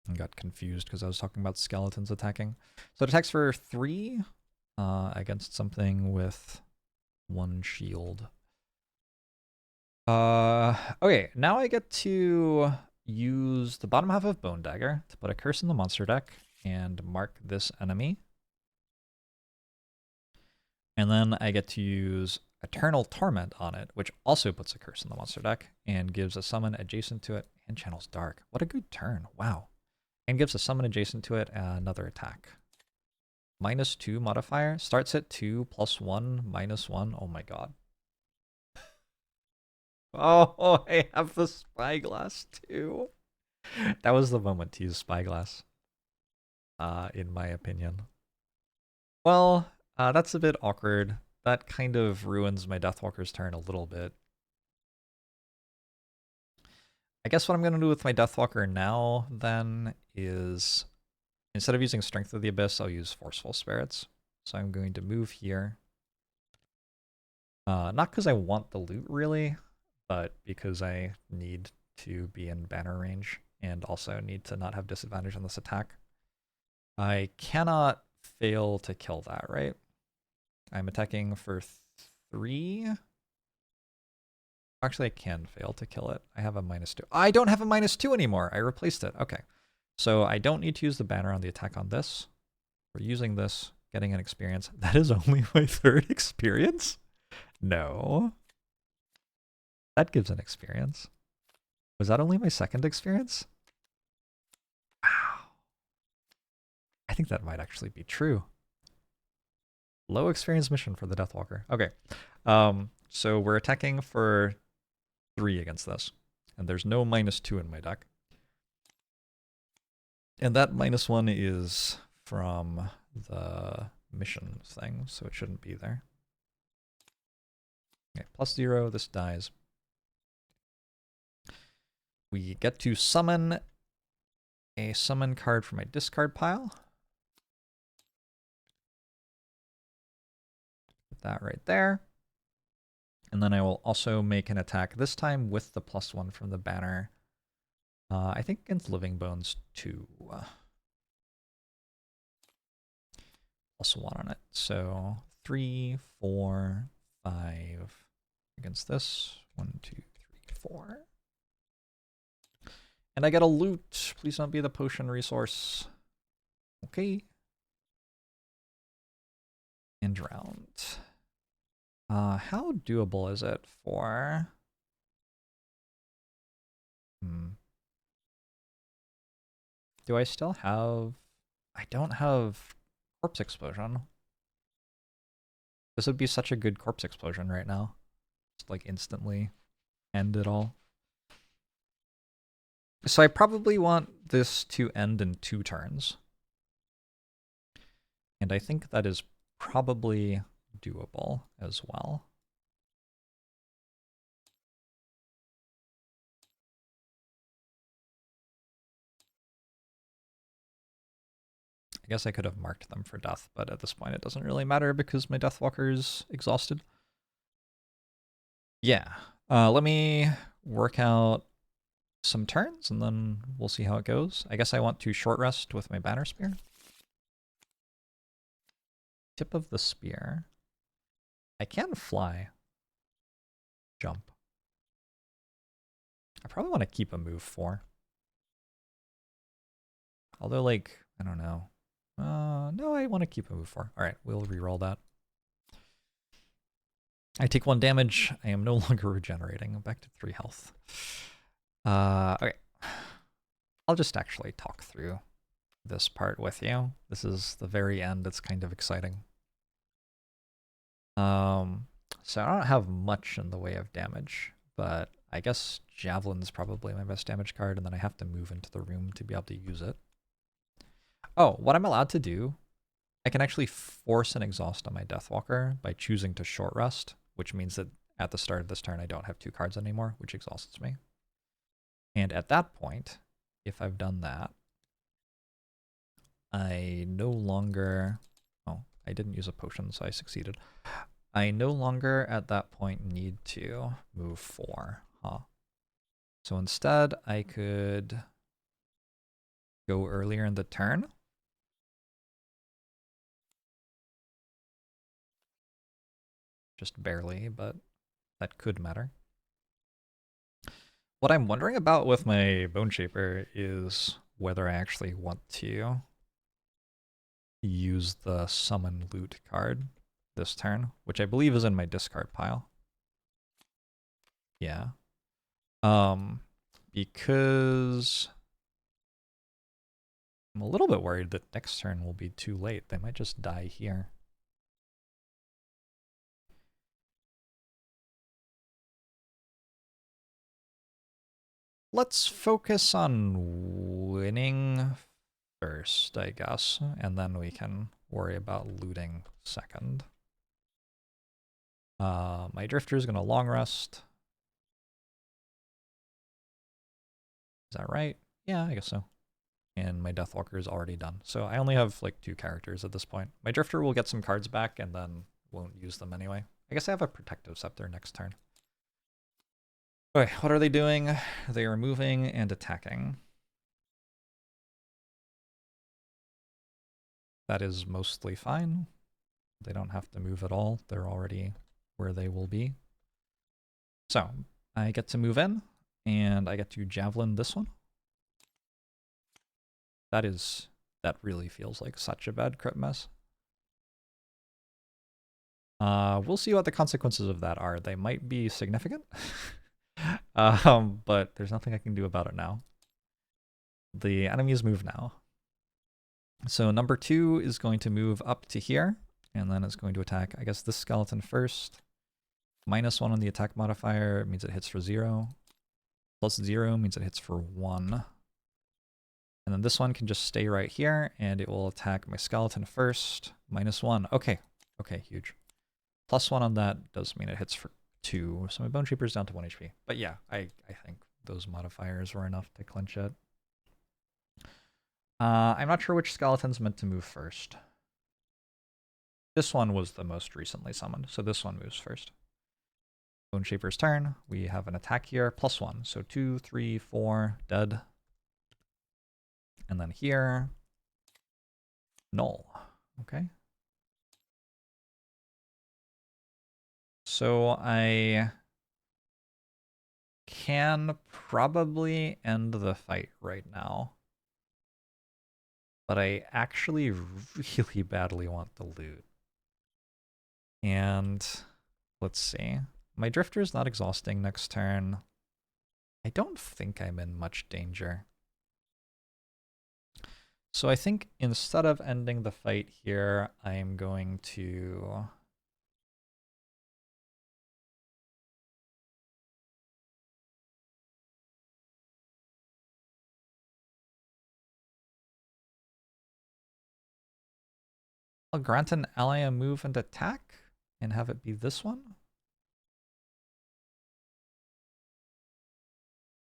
I got confused because I was talking about skeletons attacking. So it attacks for 3 against something with 1 shield. Okay, now I get to use the bottom half of Bone Dagger to put a curse in the monster deck and mark this enemy. And then I get to use Eternal Torment on it, which also puts a curse in the monster deck and gives a summon adjacent to it and channels Dark. What a good turn. Wow. And gives a summon adjacent to it another attack. -2 modifier. Starts at 2 +1 -1. Oh my god. Oh, I have the Spyglass too. That was the moment to use Spyglass, in my opinion. Well, that's a bit awkward. That kind of ruins my Deathwalker's turn a little bit. I guess what I'm going to do with my Deathwalker now, then, is instead of using Strength of the Abyss, I'll use Forceful Spirits. So I'm going to move here. Not because I want the loot, really, but because I need to be in banner range and also need to not have disadvantage on this attack. I cannot fail to kill that, right? I'm attacking for 3. Actually, I can fail to kill it. I have a -2. I don't have a -2 anymore. I replaced it. Okay. So I don't need to use the banner on the attack on this. We're using this, getting an experience. That is only my 3rd experience? No. That gives an experience. Was that only my 2nd experience? Wow. I think that might actually be true. Low experience mission for the Deathwalker. Okay. So we're attacking for 3 against this. And there's no -2 in my deck. And that -1 is from the mission thing, so it shouldn't be there. Okay, +0, this dies. We get to summon a summon card from my discard pile. Put that right there. And then I will also make an attack, this time with the +1 from the banner. I think against Living Bones 2. +1 on it. So 3, 4, 5 against this. 1, 2, 3, 4. And I get a loot. Please don't be the potion resource. Okay. End round. How doable is it for... Do I still have... I don't have Corpse Explosion. This would be such a good Corpse Explosion right now. Just like instantly end it all. So I probably want this to end in 2 turns. And I think that is probably doable as well. I guess I could have marked them for death, but at this point it doesn't really matter because my Deathwalker is exhausted. Yeah. Let me work out some turns and then we'll see how it goes. I guess I want to short rest with my Banner Spear. Tip of the Spear. I can fly. Jump. I probably want to keep a move 4. Although, like, I don't know. No, I want to keep a move 4. Alright, we'll reroll that. I take 1 damage. I am no longer regenerating. I'm back to 3 health. Okay. I'll just actually talk through this part with you. This is the very end. It's kind of exciting. So I don't have much in the way of damage, but I guess Javelin's probably my best damage card, and then I have to move into the room to be able to use it. Oh, what I'm allowed to do, I can actually force an exhaust on my Deathwalker by choosing to short rest, which means that at the start of this turn I don't have 2 cards anymore, which exhausts me. And at that point, if I've done that, I no longer... Oh, I didn't use a potion, so I succeeded. I no longer at that point need to move 4, huh? So instead, I could go earlier in the turn. Just barely, but that could matter. What I'm wondering about with my Bone Shaper is whether I actually want to use the Summon Loot card this turn, which I believe is in my discard pile. Yeah. Because I'm a little bit worried that next turn will be too late. They might just die here. Let's focus on winning first, I guess, and then we can worry about looting second. My Drifter is going to long rest. Is that right? Yeah, I guess so. And my Deathwalker is already done. So I only have like 2 characters at this point. My Drifter will get some cards back and then won't use them anyway. I guess I have a Protective Scepter next turn. Okay, what are they doing? They are moving and attacking. that is mostly fine. They don't have to move at all. They're already where they will be. So I get to move in, and I get to javelin this one. That really feels like such a bad crit mess. We'll see what the consequences of that are. They might be significant, but there's nothing I can do about it now. The enemies move now. So number 2 is going to move up to here, and then it's going to attack, I guess, this skeleton first. -1 on the attack modifier means it hits for 0. +0 means it hits for 1. And then this one can just stay right here, and it will attack my skeleton first. -1. Okay. Okay, huge. +1 on that does mean it hits for 2. So my Bone Shaper's down to 1 HP. But yeah, I think those modifiers were enough to clinch it. I'm not sure which skeleton's meant to move first. This one was the most recently summoned, so this one moves first. Bone Shaper's turn. We have an attack here, +1. So 2, 3, 4, dead. And then here, null. Okay. So I can probably end the fight right now. But I actually really badly want the loot. And let's see. My Drifter's not exhausting next turn. I don't think I'm in much danger. So I think instead of ending the fight here, I'm going to... I'll grant an ally a move and attack and have it be this one.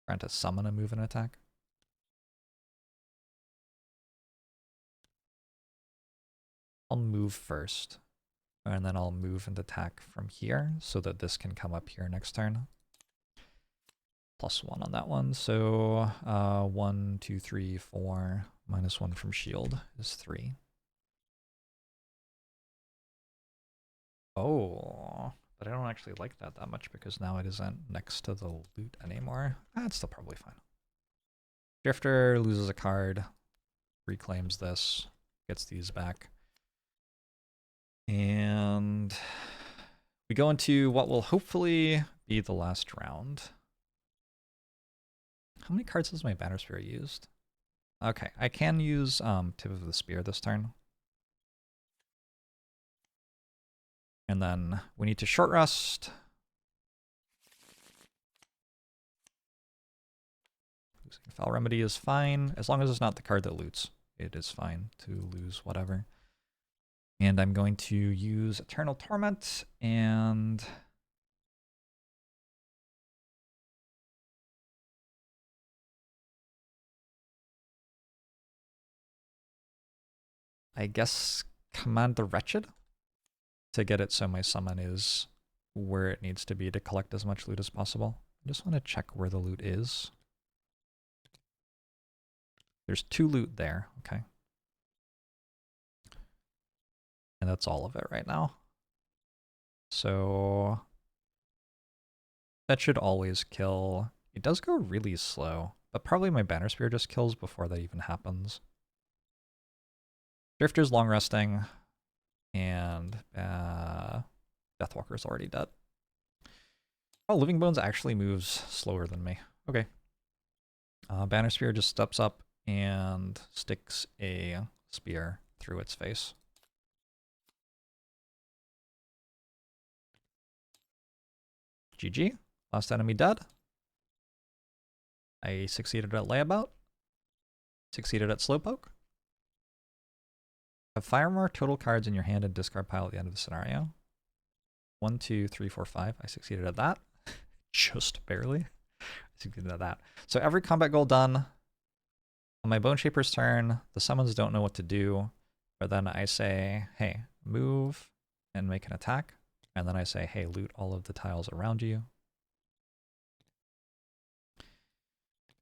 Grant a summon a move and attack. I'll move first, and then I'll move and attack from here so that this can come up here next turn. +1 on that one, so 1, 2, 3, 4, -1 from shield is 3. Oh, but I don't actually like that much because now it isn't next to the loot anymore. That's still probably fine. Drifter loses a card, reclaims this, gets these back. And we go into what will hopefully be the last round. How many cards has my Banner Spear used? Okay, I can use Tip of the Spear this turn. And then we need to short rest. Losing Foul Remedy is fine, as long as it's not the card that loots. It is fine to lose whatever. And I'm going to use Eternal Torment and... I guess Command the Wretched to get it so my summon is where it needs to be to collect as much loot as possible. I just want to check where the loot is. There's 2 loot there, okay. And that's all of it right now. So that should always kill. It does go really slow, but probably my Banner Spear just kills before that even happens. Drifter's long resting, and Deathwalker's already dead. Oh, Living Bones actually moves slower than me. Okay. Banner Spear just steps up and sticks a spear through its face. GG. Last enemy dead. I succeeded at Layabout. Succeeded at Slowpoke. Have 5 or more total cards in your hand and discard pile at the end of the scenario. 1, 2, 3, 4, 5. I succeeded at that. Just barely. I succeeded at that. So every combat goal done. On my Bone Shaper's turn, the summons don't know what to do. But then I say, hey, move and make an attack. And then I say, hey, loot all of the tiles around you.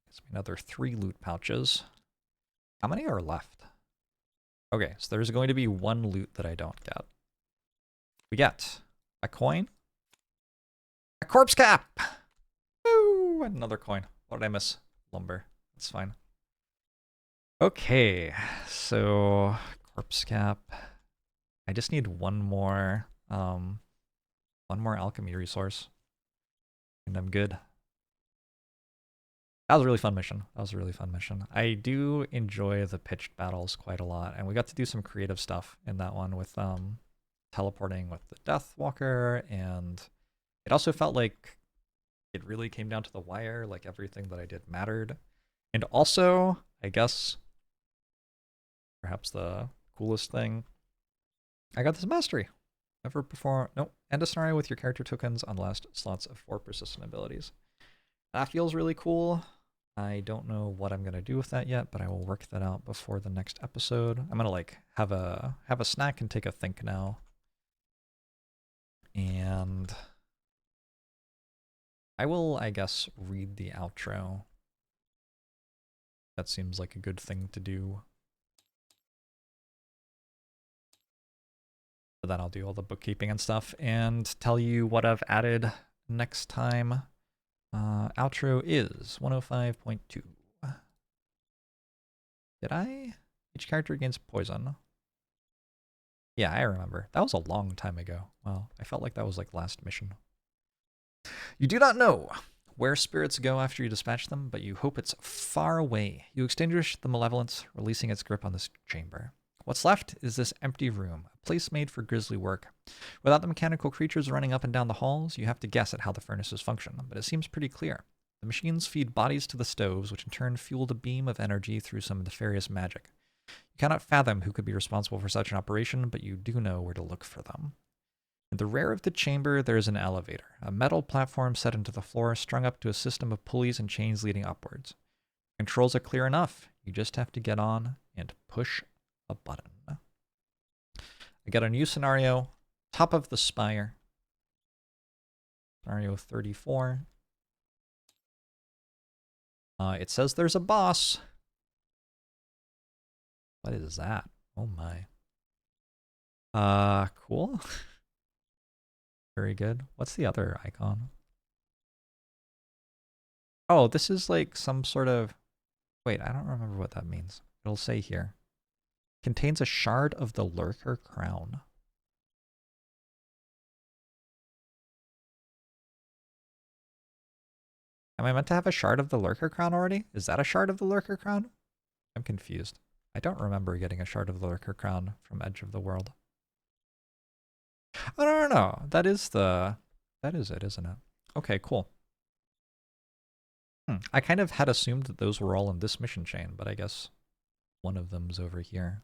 Gives me another 3 loot pouches. How many are left? Okay, so there's going to be one loot that I don't get. We get a coin, a corpse cap. Woo! Another coin. What did I miss? Lumber. That's fine. Okay, so corpse cap. I just need one more alchemy resource, and I'm good. That was a really fun mission. I do enjoy the pitched battles quite a lot, and we got to do some creative stuff in that one with teleporting with the Death Walker, and it also felt like it really came down to the wire, like everything that I did mattered. And also, I guess, perhaps the coolest thing, I got this mastery. Never before, nope, end a scenario with your character tokens on the last slots of 4 persistent abilities. That feels really cool. I don't know what I'm gonna do with that yet, but I will work that out before the next episode. I'm gonna like have a snack and take a think now. And I will, I guess, read the outro. That seems like a good thing to do. So then I'll do all the bookkeeping and stuff and tell you what I've added next time. Outro is 105.2. Did I? Each character gains poison. Yeah, I remember. That was a long time ago. Well, I felt like that was like last mission. You do not know where spirits go after you dispatch them, but you hope it's far away. You extinguish the malevolence, releasing its grip on this chamber. What's left is this empty room, a place made for grisly work. Without the mechanical creatures running up and down the halls, you have to guess at how the furnaces function, but it seems pretty clear. The machines feed bodies to the stoves, which in turn fueled a beam of energy through some nefarious magic. You cannot fathom who could be responsible for such an operation, but you do know where to look for them. In the rear of the chamber, there is an elevator, a metal platform set into the floor, strung up to a system of pulleys and chains leading upwards. Controls are clear enough. You just have to get on and push a button. I got a new scenario, top of the spire. Scenario 34. It says there's a boss. What is that? Oh my. Cool. Very good. What's the other icon? Oh, this is like some sort of... Wait, I don't remember what that means. It'll say here. Contains a shard of the Lurker Crown. Am I meant to have a shard of the Lurker Crown already? Is that a shard of the Lurker Crown? I'm confused. I don't remember getting a shard of the Lurker Crown from Edge of the World. Oh, no. That is it, isn't it? Okay, cool. I kind of had assumed that those were all in this mission chain, but I guess one of them's over here.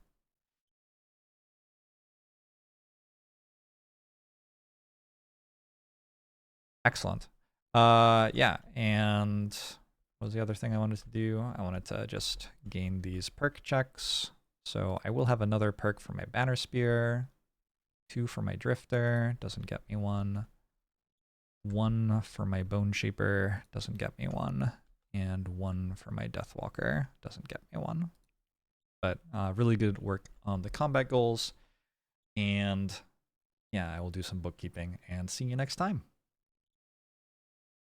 Excellent. Yeah, and what was the other thing I wanted to do? I wanted to just gain these perk checks. So I will have another perk for my banner spear, 2 for my drifter, doesn't get me 1. 1 for my bone shaper, doesn't get me 1. And 1 for my deathwalker, doesn't get me 1. But really good work on the combat goals. And yeah, I will do some bookkeeping and see you next time.